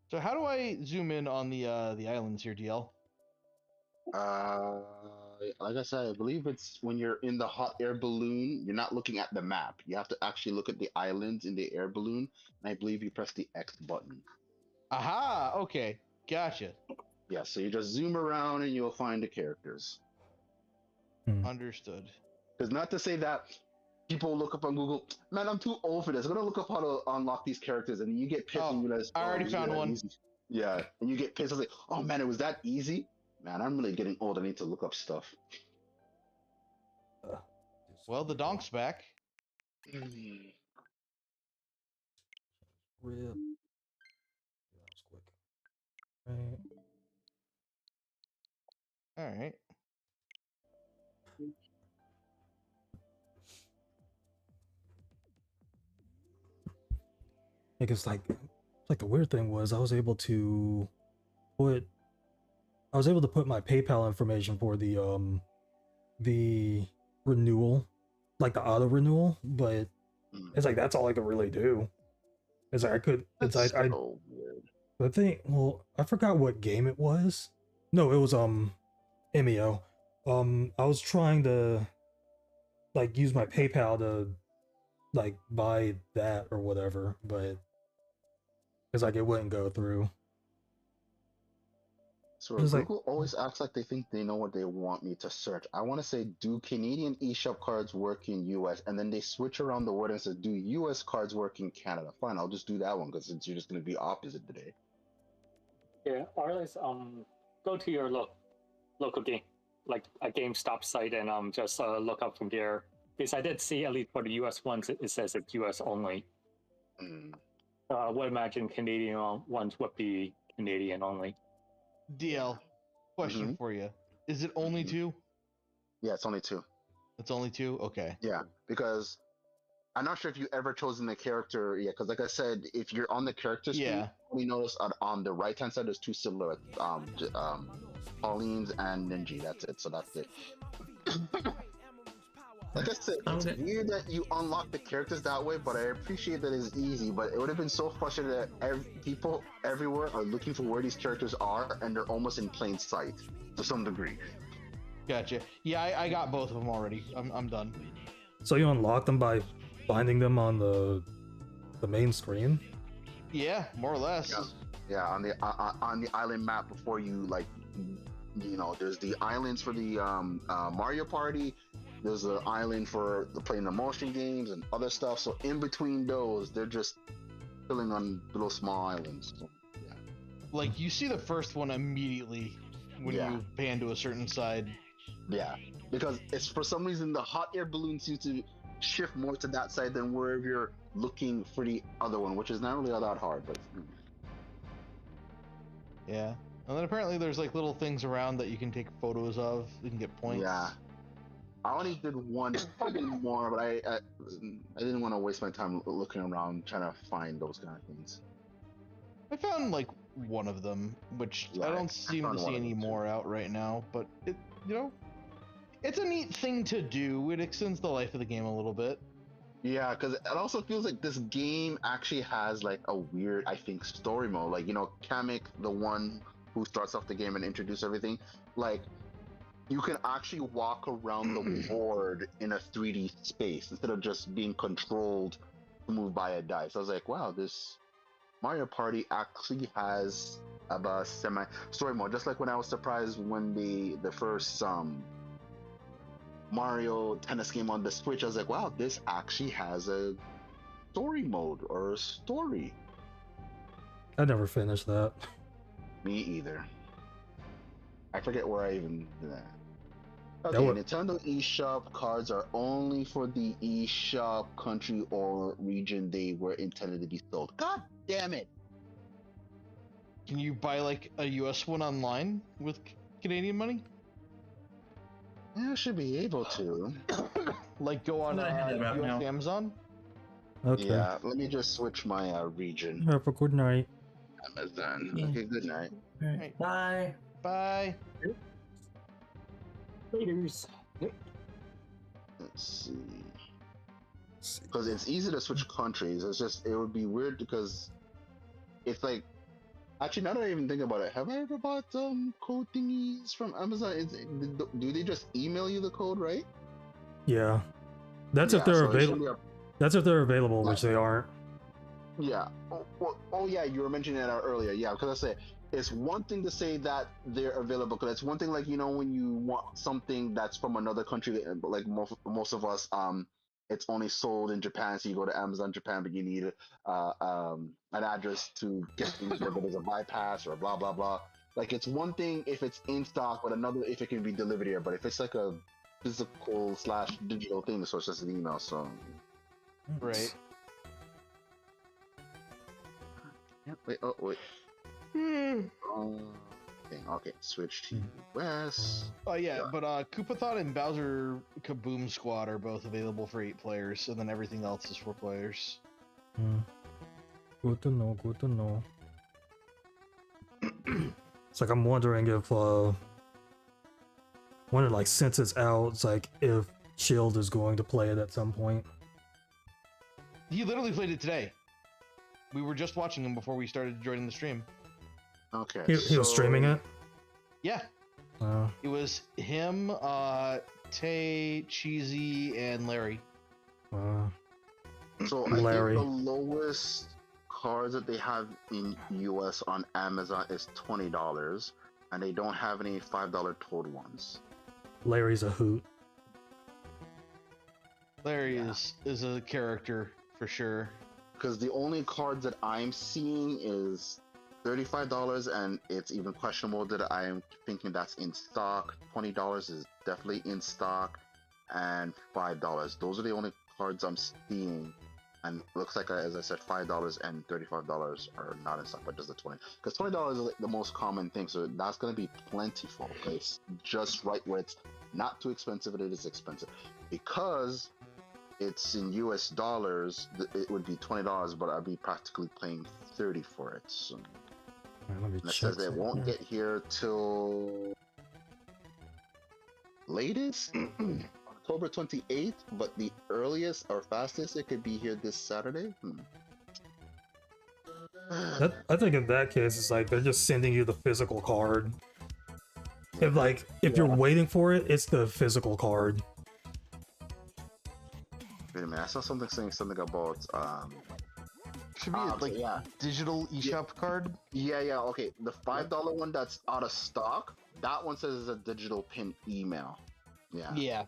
S3: So how do I zoom in on the islands here, DL?
S4: Like I said, I believe it's when you're in the hot air balloon, you're not looking at the map. You have to actually look at the islands in the air balloon, and I believe you press the X button.
S3: Aha, okay, gotcha.
S4: Yeah, so you just zoom around and you'll find the characters.
S3: Understood.
S4: Because not to say that people look up on Google, man, I'm too old for this. I'm gonna look up how to unlock these characters, and you get pissed and you realize,
S3: I already found one.
S4: Easy. Yeah, and you get pissed. I was like, oh man, it was that easy. Man, I'm really getting old. I need to look up stuff.
S3: Well, the donk's back.
S1: Rip. That was quick. Right.
S3: All right.
S1: It's like the weird thing was I was able to put my PayPal information for the renewal, like the auto renewal, but it's like that's all I could really do. It's like I could. It's like I. The thing. Well, I forgot what game it was. No, it was MEO. I was trying to like use my PayPal to like buy that or whatever, but it's like it wouldn't go through.
S4: So Google always acts like they think they know what they want me to search. I want to say, do Canadian eShop cards work in US? And then they switch around the word and say, do US cards work in Canada? Fine, I'll just do that one because you're just going to be opposite today.
S5: Yeah, or else go to your local game, like a GameStop site, and just look up from there. Because I did see, at least for the US ones, it says it's US only. I would imagine Canadian ones would be Canadian only.
S3: DL, question for you. Is it only 2?
S4: Yeah, it's only 2.
S3: It's only 2? Okay.
S4: Yeah, because I'm not sure if you ever chosen the character yet, because like I said, if you're on the character screen, we notice on the right-hand side, there's 2 silhouettes, Pauline's and Ninja. That's it, so that's it. Like I said, it's weird that you unlock the characters that way, but I appreciate that it's easy. But it would have been so frustrating that people everywhere are looking for where these characters are, and they're almost in plain sight to some degree.
S3: Gotcha. Yeah, I got both of them already. I'm done.
S1: So you unlock them by finding them on the main screen?
S3: Yeah, more or less.
S4: Yeah, on the island map before you there's the islands for the Mario Party. There's an island for playing the motion games and other stuff. So in between those, they're just chilling on little small islands. So, yeah.
S3: Like you see the first one immediately when you pan to a certain side.
S4: Yeah, because it's for some reason the hot air balloon seems to shift more to that side than wherever you're looking for the other one, which is not really all that hard. But
S3: yeah, and then apparently there's like little things around that you can take photos of. You can get points.
S4: Yeah. I only did one, probably more, but I didn't want to waste my time looking around trying to find those kind of things.
S3: I found like one of them, which I don't seem to see any more out right now. But it's a neat thing to do. It extends the life of the game a little bit.
S4: Yeah, because it also feels like this game actually has like a weird, I think, story mode. Like, Kamek, the one who starts off the game and introduce everything, like you can actually walk around the board in a 3D space instead of just being controlled to move by a dice. I was like, wow, this Mario Party actually has a semi story mode. Just like when I was surprised when the first Mario tennis game on the Switch, I was like, wow, this actually has a story mode or a story.
S1: I never finished that.
S4: Me either. I forget where I even did that.
S1: That
S4: Okay,
S1: would-
S4: Nintendo eShop cards are only for the eShop country or region they were intended to be sold. God damn it!
S3: Can you buy like a US one online with Canadian money?
S4: Yeah, I should be able to.
S3: Like go on
S6: I'm gonna head out
S3: US
S6: now.
S3: Amazon?
S1: Okay.
S4: Yeah, let me just switch my region.
S1: Have a good night.
S4: Amazon.
S6: Yeah.
S4: Okay, good night.
S6: All right. Bye.
S3: Bye.
S5: Laters.
S4: Let's see. Because it's easy to switch countries. It's just, it would be weird because it's like, actually, now that I even think about it, have I ever bought code thingies from Amazon? Do they just email you the code, right?
S1: Yeah. That's if
S4: Yeah,
S1: they're
S4: so it should
S1: available.
S4: be
S1: That's if they're available, which they aren't.
S4: Yeah. Oh, yeah, you were mentioning that earlier. Yeah, because I say it's one thing to say that they're available. Because it's one thing, like when you want something that's from another country, like most of us, it's only sold in Japan. So you go to Amazon Japan, but you need an address to get things there. But there's a bypass or blah blah blah. Like it's one thing if it's in stock, but another if it can be delivered here. But if it's like a physical / digital thing, so it's just an email. So
S3: Right.
S4: yeah. Wait. Oh wait. Okay, switch to US.
S3: Oh yeah, but Koopathon and Bowser Kaboom Squad are both available for 8 players, and then everything else is 4 players.
S1: Good to know. Good to know. It's like I'm wondering if like since it's out, it's like if Shield is going to play it at some point.
S3: He literally played it today. We were just watching him before we started joining the stream.
S4: Okay.
S1: He was streaming it.
S3: Yeah, it was him, Tay, Cheesy, and Larry.
S4: So
S1: Larry.
S4: I think the lowest cards that they have in US on Amazon is $20, and they don't have any $5 Toad ones.
S1: Larry's a hoot.
S3: Larry is a character for sure.
S4: Because the only cards that I'm seeing is $35, and it's even questionable that I am thinking that's in stock. $20 is definitely in stock, and $5. Those are the only cards I'm seeing. And looks like, as I said, $5 and $35 are not in stock, but just the 20. Because $20 is like the most common thing, so that's going to be plentiful. Okay? It's just right where it's not too expensive, but it is expensive. Because it's in US dollars, it would be $20, but I'd be practically paying $30 for it. So.
S1: Right, let me
S4: And it
S1: check
S4: says it won't get here till latest October 28th, but the earliest or fastest it could be here this Saturday.
S1: I think in that case, it's like they're just sending you the physical card. If you're waiting for it, it's the physical card.
S4: Wait a minute, I saw something saying something about
S3: Should be like
S4: yeah.
S3: digital eShop card.
S4: Yeah, okay. The $5 one that's out of stock, that one says it's a digital pin email. Yeah.
S3: Yeah.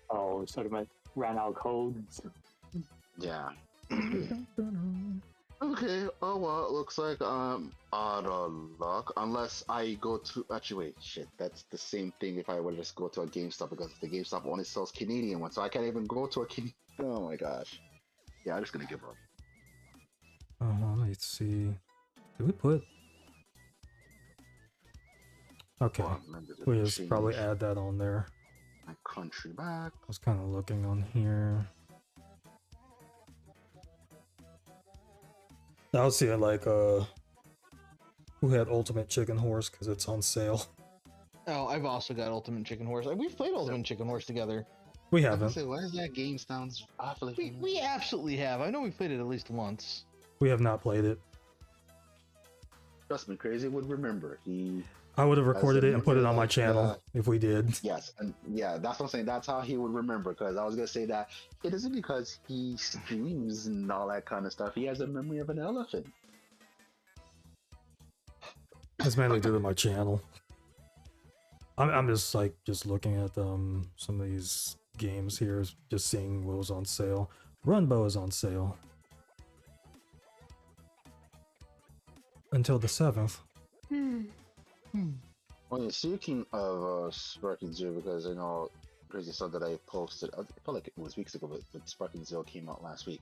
S5: Oh, sort of ran out codes.
S4: Yeah. Okay. Oh well, it looks like I'm out of luck. Unless I go to wait, shit. That's the same thing if I would just go to a GameStop, because the GameStop only sells Canadian ones, so I can't even go to a Canadian. Oh my gosh. Yeah, I'm just gonna give up.
S1: Let's see. Did we put? Okay, we just probably add that on there.
S4: My country back.
S1: I was kind of looking on here. I was seeing like who had Ultimate Chicken Horse because it's on sale.
S3: Oh, I've also got Ultimate Chicken Horse. We've played Ultimate Chicken Horse together.
S1: We
S4: I was gonna
S1: haven't.
S4: say, why does that game sounds awfully familiar?
S3: We absolutely have. I know we played it at least once.
S1: We have not played it.
S4: Trust me, Crazy would remember.
S1: I would have
S4: As
S1: recorded
S4: a
S1: it and put it
S4: member
S1: on my
S4: of
S1: channel if we did.
S4: Yes, and yeah, that's what I'm saying. That's how he would remember. Because I was gonna say that it isn't because he streams and all that kind of stuff. He has a memory of an elephant.
S1: It's mainly due to my channel. I'm just like looking at some of these games here, just seeing what was on sale. Runbow is on sale until the 7th.
S4: Well, speaking of Sparking Zero, because I know Crazy saw that I posted, I felt like it was weeks ago, but Sparking Zero came out last week.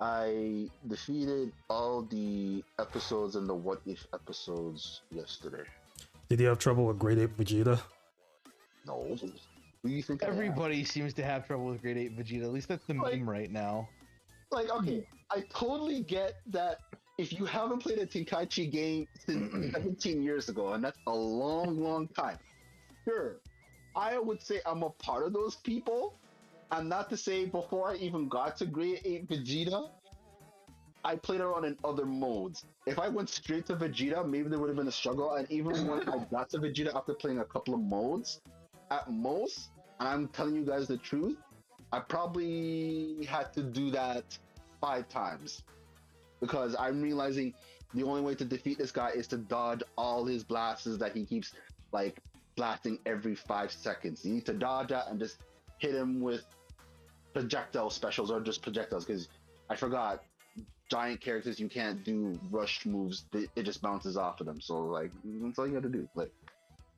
S4: I defeated all the episodes and the What If episodes yesterday.
S1: Did you have trouble with Grade 8 Vegeta?
S4: No. Who do you think?
S3: Everybody seems to have trouble with Grade 8 Vegeta. At least that's the meme right now.
S4: Like, okay, I totally get that if you haven't played a Tenkaichi game since 17 years ago, and that's a long, long time, sure, I would say I'm a part of those people. And not to say before I even got to Grade 8 Vegeta, I played around in other modes. If I went straight to Vegeta, maybe there would have been a struggle. And even when I got to Vegeta after playing a couple of modes, at most, and I'm telling you guys the truth, I probably had to do that 5 times. Because I'm realizing the only way to defeat this guy is to dodge all his blasts that he keeps, like, blasting every 5 seconds. You need to dodge that and just hit him with projectile specials or just projectiles, because I forgot, giant characters, you can't do rush moves. It just bounces off of them. So, like, that's all you gotta do. Like,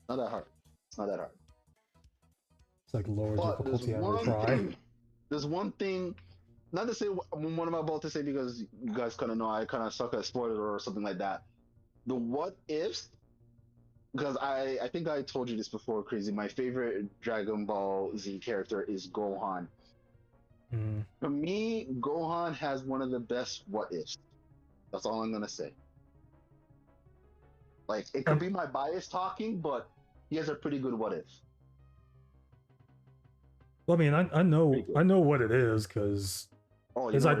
S4: not that hard. It's not that hard.
S1: It's like lower
S4: But
S1: difficulty and retry.
S4: There's one thing, not to say what I'm about to say, because you guys kind of know I kind of suck at spoiler or something like that. The what ifs, because I think I told you this before, Crazy. My favorite Dragon Ball Z character is Gohan. For me, Gohan has one of the best what ifs. That's all I'm gonna say. Like, it could be my bias talking, but he has a pretty good what if.
S1: Well, I mean, I know what it is, because it's like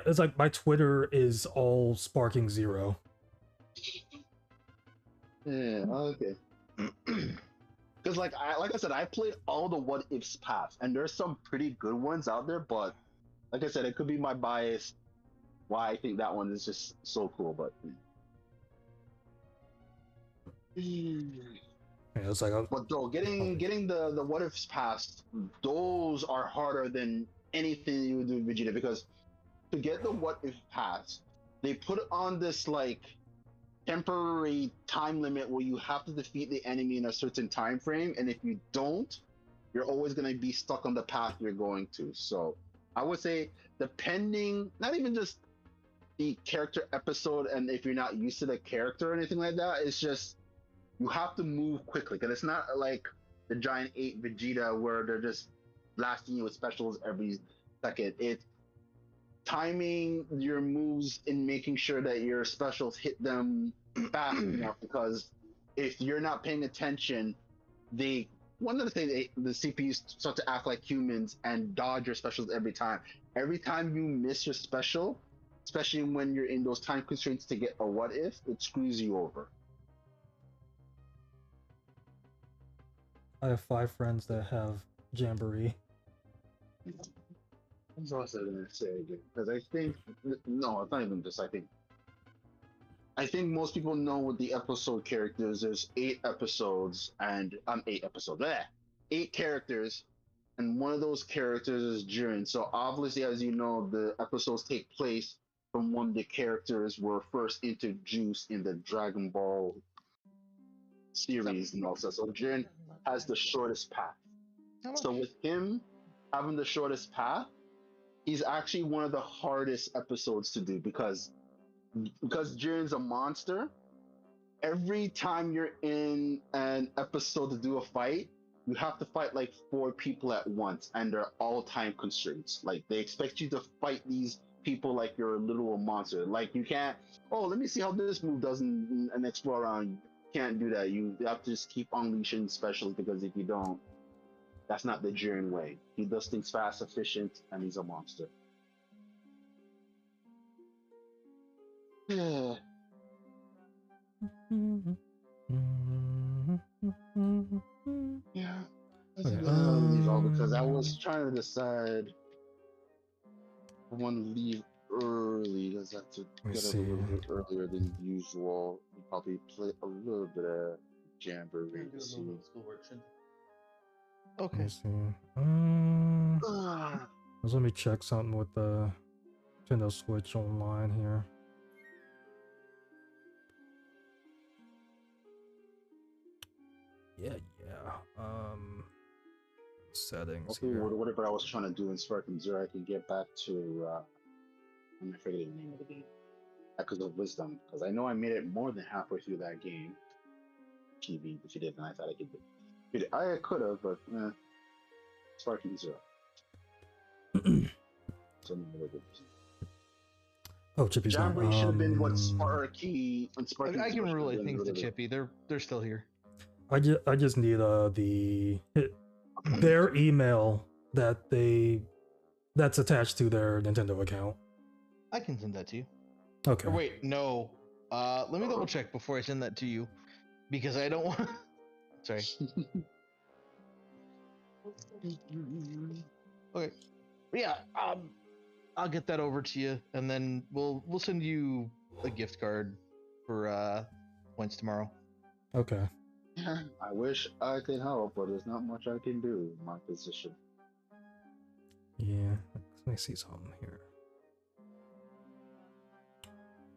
S1: it's like my Twitter is all Sparking Zero.
S4: Yeah, okay. Because like I said, I played all the what ifs paths, and there's some pretty good ones out there. But like I said, it could be my bias why I think that one is just so cool. But
S1: yeah, it's like
S4: but though getting the what ifs past, those are harder than anything you would do with Vegeta, because to get the what if pass, they put on this like temporary time limit where you have to defeat the enemy in a certain time frame, and if you don't, you're always going to be stuck on the path you're going to. So I would say, depending, not even just the character episode, and if you're not used to the character or anything like that, it's just you have to move quickly, because it's not like the Giant 8 Vegeta where they're just blasting you with specials every second. It's timing your moves and making sure that your specials hit them fast enough, because if you're not paying attention, one of the things, the CPUs start to act like humans and dodge your specials every time. Every time you miss your special, especially when you're in those time constraints to get a what if, it screws you over.
S1: I have 5 friends that have Jamboree.
S4: That's what I was going to say again, because I think, no, it's not even just, I think most people know what the episode characters. There's 8 episodes, and 8 characters, and one of those characters is Jiren. So obviously, as you know, the episodes take place from when the characters were first introduced in the Dragon Ball series and all that. So Jiren has the shortest path. So with him having the shortest path, he's actually one of the hardest episodes to do, because Jiren's a monster. Every time you're in an episode to do a fight, you have to fight like 4 people at once, and they're all time constraints. Like, they expect you to fight these people like you're a literal monster. Like, you can't, oh, let me see how this move does and explore around. You can't do that. You have to just keep unleashing specials, because if you don't, That's not the Jiren way. He does things fast, efficient, and he's a monster. Yeah. Yeah. I think I'll leave all because I was trying to decide if I want to leave early because I have to get up a little bit earlier than usual. And probably play a little bit of Jamboree.
S3: Okay.
S1: Let me check something with the Nintendo Switch Online here. Yeah. Settings
S4: Okay,
S1: here.
S4: whatever I was trying to do in Sparking Zero, I can get back to. I'm forgetting the name of the game. Echoes of Wisdom, because I know I made it more than halfway through that game. TV defeated, and I thought I could. I could have, but Sparking Zero. So
S1: oh, Chippy's gone.
S4: Jamboree should have been what Sparky and Sparky.
S3: I can relay things to Chippy. They're still here.
S1: I just need their email that's attached to their Nintendo account.
S3: I can send that to you.
S1: Okay.
S3: Or wait, no. Let me double check before I send that to you, because I don't want. Sorry. Okay. Yeah. I'll get that over to you, and then we'll send you a gift card for points tomorrow.
S1: Okay.
S4: I wish I could help, but there's not much I can do in my position.
S1: Yeah. Let me see something here.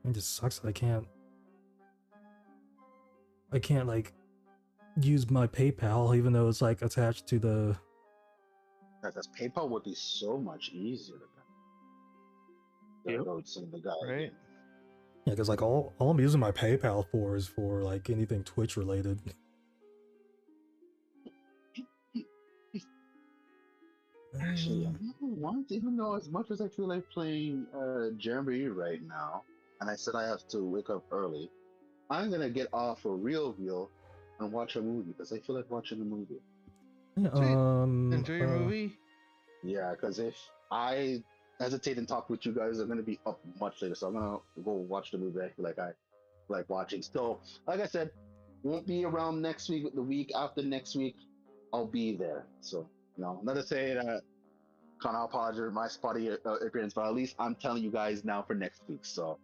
S1: It just sucks that I can't like use my PayPal even though it's like attached to the.
S4: Because PayPal would be so much easier.
S5: Yep.
S4: Go send the guy.
S3: Right.
S1: Yeah, because like all I'm using my PayPal for is for like anything Twitch related.
S4: Actually, I never want, even though as much as I feel like playing Jamboree right now, and I said I have to wake up early, I'm gonna get off for real and watch a movie because I feel like watching a movie.
S3: Enjoy your movie.
S4: Yeah, because if I hesitate and talk with you guys, I'm gonna be up much later, so I'm gonna go watch the movie I feel like I like watching. So, like I said, won't be around next week. The week after next week, I'll be there. So, not to say that kind of apologize my spotty appearance, but at least I'm telling you guys now for next week. So,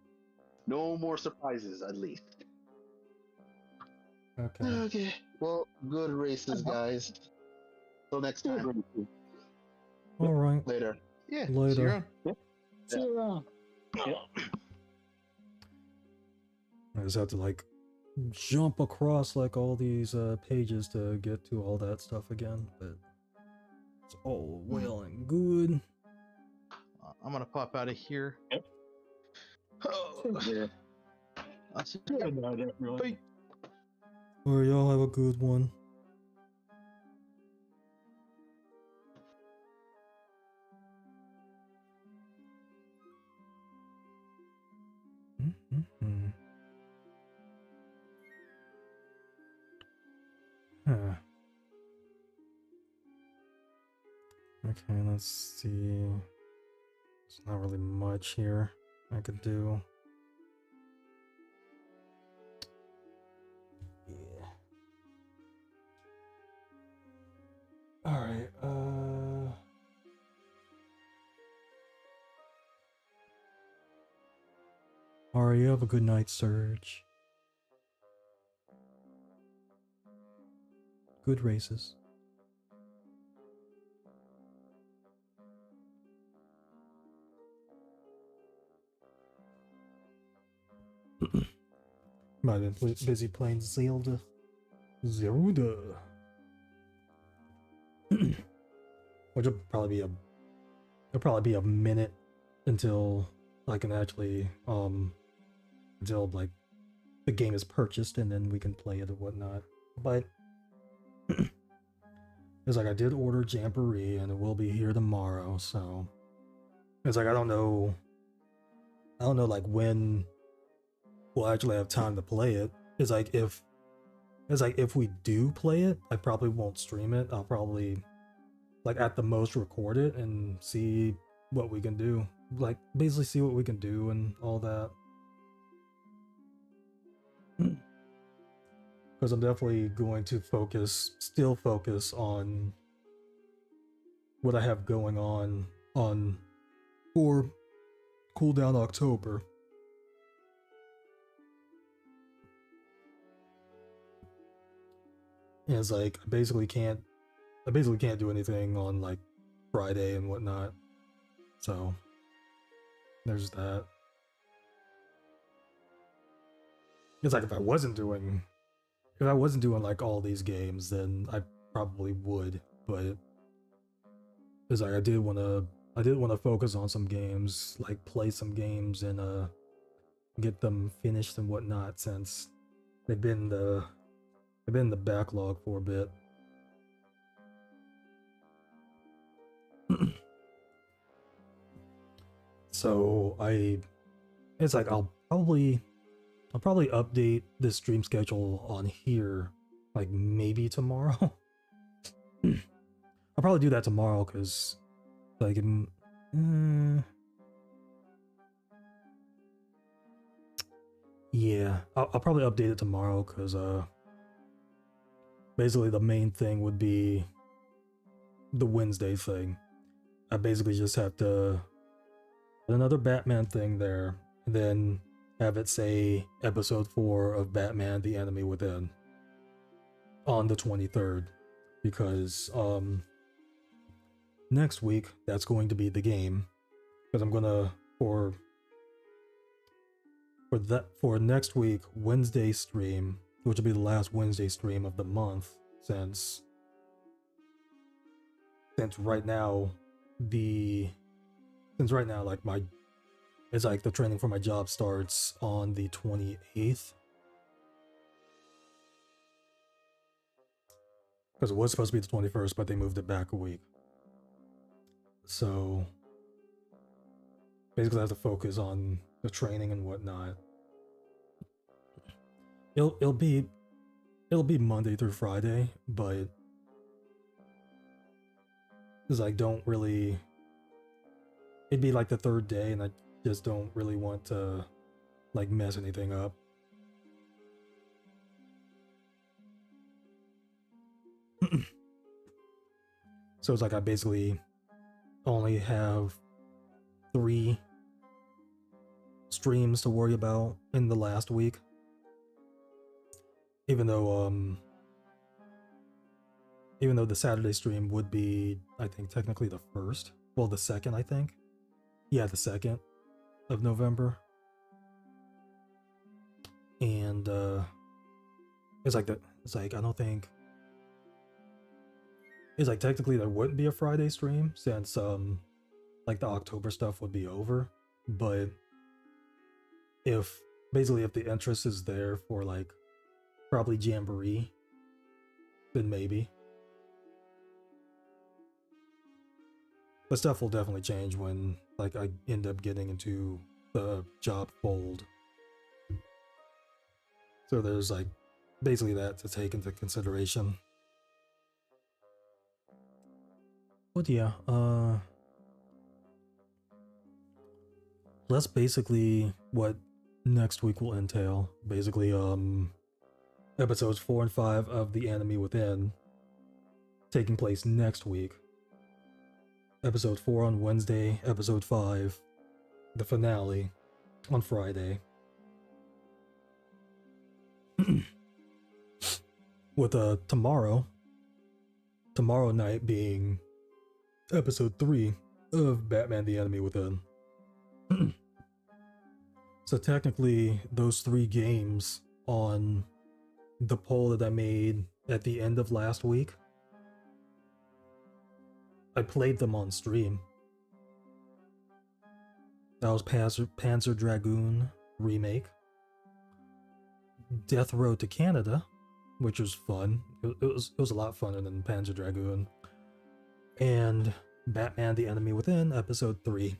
S4: no more surprises, at least.
S1: Okay.
S4: Okay. Well, good races, guys. Till next time.
S1: All right.
S4: Later.
S3: Yeah.
S1: Later.
S3: See you around.
S5: See you around.
S1: I just have to like jump across like all these pages to get to all that stuff again, but it's all well and good.
S3: I'm gonna pop out of here.
S5: Yep.
S4: Yeah.
S3: I'll see
S5: Yeah,
S3: you.
S5: no, definitely.
S3: Bye.
S1: All right, y'all have a good one. Huh. Okay, let's see. There's not really much here I could do. Yeah. Alright, Alright, you have a good night, Surge. Good races. Might have been busy playing Zelda. Which will probably be a minute until I can actually until like the game is purchased and then we can play it or whatnot. But it's like I did order Jamboree and it will be here tomorrow, so it's like I don't know like when we'll actually have time to play it. It's like if we do play it, I probably won't stream it. I'll probably like at the most record it and see what we can do. Like basically see what we can do and all that. Because I'm definitely going to still focus on what I have going on for Cooldown October. And it's like I basically can't do anything on like Friday and whatnot. So there's that. It's like if I wasn't doing like all these games, then I probably would, but it's like I did want to focus on some games, like play some games and get them finished and whatnot, since they've been in the backlog for a bit. So it's like I'll probably update this stream schedule on here, like maybe tomorrow. I'll probably do that tomorrow because, like, yeah, I'll probably update it tomorrow because basically the main thing would be the Wednesday thing. I basically just have to put another Batman thing there, and then have it say episode 4 of Batman the Enemy Within on the 23rd, because next week that's going to be the game, because I'm gonna for next week Wednesday stream, which will be the last Wednesday stream of the month, since right now like it's like the training for my job starts on the 28th. Because it was supposed to be the 21st, but they moved it back a week. So basically I have to focus on the training and whatnot. It'll be Monday through Friday, but because I don't really, it'd be like the third day, and I just don't really want to like mess anything up. So it's like I basically only have 3 streams to worry about in the last week. Even though the Saturday stream would be, I think, technically the 1st. Well, the 2nd, I think. Yeah, the 2nd of November. And it's like I don't think, it's like technically there wouldn't be a Friday stream, since like the October stuff would be over. But if the interest is there for like probably Jamboree, then maybe. But stuff will definitely change when like I end up getting into the job fold. So there's like basically that to take into consideration. But yeah, that's basically what next week will entail. Basically, episodes 4 and 5 of The Enemy Within taking place next week. Episode 4 on Wednesday, episode 5, the finale, on Friday. With tomorrow night being episode 3 of Batman the Enemy Within. So technically, those 3 games on the poll that I made at the end of last week, I played them on stream. That was Panzer Dragoon Remake, Death Road to Canada, which was fun. It was a lot funner than Panzer Dragoon, and Batman the Enemy Within episode 3.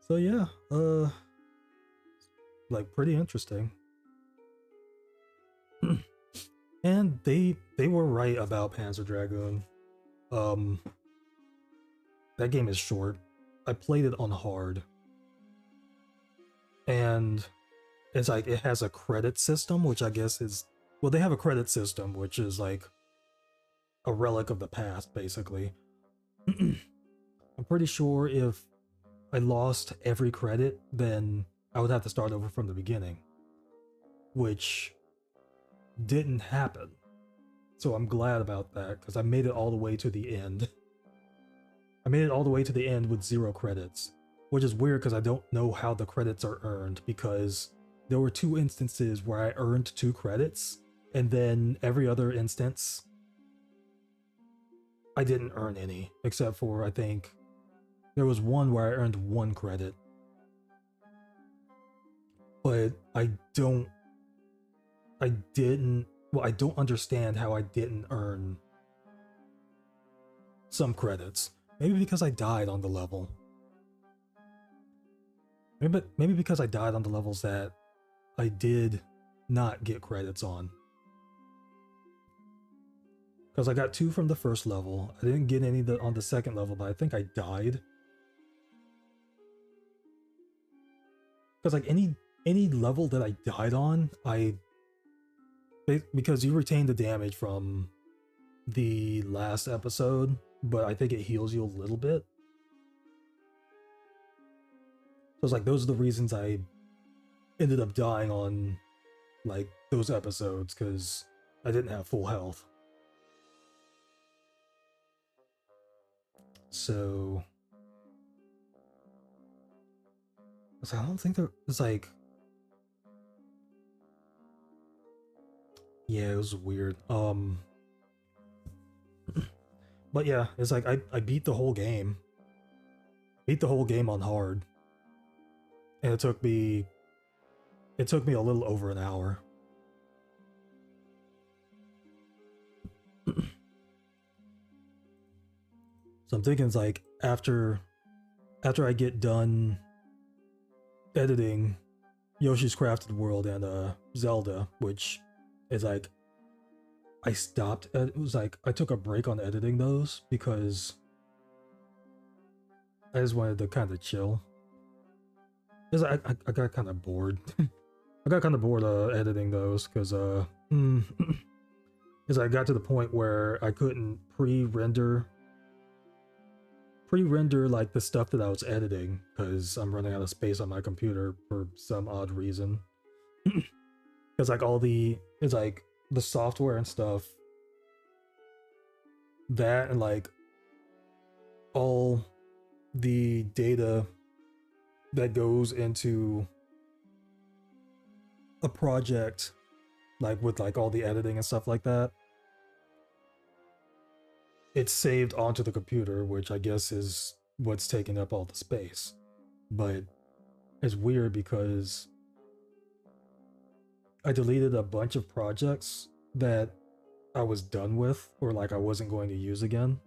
S1: So yeah, like pretty interesting. And they were right about Panzer Dragoon. Um, that game is short. I played it on hard, and it's like it has a credit system, which I guess is, well, they have a credit system, which is like a relic of the past, basically. I'm pretty sure if I lost every credit, then I would have to start over from the beginning, which didn't happen. So I'm glad about that, because I made it all the way to the end. I made it all the way to the end with 0 credits, which is weird because I don't know how the credits are earned, because there were 2 instances where I earned 2 credits, and then every other instance, I didn't earn any, except for, I think, there was one where I earned 1 credit. But I don't understand how I didn't earn some credits. Maybe because I died on the level. Maybe because I died on the levels that I did not get credits on. Because I got 2 from the first level. I didn't get any on the second level, but I think I died. Because like any level that I died on, because you retain the damage from the last episode, but I think it heals you a little bit. So it's like those are the reasons I ended up dying on like those episodes, because I didn't have full health. So I don't think it's like, yeah, it was weird. But yeah, it's like I beat the whole game. Beat the whole game on hard. And it took me a little over an hour. So I'm thinking it's like after I get done editing Yoshi's Crafted World and Zelda, which is like it was like I took a break on editing those because I just wanted to kind of chill. Because I got kind of bored. I got kind of bored editing those because because I got to the point where I couldn't pre-render like the stuff that I was editing because I'm running out of space on my computer for some odd reason. Because like it's like the software and stuff, that and like all the data that goes into a project, like with like all the editing and stuff like that, it's saved onto the computer, which I guess is what's taking up all the space. But it's weird because I deleted a bunch of projects that I was done with, or like I wasn't going to use again.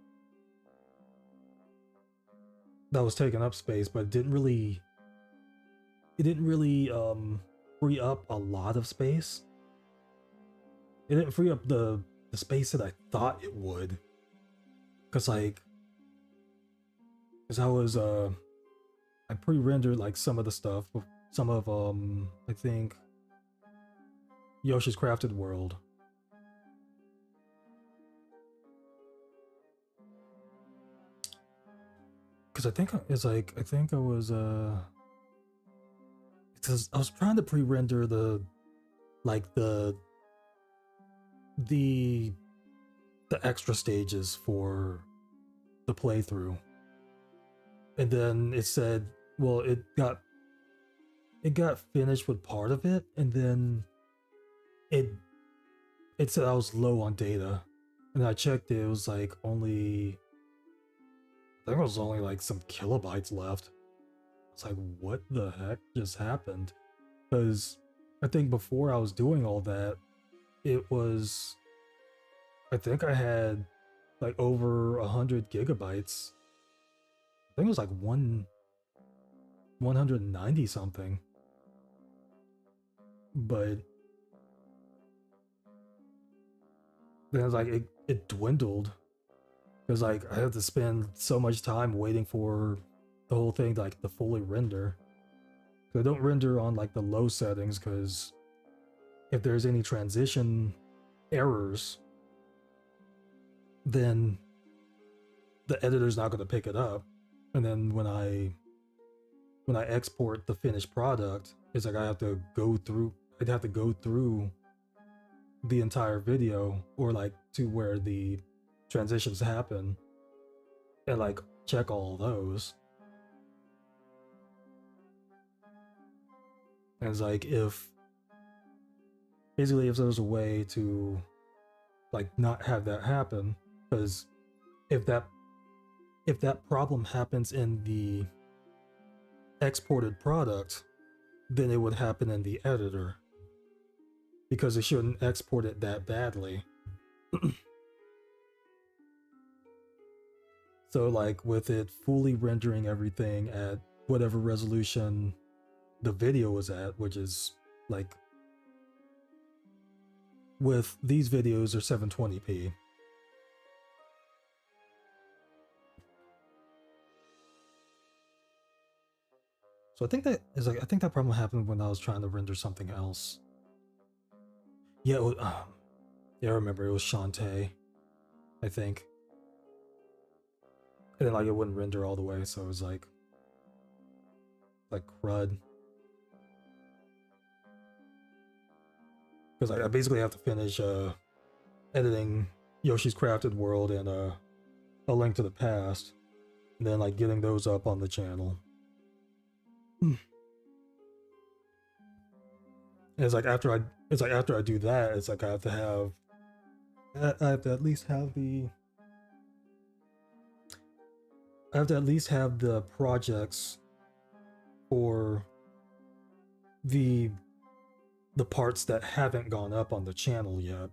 S1: That was taking up space, but it didn't really free up a lot of space. It didn't free up the space that I thought it would. Cause I was I pre-rendered like some of the stuff, some of I think Yoshi's Crafted World. Cause I think I was because I was trying to pre-render the extra stages for the playthrough, and then it said, well, it got finished with part of it, and then it said I was low on data, and I checked it was like only, I think it was only like some kilobytes left. It's like, what the heck just happened? Because I think before I was doing all that, it was, I think I had like over 100 gigabytes. I think it was like 190 something. But then it's like it dwindled. because like I have to spend so much time waiting for the whole thing like to fully render. So I don't render on like the low settings because if there's any transition errors, then the editor's not going to pick it up. And then when I export the finished product, it's like I'd have to go through the entire video, or like to where the transitions happen, and like check all those. And it's like if there's a way to like not have that happen, because if that problem happens in the exported product, then it would happen in the editor, because it shouldn't export it that badly. So like with it fully rendering everything at whatever resolution the video is at, which is like with these videos are 720p. So I think that problem happened when I was trying to render something else. Yeah, yeah, I remember it was Shantae, I think. And then like it wouldn't render all the way, so it was like crud. Because I basically have to finish editing Yoshi's Crafted World and A Link to the Past, and then like getting those up on the channel. And it's like after I do that, it's like I have to at least have the projects for the parts that haven't gone up on the channel yet,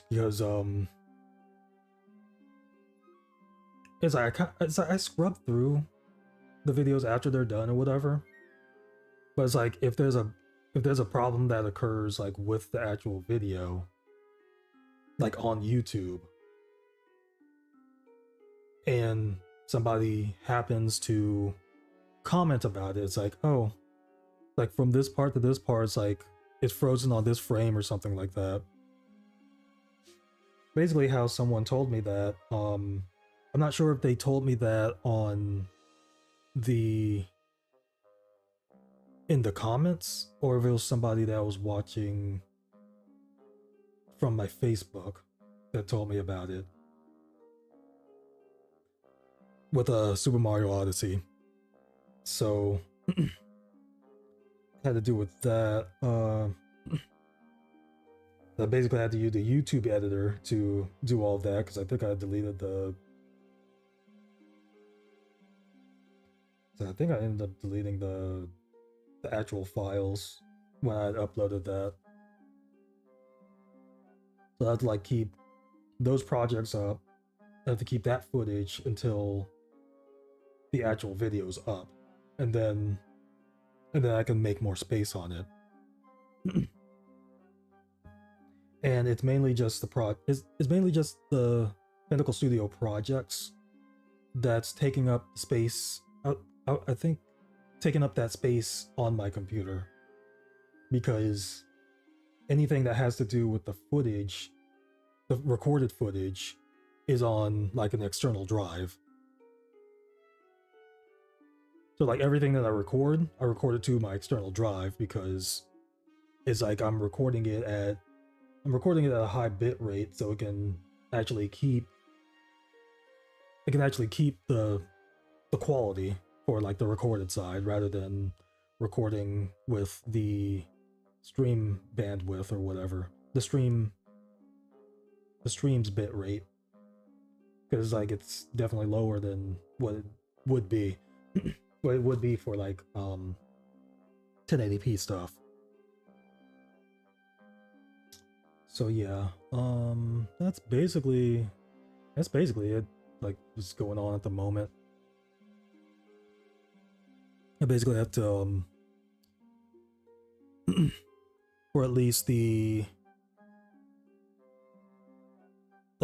S1: because it's like I scrub through the videos after they're done or whatever, but it's like if there's a problem that occurs like with the actual video, like on YouTube, and somebody happens to comment about it, it's like, oh, like from this part to this part, it's like it's frozen on this frame or something like that. Basically how someone told me that. I'm not sure if they told me that in the comments, or if it was somebody that was watching from my Facebook that told me about it with Super Mario Odyssey. So had to do with that. I basically had to use the YouTube editor to do all that, because I think I deleted I ended up deleting the actual files when I had uploaded that. So I had to like keep those projects up. I have to keep that footage until the actual video's up, and then I can make more space on it. And it's mainly just it's mainly just the Pinnacle Studio projects that's taking up space. I think taking up that space on my computer, because anything that has to do with the footage, the recorded footage, is on like an external drive. So like everything that I record it to my external drive, because it's like I'm recording it at a high bit rate, so it can actually keep the quality for like the recorded side, rather than recording with the stream bandwidth or whatever, the stream's bit rate, because like it's definitely lower than what it would be what it would be for like 1080p stuff. So yeah, that's basically it, like what's going on at the moment. I basically have to or at least the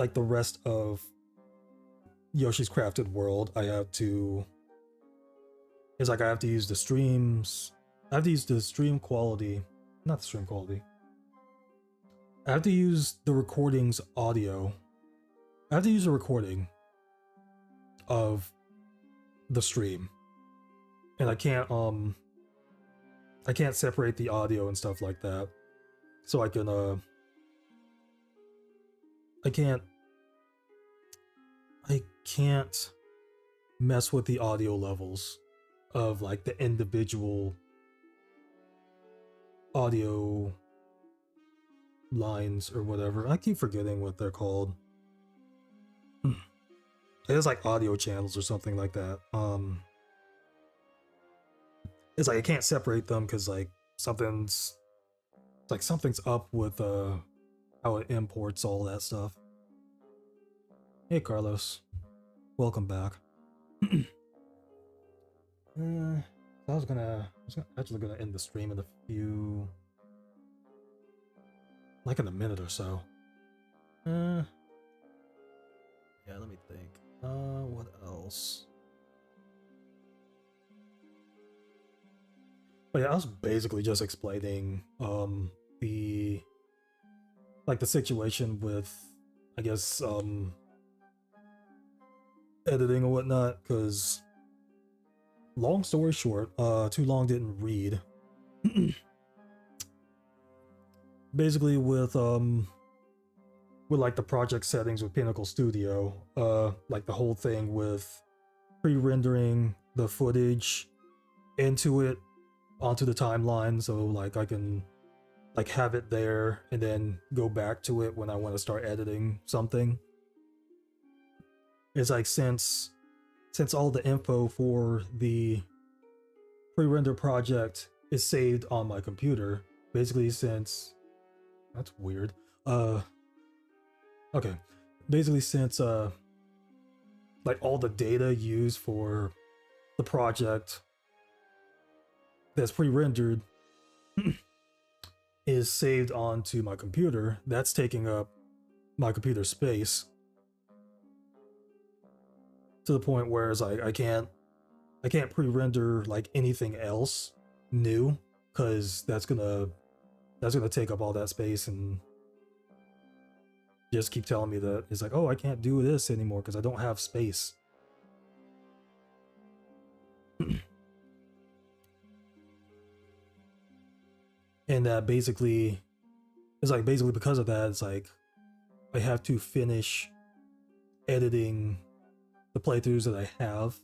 S1: like the rest of Yoshi's Crafted World, I have to use the streams. I have to use the stream quality, not the stream quality. I have to use the recording's audio. I have to use a recording of the stream. And I can't separate the audio and stuff like that. So I can't mess with the audio levels of like the individual audio lines or whatever. I keep forgetting what they're called. It's like audio channels or something like that. It's like I can't separate them because like something's up with how it imports all that stuff. Hey Carlos, welcome back. I was actually gonna end the stream in a few, like in a minute or so. Yeah, let me think. What else? But yeah, I was basically just explaining the situation with, I guess, editing or whatnot, because long story short, too long didn't read. Basically with like the project settings with Pinnacle Studio, like the whole thing with pre-rendering the footage onto the timeline, so like I can like have it there and then go back to it when I want to start editing something. It's like since all the info for the pre-render project is saved on my computer, basically since that's weird. Okay. Basically since like all the data used for the project that's pre-rendered is saved onto my computer, that's taking up my computer space to the point where it's like I can't pre-render like anything else new, because that's gonna take up all that space and just keep telling me that it's like, oh, I can't do this anymore because I don't have space. And that basically because of that, it's like I have to finish editing the playthroughs that I have,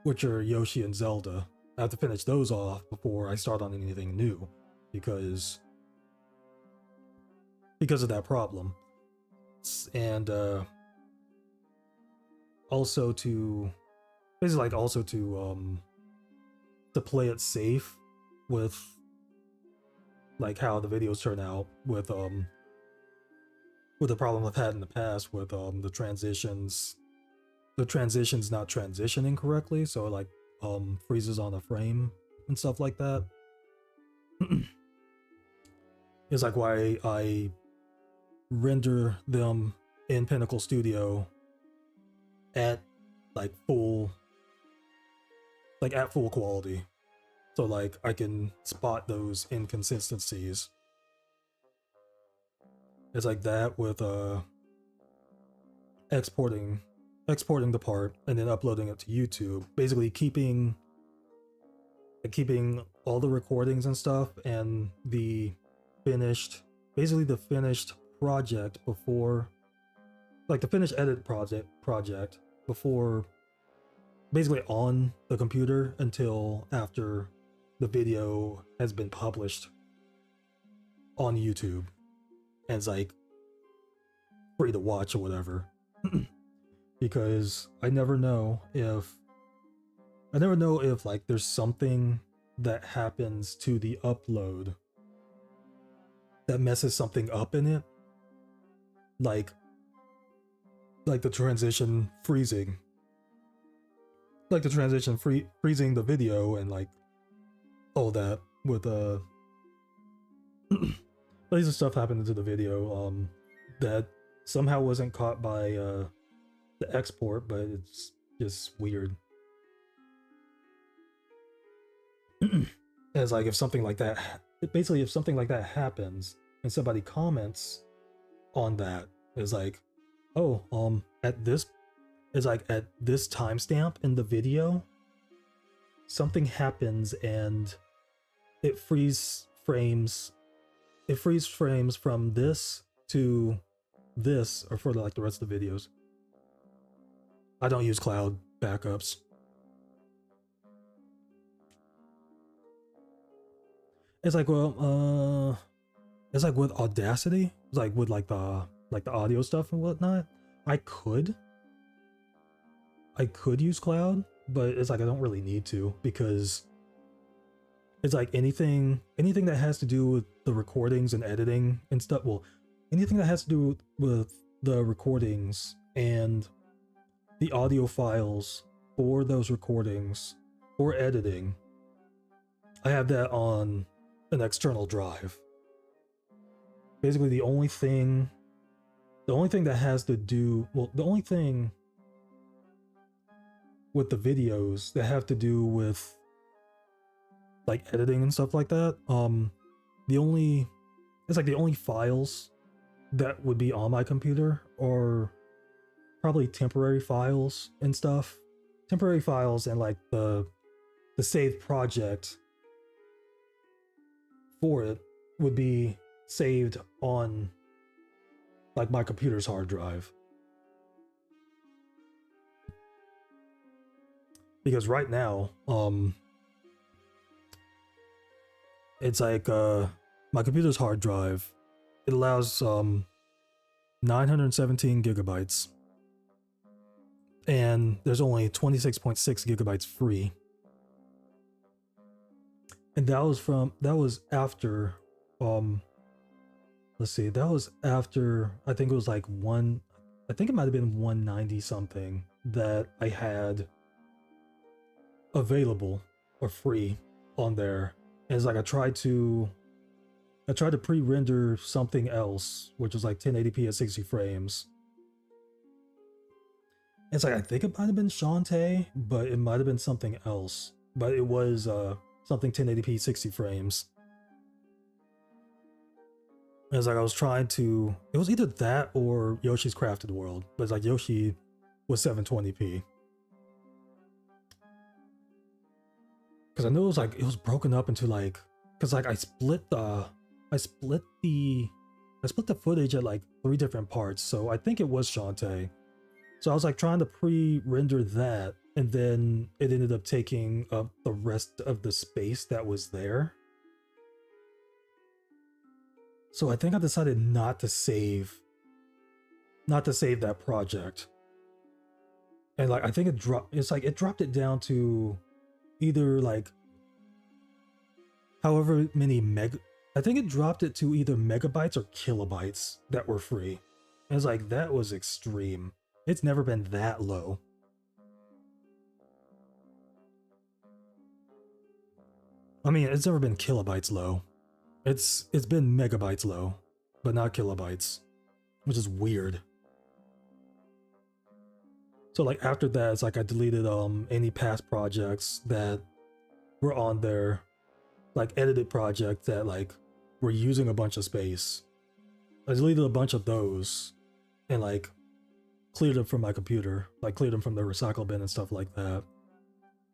S1: which are Yoshi and Zelda. I have to finish those off before I start on anything new, because of that problem. And also to play it safe with like how the videos turn out, with the problem I've had in the past with the transitions not transitioning correctly, so it like freezes on a frame and stuff like that. It's like why I render them in Pinnacle Studio at full quality, so like I can spot those inconsistencies. It's like that with exporting the part and then uploading it to YouTube, basically keeping all the recordings and stuff and the finished project before, like the finished edit project before, basically on the computer until after the video has been published on YouTube and it's like free to watch or whatever. Because I never know if like there's something that happens to the upload that messes something up in it, like the transition freezing, freezing the video and like all that with laser stuff happened to the video that somehow wasn't caught by the export, but it's just weird. It's like if something like that, basically if something like that happens and somebody comments on that, it's like, oh, at this, it's like at this timestamp in the video, something happens and it freeze frames from this to this, or for like the rest of the videos. I don't use cloud backups. It's like, well, it's like with Audacity, it's like with like the audio stuff and whatnot. I could use cloud, but it's like I don't really need to, because it's like anything that has to do with the recordings and editing and stuff. Well, anything that has to do with the recordings and the audio files for those recordings or editing, I have that on an external drive. Basically, the only thing that has to do, well, the only thing with the videos that have to do with like editing and stuff like that, the only files that would be on my computer are probably temporary files and stuff. Temporary files and like the saved project for it would be saved on like my computer's hard drive. Because right now, it's like my computer's hard drive, it allows 917 gigabytes, and there's only 26.6 gigabytes free. And that was after let's see, that was after, I think it was like I think it might have been 190 something that I had available or free on there. And it's like I tried to pre-render something else, which was like 1080p at 60 frames. It's like I think it might have been Shantae, but it might have been something else. But it was something 1080p 60 frames. And it's like I was trying to, it was either that or Yoshi's Crafted World, but it's like Yoshi was 720p. Because I knew it was broken up into like, because like I split the footage at like 3 different parts, so I think it was Shantae. So I was like trying to pre-render that, and then it ended up taking up the rest of the space that was there. So I think I decided not to save that project. And like I think it dropped it down to either like however many I think it dropped it to either megabytes or kilobytes that were free. And it's like, that was extreme. It's never been that low. I mean, it's never been kilobytes low. It's been megabytes low, but not kilobytes, which is weird. So like after that, it's like I deleted any past projects that were on there, like edited projects that like were using a bunch of space. I deleted a bunch of those and like cleared them from my computer, like cleared them from the recycle bin and stuff like that.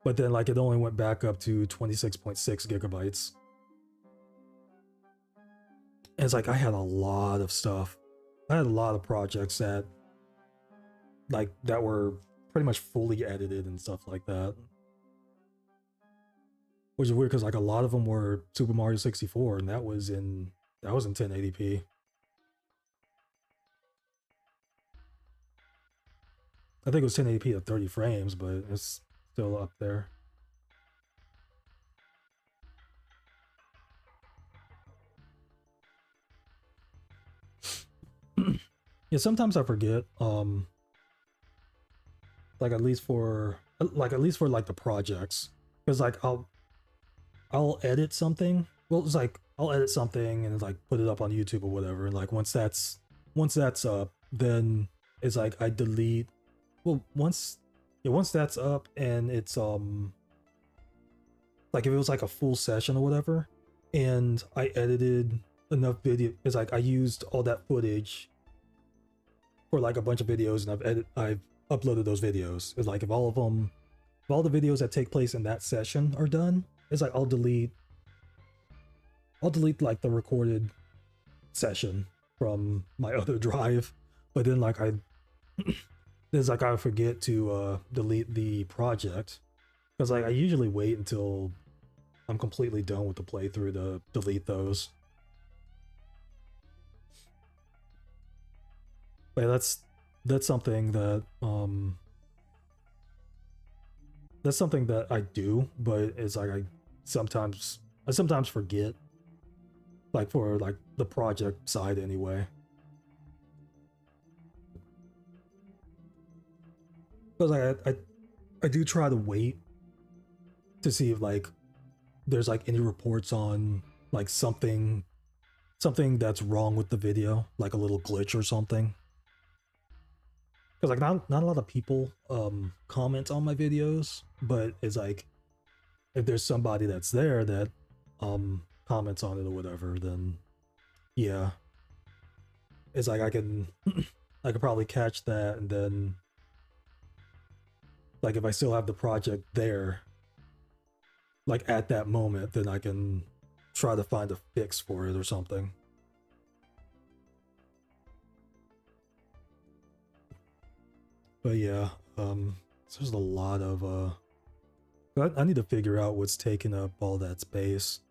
S1: But then like it only went back up to 26.6 gigabytes. And it's like I had a lot of stuff. I had a lot of projects that were pretty much fully edited and stuff like that. Which is weird because like a lot of them were Super Mario 64, and that was in 1080p. I think it was 1080p at 30 frames, but it's still up there. Yeah, sometimes I forget, like at least for like the projects, because like I'll edit something. Well, it's like I'll edit something and like put it up on YouTube or whatever, and like once that's up, then it's like I delete. Well, once that's up and it's like if it was like a full session or whatever, and I edited enough video, it's like I used all that footage for like a bunch of videos, and I've uploaded those videos. It's like if all the videos that take place in that session are done, it's like I'll delete like the recorded session from my other drive, but then like there's like I forget to delete the project, because like I usually wait until I'm completely done with the playthrough to delete those. But yeah, that's something that I do, but it's like I sometimes forget, like for like the project side anyway. Because I do try to wait to see if like there's like any reports on like something that's wrong with the video, like a little glitch or something. Because like not a lot of people comment on my videos, but it's like if there's somebody that's there that comments on it or whatever, then yeah, it's like I could probably catch that, and then like if I still have the project there like at that moment, then I can try to find a fix for it or something. But yeah, there's a lot of I need to figure out what's taking up all that space,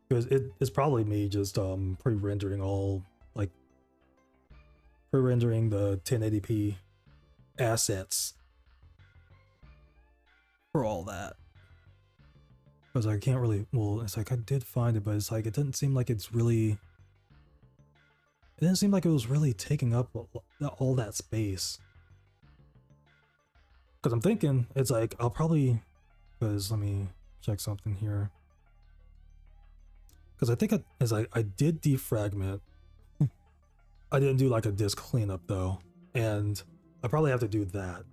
S1: because it's probably me just pre-rendering the 1080p assets for all that. Because I can't really, well, it's like I did find it, but it's like it didn't seem like it was really taking up all that space. Because I'm thinking, it's like, I'll probably, because let me check something here. Because I think I did defragment. I didn't do like a disk cleanup though, and I probably have to do that.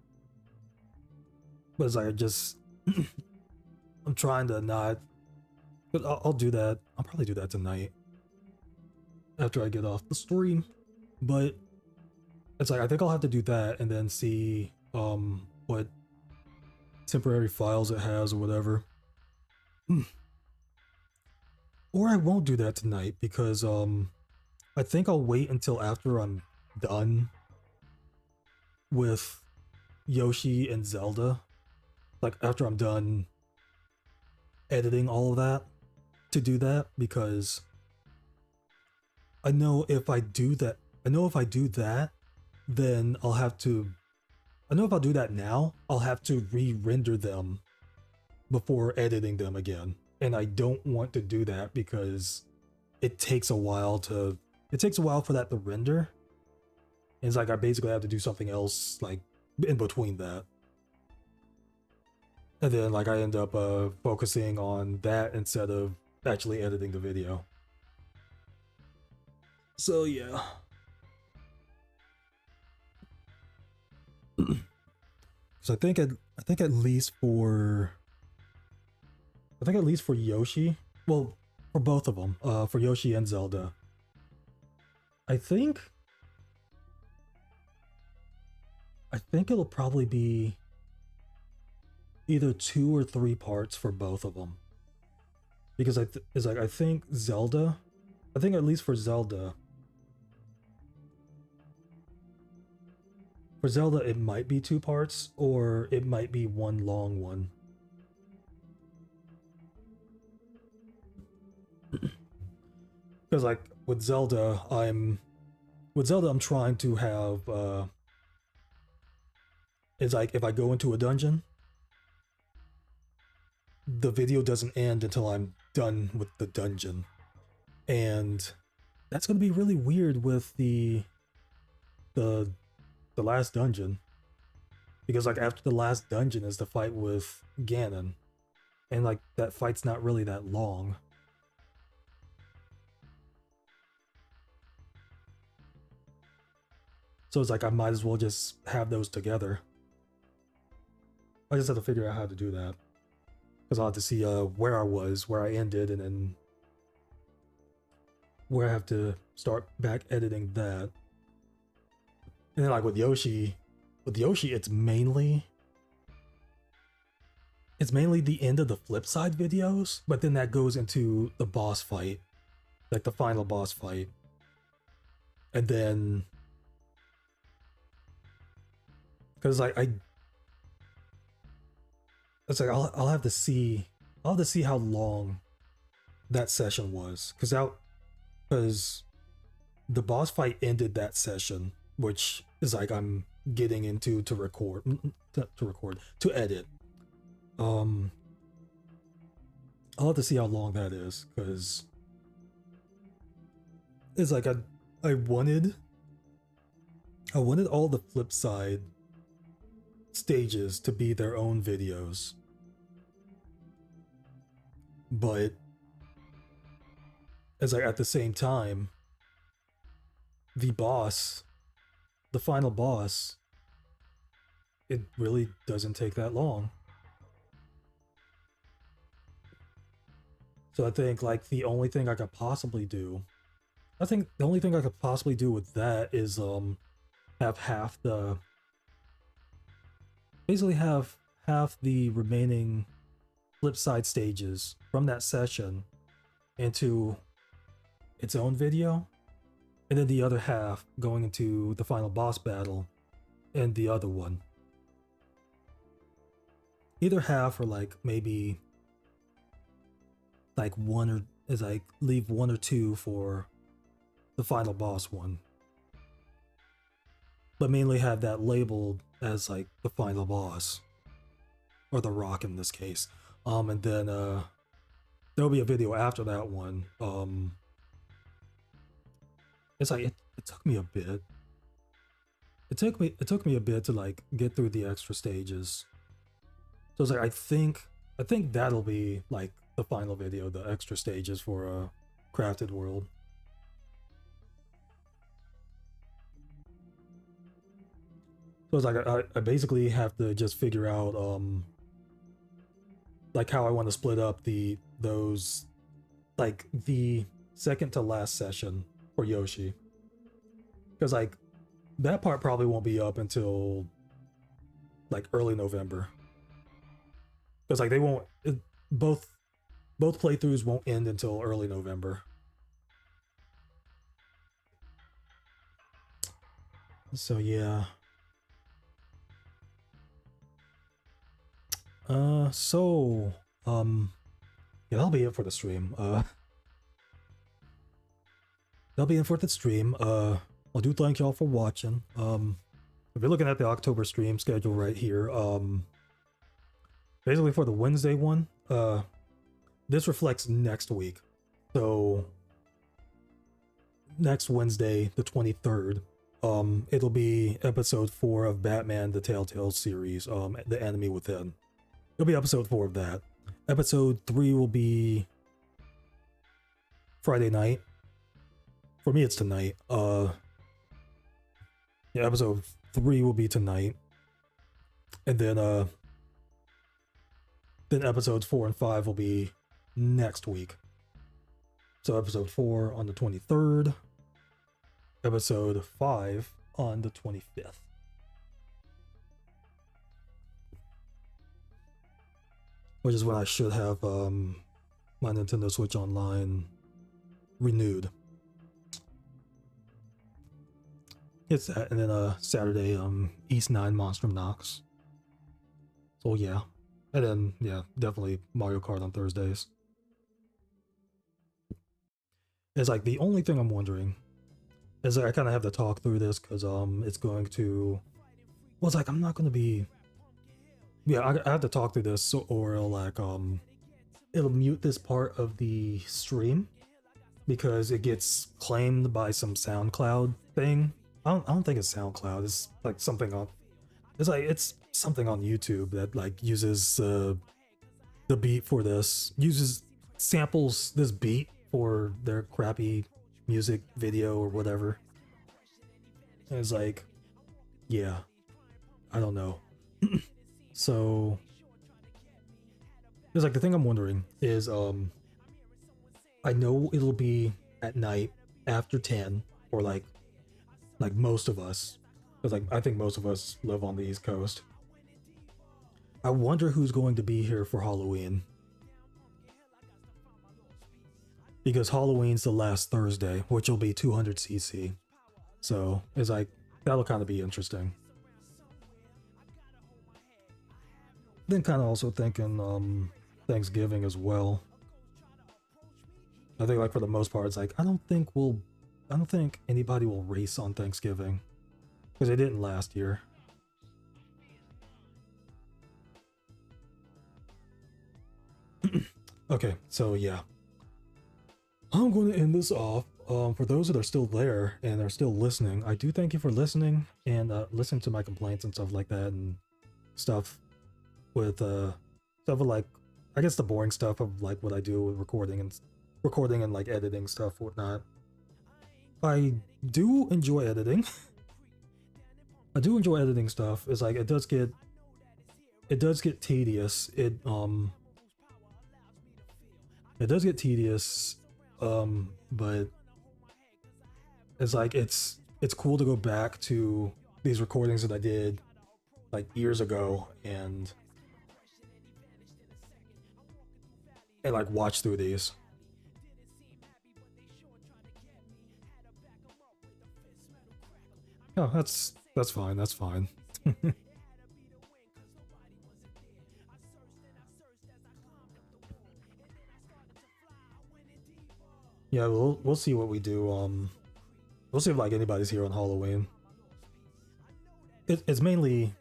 S1: But it's like I just, I'm trying to not, but I'll do that. I'll probably do that tonight after I get off the stream. But it's like I think I'll have to do that and then see what temporary files it has or whatever. Or I won't do that tonight, because I think I'll wait until after I'm done with Yoshi and Zelda, like after I'm done editing all of that, to do that, because I know if I do that, then I'll have to, I know if I'll do that now, I'll have to re-render them before editing them again. And I don't want to do that because it takes a while for that to render. And it's like I basically have to do something else like in between that. And then like I end up focusing on that instead of actually editing the video. So yeah. So I think at least for Yoshi, well, for both of them, for Yoshi and Zelda, I think it'll probably be either 2 or 3 parts for both of them, because I think at least for Zelda, it might be 2 parts, or it might be one long one. Because like with Zelda, I'm trying to have it's like if I go into a dungeon, the video doesn't end until I'm done with the dungeon. And that's gonna be really weird with the last dungeon. Because like after the last dungeon is the fight with Ganon. And like that fight's not really that long. So it's like I might as well just have those together. I just have to figure out how to do that. Because I'll have to see where I was, where I ended, and then where I have to start back editing that. And then like with Yoshi, it's mainly the end of the flip side videos, but then that goes into the boss fight, like the final boss fight. And then because like it's like I'll have to see how long that session was, because the boss fight ended that session, which is like I'm getting into to edit. I'll have to see how long that is, because it's like I wanted all the flip side stages to be their own videos, but as like at the same time, the final boss, it really doesn't take that long. So I think like the only thing I could possibly do with that is have half the remaining flip side stages from that session into its own video, and then the other half going into the final boss battle and the other one. Either half, or like maybe like leave one or two for the final boss one, but mainly have that labeled as like the final boss, or the rock in this case. And then there'll be a video after that one. It's like it took me a bit. It took me a bit to like get through the extra stages. So it's like I think that'll be like the final video, the extra stages for Crafted World. So it's like I basically have to just figure out like how I want to split up those like the second to last session for Yoshi, because like that part probably won't be up until like early November, because like both playthroughs won't end until early November. So yeah. Yeah, that'll be it for the stream. That'll be it for the stream. I do thank y'all for watching. If you're looking at the October stream schedule right here, basically for the Wednesday one, this reflects next week. So next Wednesday, the 23rd, it'll be episode 4 of Batman the Telltale series, The Enemy Within. It'll be episode 4 of that. Episode 3 will be Friday night. For me, it's tonight. Yeah, episode 3 will be tonight. And then episodes 4 and 5 will be next week. So episode 4 on the 23rd. Episode 5 on the 25th. Which is when I should have my Nintendo Switch Online renewed. It's that, and then Saturday, East 9 Monstrum Nox. So yeah. And then yeah, definitely Mario Kart on Thursdays. It's like the only thing I'm wondering is that I kind of have to talk through this, because it's going to, well, it's like I'm not going to be, yeah, I have to talk through this, or like it'll mute this part of the stream because it gets claimed by some SoundCloud thing. I don't think it's SoundCloud. It's like something on, it's something on YouTube that like uses the beat for this, samples this beat for their crappy music video or whatever. And it's like, yeah, I don't know. So it's like the thing I'm wondering is I know it'll be at night after 10, or like most of us, because like I think most of us live on the East Coast. I wonder who's going to be here for Halloween, because Halloween's the last Thursday, which will be 200cc. So it's like that'll kind of be interesting. Then kind of also thinking Thanksgiving as well. I think like for the most part, it's like I don't think anybody will race on Thanksgiving, because they didn't last year. Okay, so yeah, I'm going to end this off. For those that are still there and are still listening, I do thank you for listening and listening to my complaints and stuff like that, and stuff with like, I guess the boring stuff of like what I do with recording and like editing stuff, whatnot. I do enjoy editing. I do enjoy editing stuff. It's like it does get tedious. It does get tedious, but it's like it's cool to go back to these recordings that I did like years ago and like watch through these. Oh, that's fine. That's fine. Yeah, we'll see what we do. We'll see if like anybody's here on Halloween. It's mainly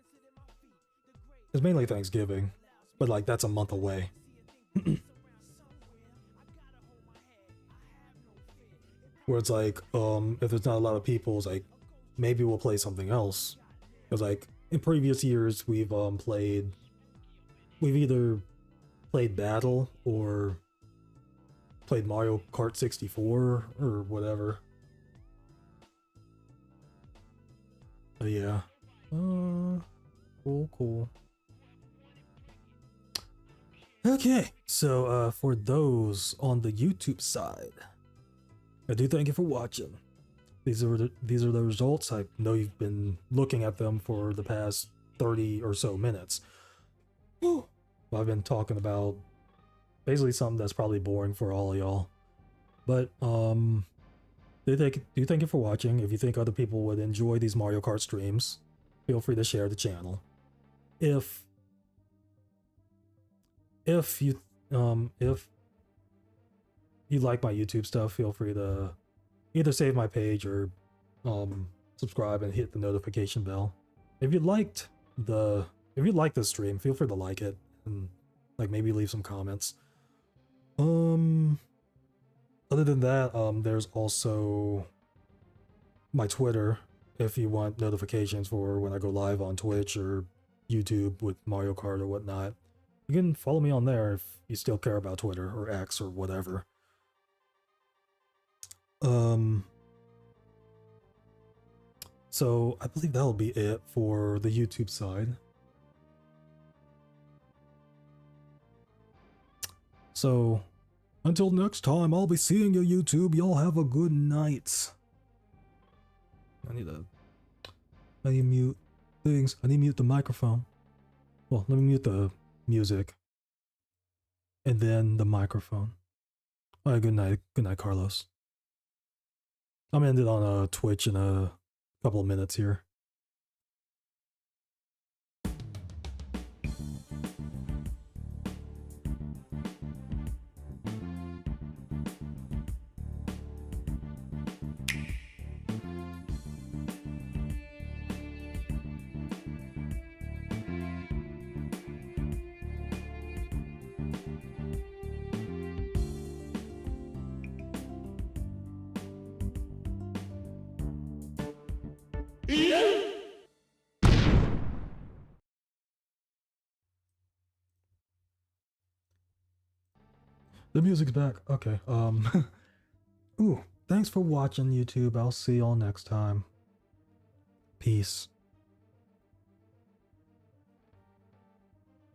S1: Thanksgiving, but like that's a month away. Where it's like, if there's not a lot of people, it's like maybe we'll play something else. Because like in previous years, we've either played Battle or played Mario Kart 64 or whatever. But yeah. Cool. Okay, so for those on the YouTube side, I do thank you for watching. These are the results. I know you've been looking at them for the past 30 or so minutes. Well, I've been talking about basically something that's probably boring for all of y'all. But do thank you for watching. If you think other people would enjoy these Mario Kart streams, feel free to share the channel. If you like my YouTube stuff, feel free to either save my page or subscribe and hit the notification bell. If you liked the stream, feel free to like it and like maybe leave some comments. Other than that, there's also my Twitter if you want notifications for when I go live on Twitch or YouTube with Mario Kart or whatnot. You can follow me on there if you still care about Twitter or X or whatever. So I believe that'll be it for the YouTube side. So until next time, I'll be seeing you, YouTube. Y'all have a good night. I need to mute things. I need to mute the microphone. Well, let me mute the music. And then the microphone. Alright, good night. Good night, Carlos. I'm gonna end it on Twitch in a couple of minutes here. The music's back. Okay. Ooh, thanks for watching, YouTube. I'll see y'all next time. Peace.